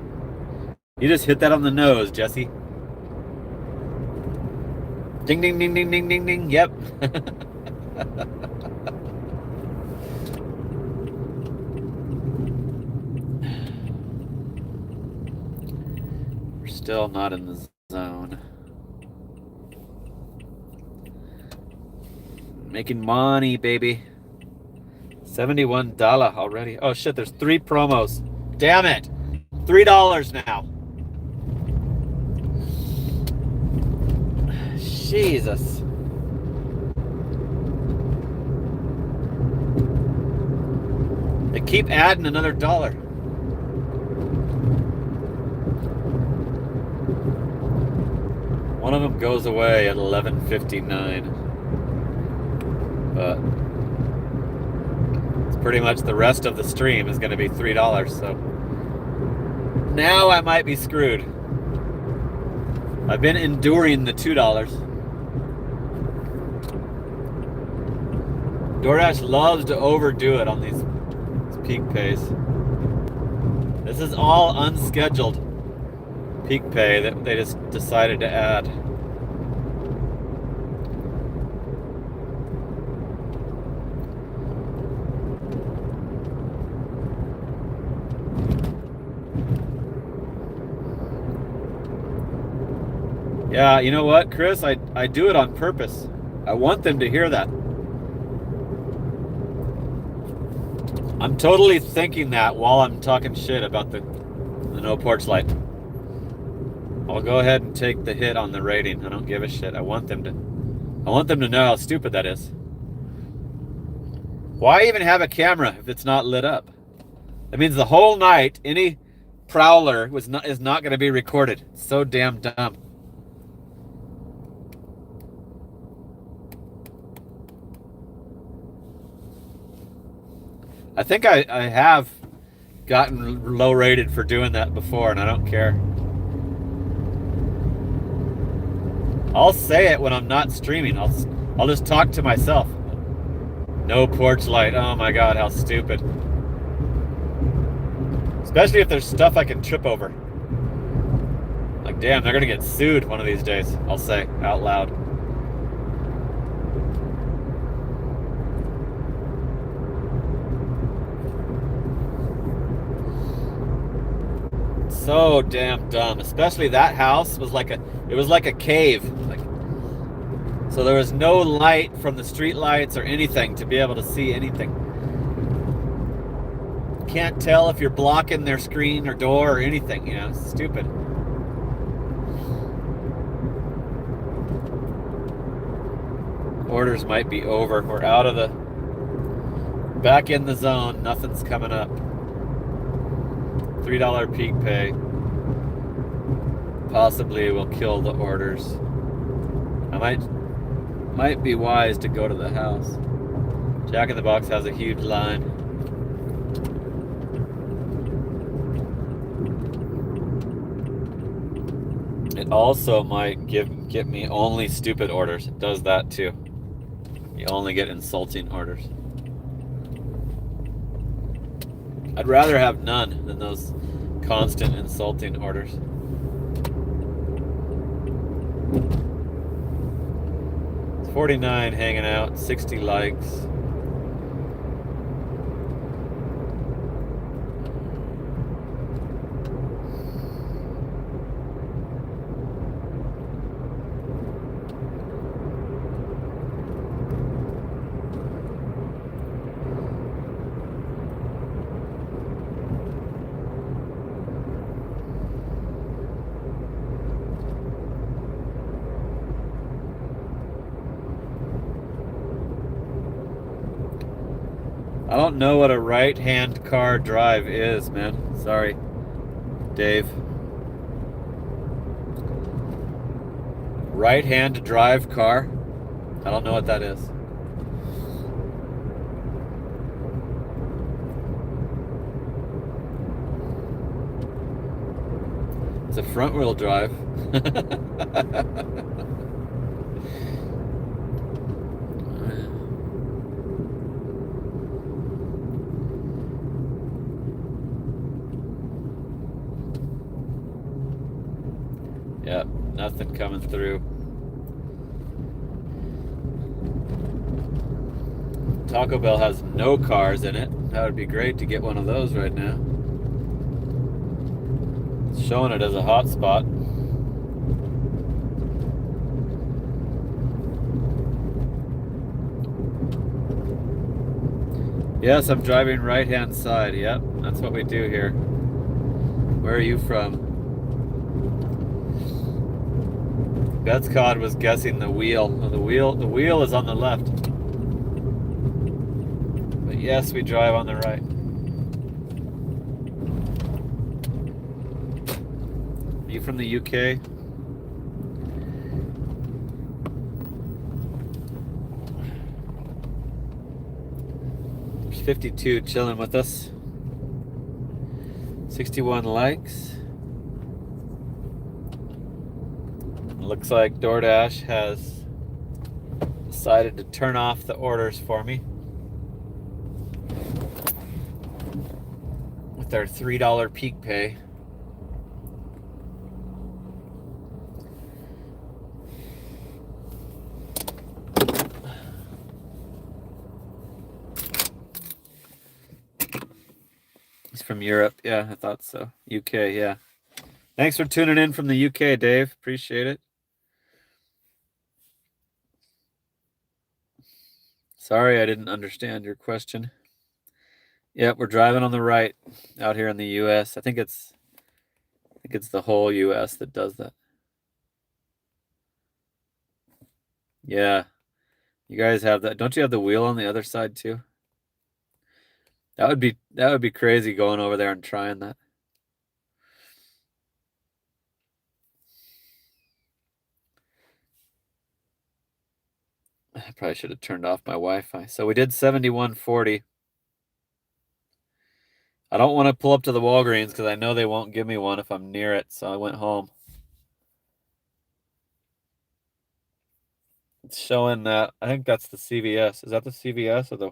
You just hit that on the nose, Jesse. Ding, ding, ding, ding, ding, ding, ding. Yep. We're still not in the zone. Making money, baby. $71 already. Oh shit, there's 3 promos. Damn it. $3 now. Jesus. They keep adding another $1. One of them goes away at 11:59. But it's pretty much the rest of the stream is going to be $3, so now I might be screwed. I've been enduring the $2. DoorDash loves to overdo it on these peak pays. This is all unscheduled peak pay that they just decided to add. Yeah, you know what, Chris? I do it on purpose. I want them to hear that. I'm totally thinking that while I'm talking shit about the no porch light. I'll go ahead and take the hit on the rating. I don't give a shit. I want them to know how stupid that is. Why even have a camera if it's not lit up? That means the whole night any prowler is not going to be recorded. It's so damn dumb. I think I have gotten low rated for doing that before, and I don't care. I'll say it when I'm not streaming. I'll just talk to myself. No porch light. Oh my God, how stupid. Especially if there's stuff I can trip over. Like, damn, they're gonna get sued one of these days, I'll say out loud. So damn dumb. Especially that house was like a cave. So there was no light from the street lights or anything to be able to see anything. Can't tell if you're blocking their screen or door or anything, it's stupid. Orders might be over. We're out of back in the zone. Nothing's coming up. $3 peak pay possibly will kill the orders. I might be wise to go to the house. Jack in the Box has a huge line. It also might get me only stupid orders. It does that too. You only get insulting orders. I'd rather have none than those constant insulting orders. It's 49 hanging out, 60 likes. I don't know what a right-hand car drive is, man. Sorry, Dave. Right-hand drive car? I don't know what that is. It's a front-wheel drive. Yep, nothing coming through. Taco Bell has no cars in it. That would be great to get one of those right now. It's showing it as a hotspot. Yes, I'm driving right-hand side. Yep, that's what we do here. Where are you from? Beth's Cod was guessing the wheel. Oh, the wheel is on the left. But yes, we drive on the right. Are you from the UK? There's 52 chilling with us. 61 likes. Looks like DoorDash has decided to turn off the orders for me with their $3 peak pay. He's from Europe. Yeah, I thought so. UK, yeah. Thanks for tuning in from the UK, Dave. Appreciate it. Sorry, I didn't understand your question. Yep, we're driving on the right out here in the US. I think it's the whole US that does that. Yeah. You guys have that. Don't you have the wheel on the other side too? That would be crazy going over there and trying that. I probably should have turned off my Wi-Fi. So we did 7140. I don't want to pull up to the Walgreens because I know they won't give me one if I'm near it, so I went home. It's showing that, I think that's the CVS. Is that the CVS or the...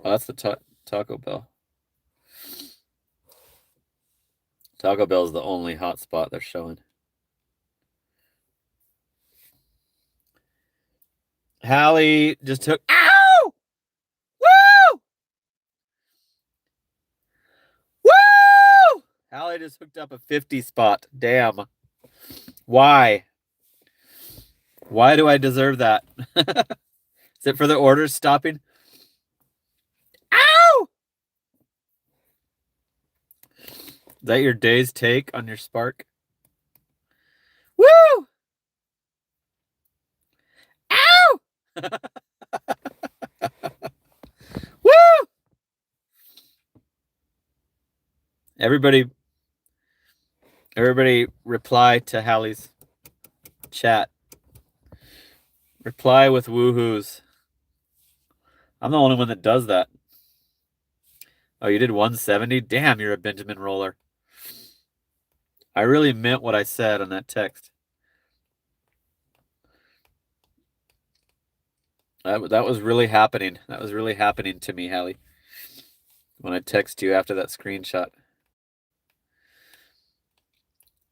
Oh, that's the Taco Bell. Taco Bell is the only hotspot they're showing. Hallie just took... Ow! Woo! Woo! Hallie just hooked up a 50 spot. Damn. Why? Why do I deserve that? Is it for the orders stopping? Ow! Is that your day's take on your Spark? Woo! Ow! Woo! Everybody reply to Hallie's chat. Reply with woohoos. I'm the only one that does that. Oh, you did 170? Damn, you're a Benjamin roller. I really meant what I said on that text. That was really happening. That was really happening to me, Hallie, when I text you after that screenshot.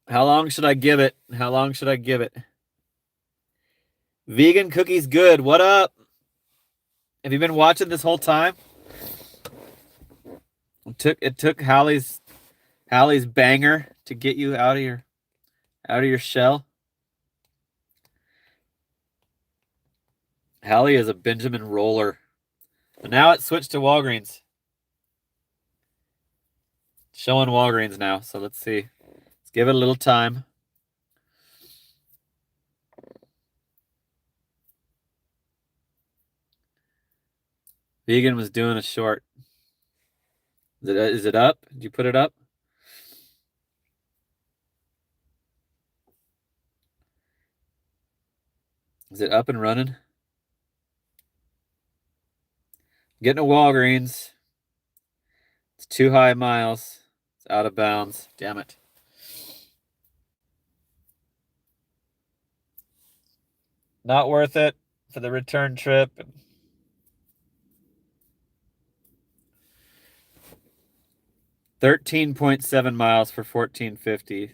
How long should I give it? How long should I give it? Vegan cookies good. What up? Have you been watching this whole time? It took Hallie's banger to get you out of your shell. Hallie is a Benjamin roller. But now it switched to Walgreens. Showing Walgreens now, so let's see. Let's give it a little time. Vegan was doing a short. Is it up? Did you put it up? Is it up and running? Getting a Walgreens. It's too high miles. It's out of bounds. Damn it. Not worth it for the return trip. 13.7 miles for $14.50.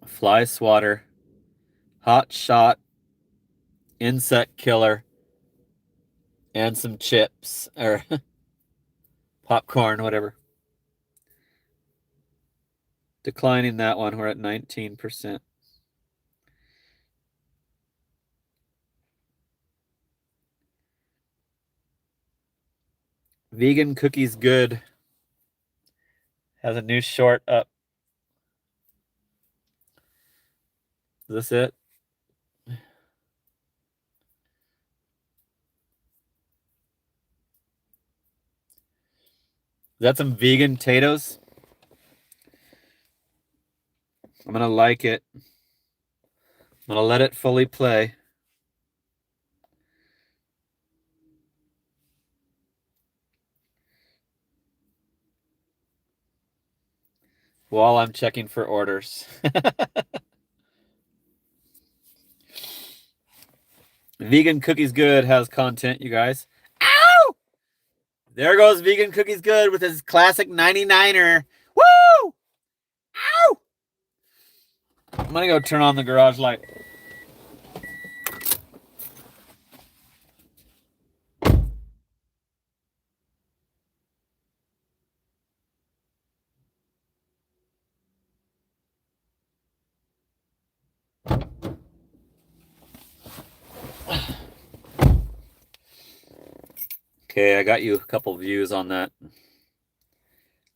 Fly swatter. Hot shot. Insect killer. And some chips. Or popcorn, whatever. Declining that one. We're at 19%. Vegan Cookies Good has a new short up. Is this it? Is that some vegan potatoes? I'm going to like it. I'm going to let it fully play. While I'm checking for orders. Vegan Cookies Good has content, you guys. Ow! There goes Vegan Cookies Good with his classic 99er. Woo! Ow! I'm going to go turn on the garage light. Okay, I got you a couple views on that.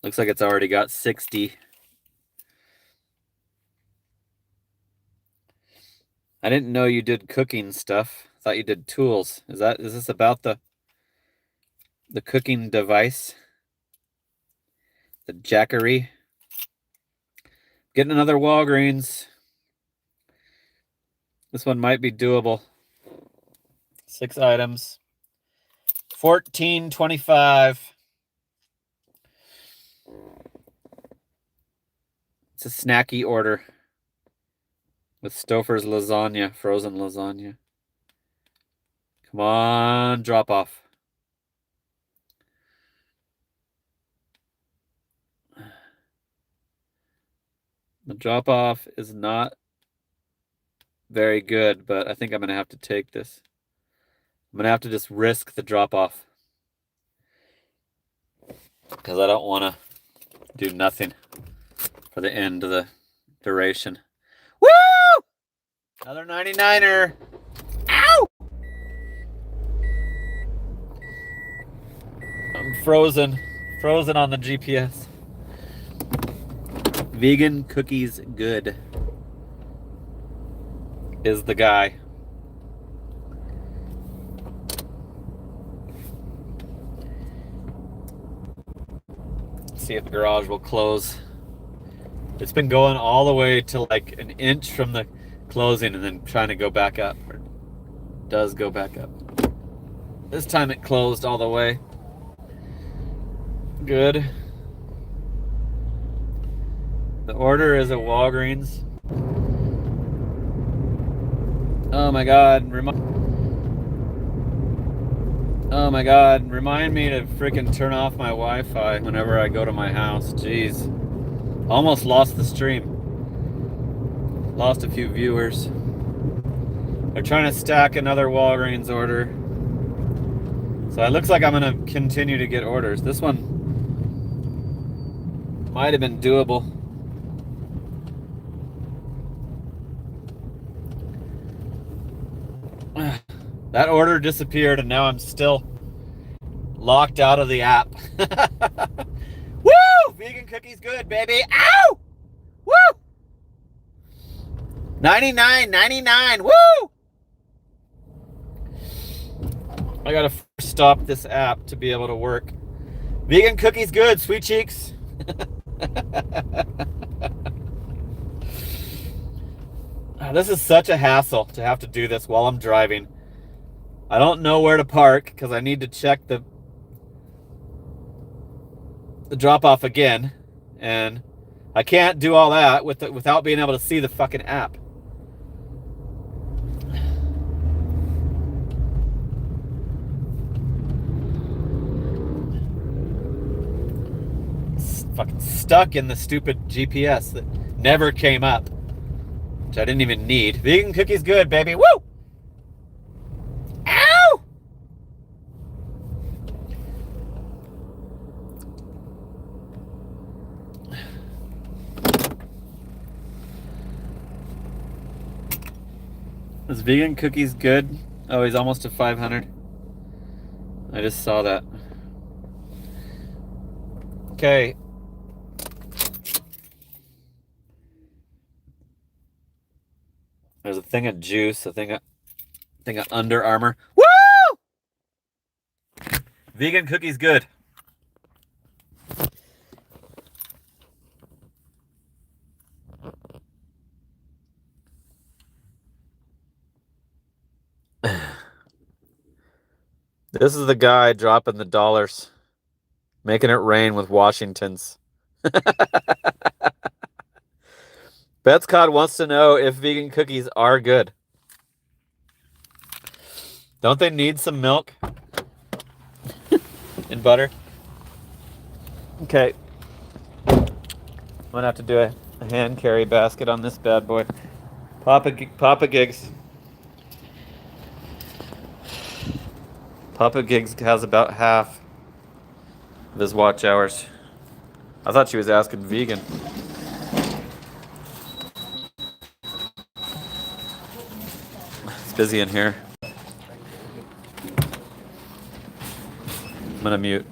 Looks like it's already got 60. I didn't know you did cooking stuff. I thought you did tools. Is this about the cooking device? The Jackery? Getting another Walgreens. This one might be doable. 6 items. $14.25. It's a snacky order with Stouffer's lasagna, frozen lasagna. Come on, drop off. The drop off is not very good, but I think I'm going to have to take this. I'm going to have to just risk the drop off because I don't want to do nothing for the end of the duration. Woo! Another 99er. Ow! I'm frozen on the GPS. Vegan Cookies Good is the guy. See if the garage will close. It's been going all the way to like an inch from the closing and then trying to go back up. Or does go back up. This time it closed all the way. Good. The order is a Walgreens. Oh my God. Oh my God. Remind me to freaking turn off my Wi-Fi whenever I go to my house. Jeez. Almost lost the stream. Lost a few viewers. They're trying to stack another Walgreens order. So it looks like I'm going to continue to get orders. This one might have been doable. That order disappeared and now I'm still locked out of the app. Woo! Vegan Cookies Good, baby. Ow! Woo! 99.99. Woo! I gotta stop this app to be able to work. Vegan cookies good, sweet cheeks. This is such a hassle to have to do this while I'm driving. I don't know where to park because I need to check the drop off again, and I can't do all that without being able to see the fucking app. Fucking stuck in the stupid GPS that never came up, which I didn't even need. Vegan cookies good, baby. Woo! Ow! Is vegan cookies good? Oh, he's almost to 500. I just saw that. Okay. There's a thing of juice, a thing of Under Armour. Woo! Vegan cookies good. This is the guy dropping the dollars, making it rain with Washingtons. Betscott wants to know if vegan cookies are good. Don't they need some milk and butter? Okay. I'm gonna have to do a hand carry basket on this bad boy. Papa Gigs. Papa Gigs has about half of his watch hours. I thought she was asking vegan. It's busy in here. I'm gonna mute.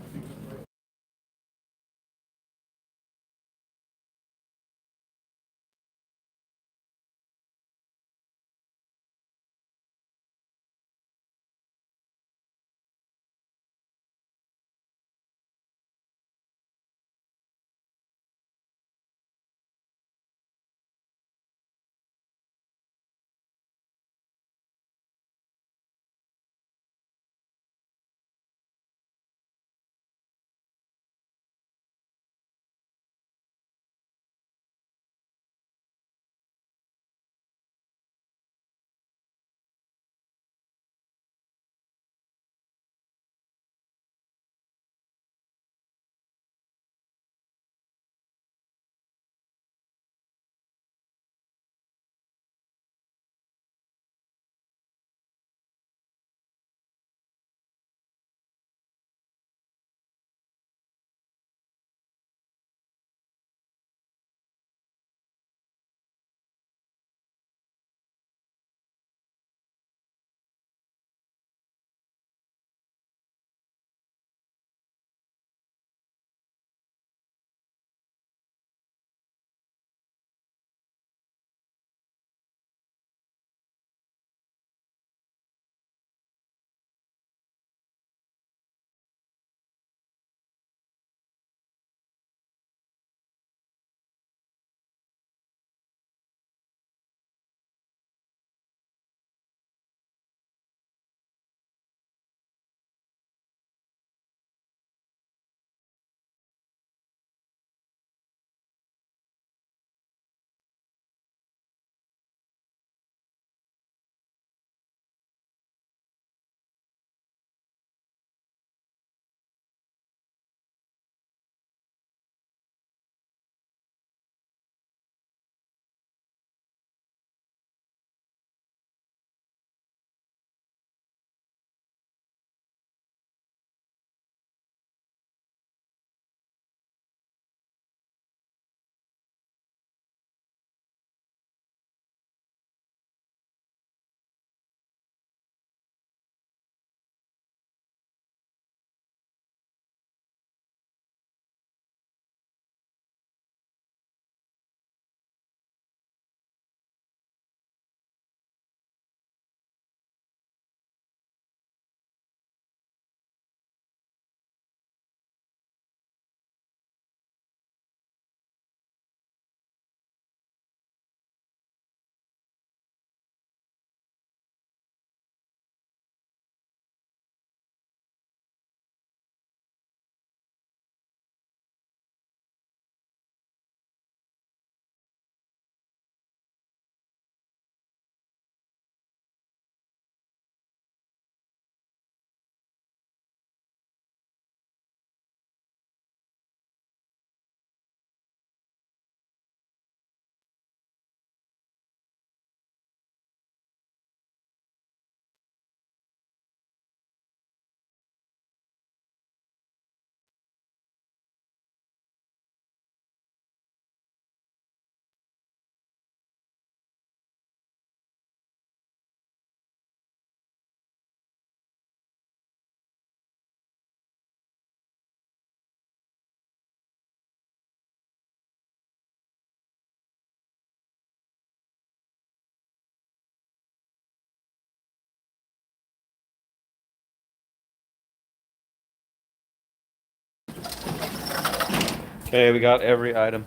Okay, we got every item.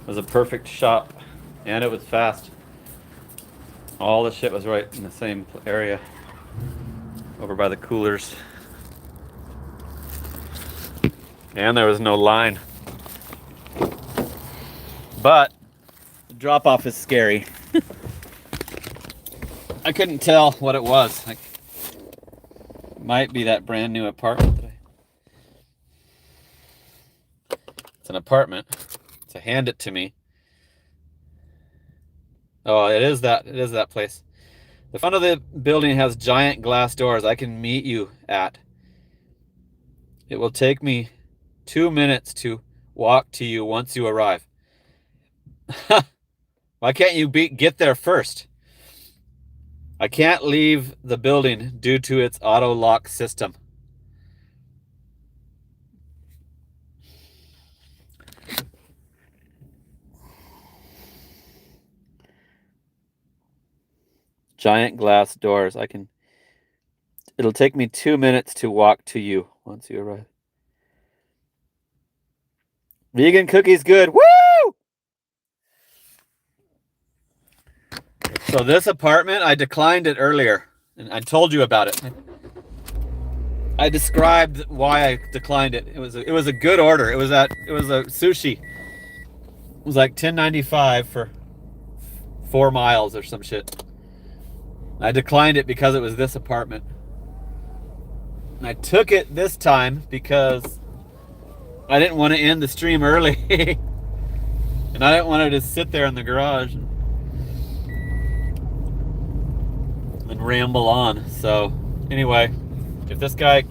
It was a perfect shop, and it was fast. All the shit was right in the same area, over by the coolers. And there was no line. But the drop-off is scary. I couldn't tell what it was. Like, might be that brand new apartment. It's an apartment. So hand it to me. Oh, it is that place. The front of the building has giant glass doors I can meet you at. It will take me 2 minutes to walk to you once you arrive. Why can't you get there first? I can't leave the building due to its auto lock system. Giant glass doors. It'll take me 2 minutes to walk to you once you arrive. Vegan cookies good. Woo! So this apartment, I declined it earlier, and I told you about it. I described why I declined it. It was a good order. It was a sushi. It was like $10.95 for 4 miles or some shit. I declined it because it was this apartment. And I took it this time because I didn't want to end the stream early. And I didn't want to just sit there in the garage and ramble on. So anyway, if this guy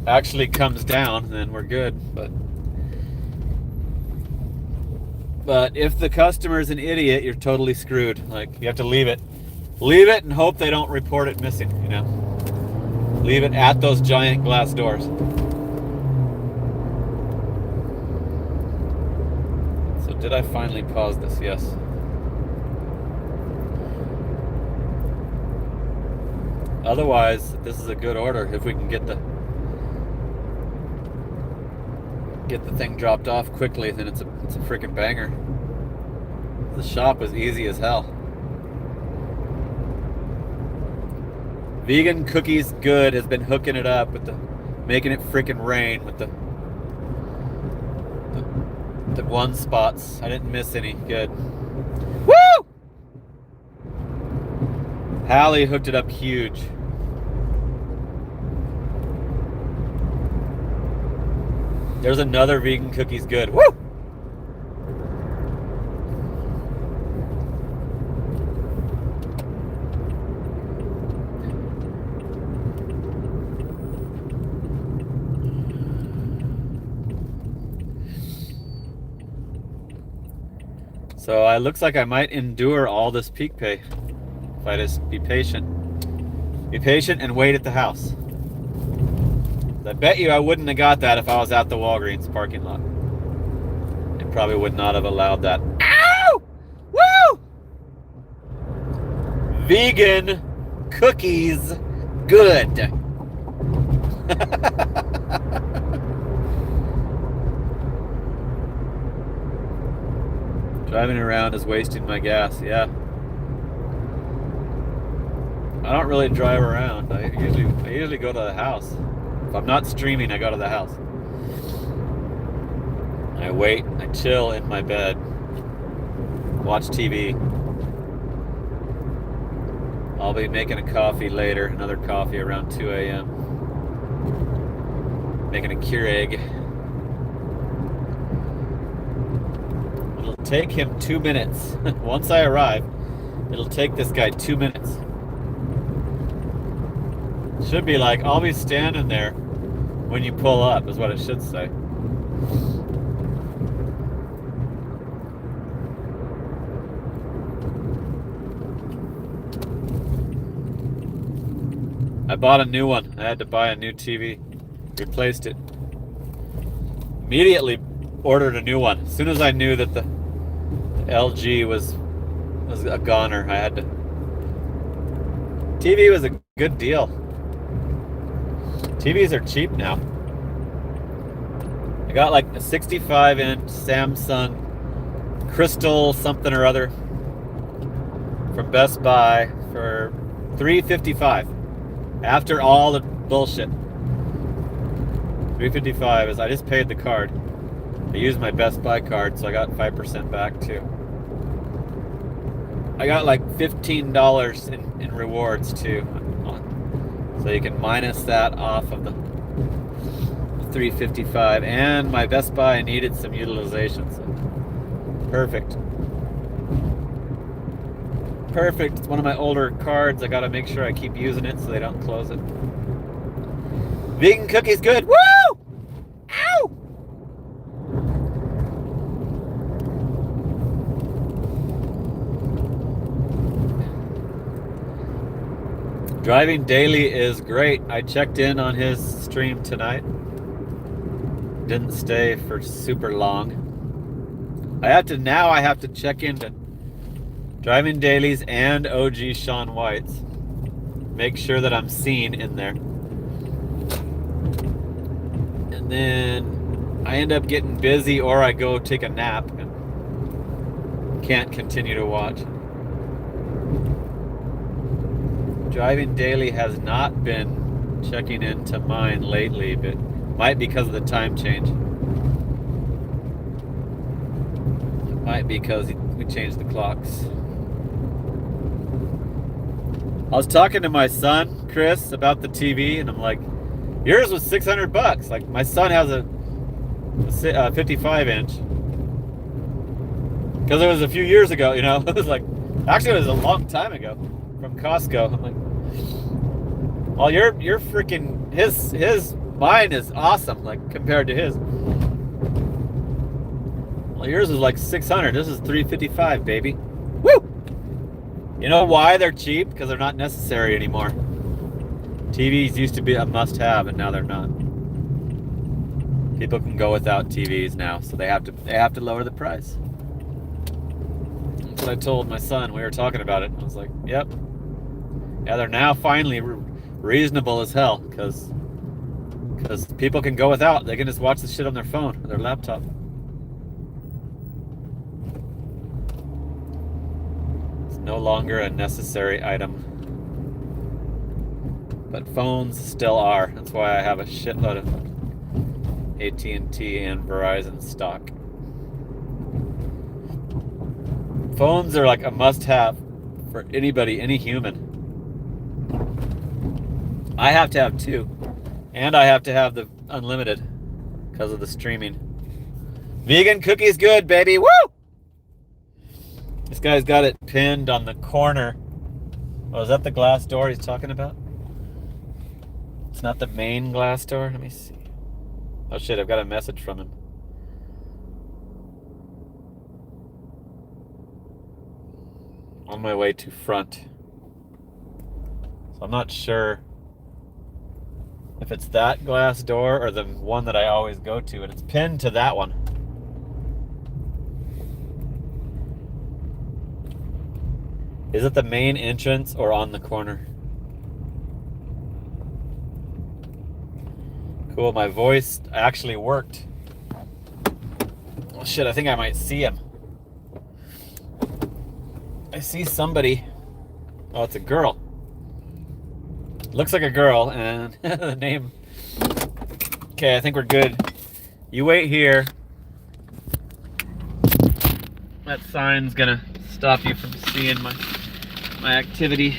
actually comes down, then we're good. But if the customer's an idiot, you're totally screwed. Like, you have to leave it. Leave it and hope they don't report it missing, you know? Leave it at those giant glass doors. So did I finally pause this? Yes. Otherwise, this is a good order if we can get the thing dropped off quickly, then it's a freaking banger. The shop was easy as hell. Vegan Cookies Good has been hooking it up with making it freaking rain with the one spots. I didn't miss any. Good. Woo! Hallie hooked it up huge. There's another Vegan Cookies Good. Woo! So it looks like I might endure all this peak pay if I just be patient. Be patient and wait at the house. I bet you I wouldn't have got that if I was at the Walgreens parking lot. They probably would not have allowed that. Ow! Woo! Vegan Cookies Good. Driving around is wasting my gas, yeah. I don't really drive around. I usually go to the house. If I'm not streaming, I go to the house. I wait, I chill in my bed, watch TV. I'll be making a coffee later, another coffee around 2 a.m. Making a Keurig. It'll take him 2 minutes. Once I arrive, it'll take this guy 2 minutes. Should be like, I'll be standing there when you pull up, is what it should say. I bought a new one. I had to buy a new TV. Replaced it. Immediately ordered a new one. As soon as I knew that the LG was a goner, I had to. TV was a good deal. TVs are cheap now. I got like a 65-inch Samsung Crystal something or other from Best Buy for $355. After all the bullshit. $355 is I just paid the card. I used my Best Buy card, so I got 5% back too. I got like $15 in rewards too. So you can minus that off of the $355. And my Best Buy needed some utilization. So perfect. Perfect. It's one of my older cards. I gotta make sure I keep using it so they don't close it. Vegan cookies good. Woo! Ow! Driving daily is great. I checked in on his stream tonight. Didn't stay for super long. I have to check into Driving Dailies and OG Sean White's. Make sure that I'm seen in there. And then I end up getting busy or I go take a nap and can't continue to watch. Driving Daily has not been checking into mine lately, but might be because of the time change. It might be because we changed the clocks. I was talking to my son, Chris, about the TV, and I'm like, yours was $600. Like, my son has a 55-inch. Because it was a few years ago, you know? It was like, actually, it was a long time ago from Costco. I'm like, well, you're freaking, mine is awesome, like, compared to his. Well, yours was like 600. This is 355, baby. Woo! You know why they're cheap? Because they're not necessary anymore. TVs used to be a must-have, and now they're not. People can go without TVs now, so they have to lower the price. That's what I told my son. We were talking about it. I was like, "Yep, yeah, they're now finally reasonable as hell, because people can go without. They can just watch the shit on their phone or their laptop." No longer a necessary item. But phones still are. That's why I have a shitload of AT&T and Verizon stock. Phones are like a must-have for anybody, any human. I have to have two. And I have to have the unlimited because of the streaming. Vegan cookies good, baby. Woo! This guy's got it pinned on the corner. Oh, is that the glass door he's talking about? It's not the main glass door? Let me see. Oh shit, I've got a message from him. On my way to front. So I'm not sure if it's that glass door or the one that I always go to, and it's pinned to that one. Is it the main entrance or on the corner? Cool, my voice actually worked. Oh shit, I think I might see him. I see somebody. Oh, it's a girl. Looks like a girl, and the name. Okay, I think we're good. You wait here. That sign's gonna stop you from seeing my activity.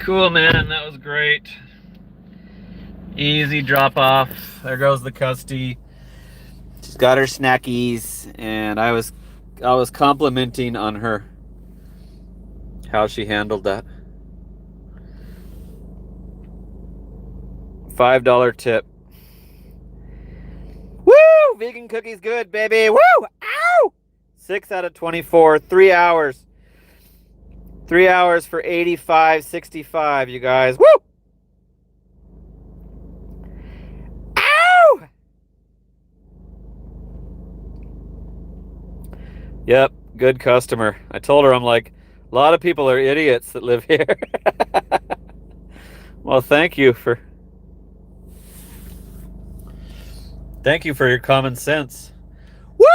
Cool, man. That was great. Easy drop off. There goes the custy. She's got her snackies, and I was complimenting on her how she handled that. $5 tip. Woo! Vegan cookies good, baby. Woo! Ow! 6 out of 24. 3 hours. 3 hours for $85.65, you guys. Woo! Ow! Yep, good customer. I told her, I'm like, a lot of people are idiots that live here. Well, thank you for your common sense. Woo!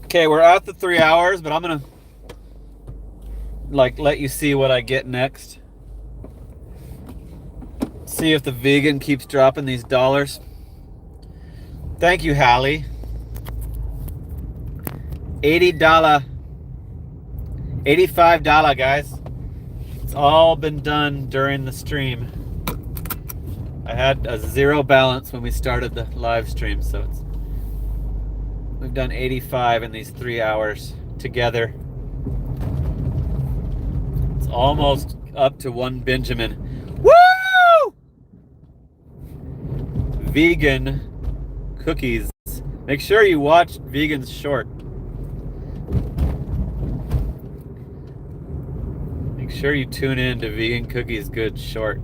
Okay, we're at the 3 hours, but I'm gonna let you see what I get next. See if the vegan keeps dropping these dollars. Thank you, Hallie. $80, $85, guys. It's all been done during the stream. I had a zero balance when we started the live stream, so we've done 85 in these 3 hours together. It's almost up to one Benjamin. Woo! Vegan cookies. Make sure you watch Vegan's short. Make sure you tune in to Vegan Cookies Good short.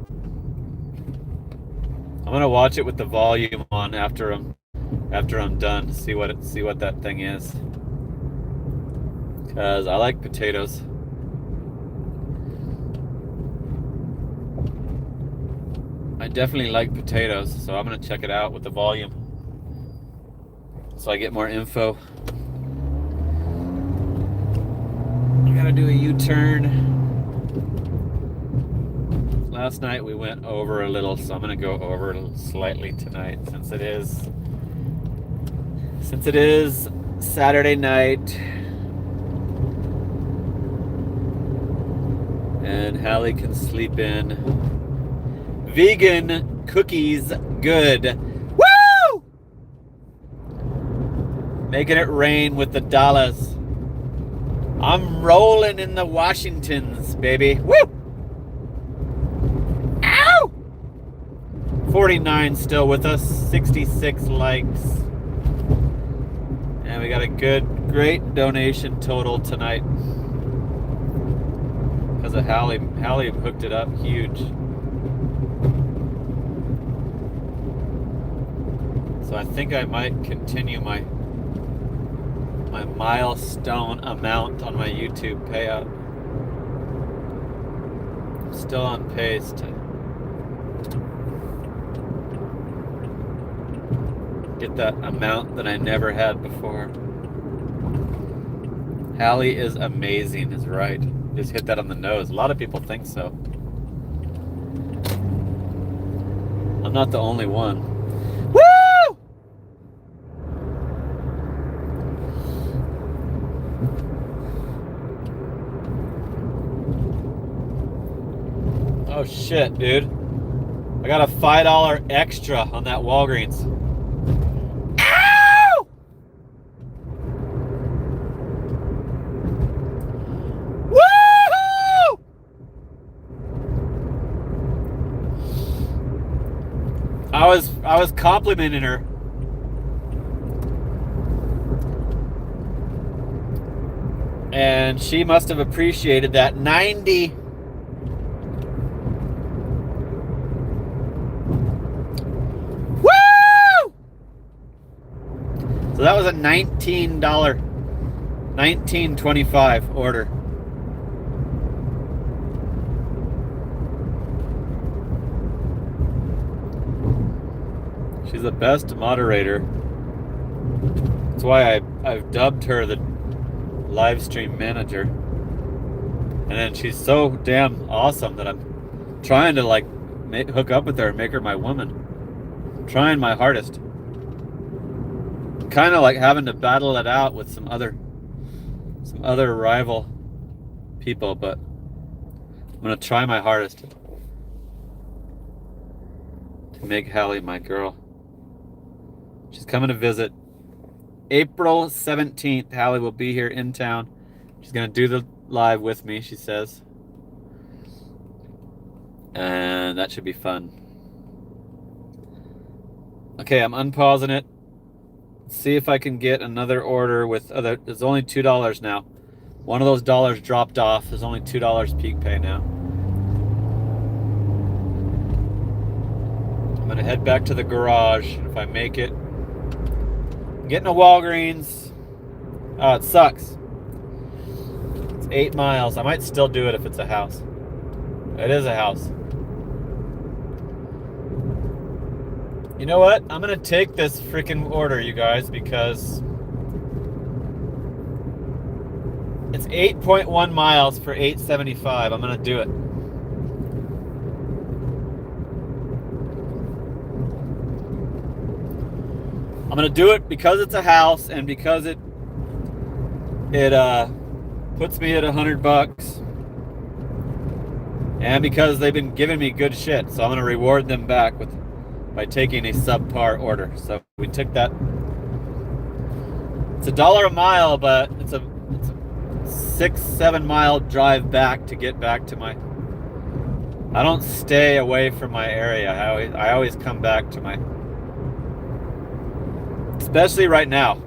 I'm gonna watch it with the volume on after I'm done. See what that thing is. Cause I like potatoes. I definitely like potatoes, so I'm gonna check it out with the volume, so I get more info. I gotta do a U-turn. Last night we went over a little, so I'm gonna go over slightly tonight since it is Saturday night. And Hallie can sleep in. Vegan cookies good. Woo! Making it rain with the dollars. I'm rolling in the Washingtons, baby. Woo! Ow! 49 still with us. 66 likes. And we got a great donation total tonight. Because of Hallie. Hallie hooked it up huge. So I think I might continue my milestone amount on my YouTube payout. I'm still on pace to get that amount that I never had before. Hallie is amazing, is right. Just hit that on the nose. A lot of people think so. I'm not the only one. Woo! Oh shit, dude. I got a $5 extra on that Walgreens. Ow! Woo! I was complimenting her. And she must have appreciated that. 90. So that was a $19, $19.25 order. She's the best moderator. That's why I've dubbed her the live stream manager. And then she's so damn awesome that I'm trying to hook up with her and make her my woman. I'm trying my hardest. Kind of like having to battle it out with some other rival people, but I'm gonna try my hardest to make Hallie my girl. She's coming to visit. April 17th, Hallie will be here in town. She's gonna do the live with me, she says. And that should be fun. Okay, I'm unpausing it. See if I can get another order with other. There's only $2 now. One of those dollars dropped off. There's only $2 peak pay now. I'm gonna head back to the garage. If I make it, I'm getting a Walgreens. Oh, it sucks. It's 8 miles. I might still do it if it's a house. It is a house. You know what? I'm gonna take this freaking order, you guys, because it's 8.1 miles for $8.75. I'm gonna do it. I'm gonna do it because it's a house and because it puts me at $100, and because they've been giving me good shit. So I'm gonna reward them back by taking a subpar order. So we took that. It's $1 a mile, but it's a 6-7 mile drive back to get back to my. I don't stay away from my area. I always come back to my. Especially right now.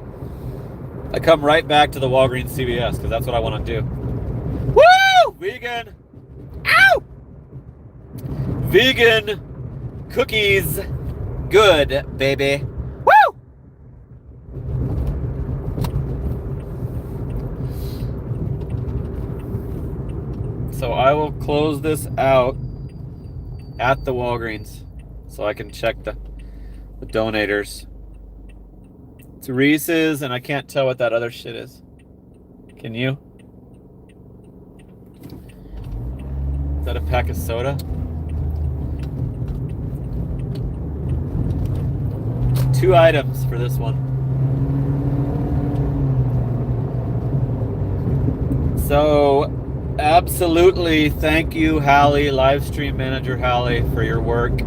I come right back to the Walgreens CVS because that's what I want to do. Woo! Vegan. Ow! Vegan cookies. Good, baby. Woo! So I will close this out at the Walgreens so I can check the donators. It's Reese's, and I can't tell what that other shit is. Can you? Is that a pack of soda? 2 items for this one. So, absolutely thank you, Hallie, live stream manager Hallie, for your work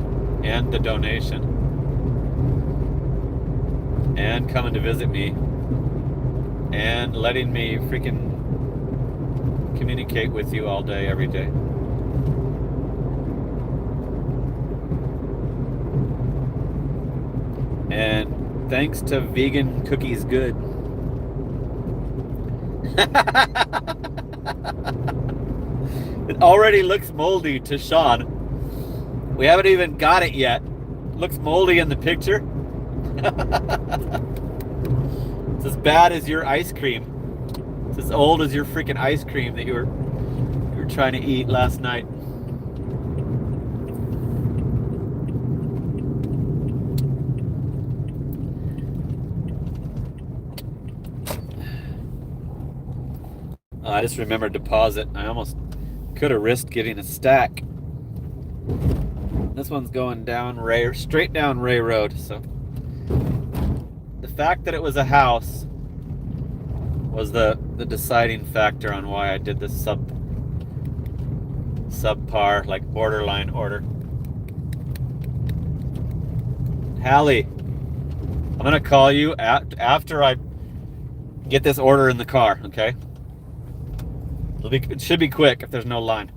and the donation. And coming to visit me. And letting me freaking communicate with you all day, every day. And thanks to Vegan Cookies Good. It already looks moldy to Sean. We haven't even got it yet. It looks moldy in the picture. It's as bad as your ice cream. It's as old as your freaking ice cream that you were trying to eat last night. I just remembered to pause it. I almost could have risked getting a stack. This one's going down straight down Ray Road. So the fact that it was a house was the deciding factor on why I did this subpar, like borderline order. Hallie, I'm gonna call you after I get this order in the car, okay? It should be quick if there's no line.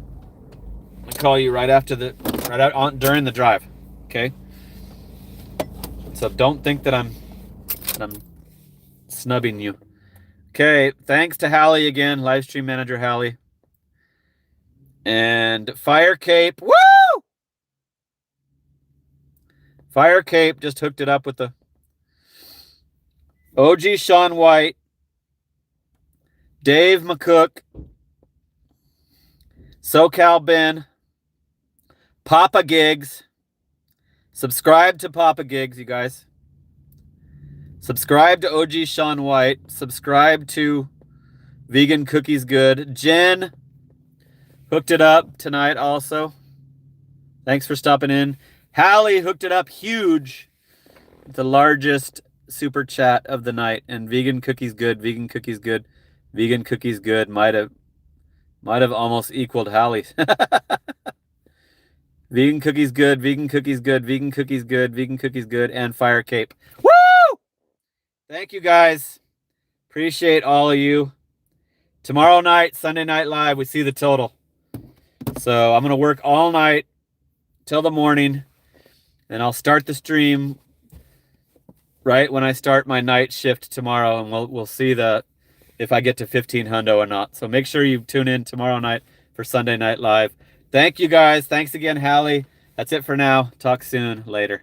I'm gonna call you right after during the drive, okay? So don't think that I'm snubbing you. Okay, thanks to Hallie again, live stream manager Hallie. And Fire Cape, woo! Fire Cape just hooked it up with the OG Sean White, Dave McCook, SoCal Ben, Papa Gigs. Subscribe to Papa Gigs, you guys. Subscribe to OG Sean White. Subscribe to Vegan Cookies Good. Jen hooked it up tonight also. Thanks for stopping in. Hallie hooked it up huge. The largest super chat of the night. And Vegan Cookies Good. Vegan Cookies Good. Vegan Cookies Good might have Might have almost equaled Hallie's. Vegan cookies good, vegan cookies good, vegan cookies good, vegan cookies good, and fire cape. Woo! Thank you guys. Appreciate all of you. Tomorrow night, Sunday Night Live, we see the total. So I'm going to work all night till the morning, and I'll start the stream right when I start my night shift tomorrow, and we'll see if I get to 15 hundo or not. So make sure you tune in tomorrow night for Sunday Night Live. Thank you guys. Thanks again, Hallie. That's it for now. Talk soon. Later.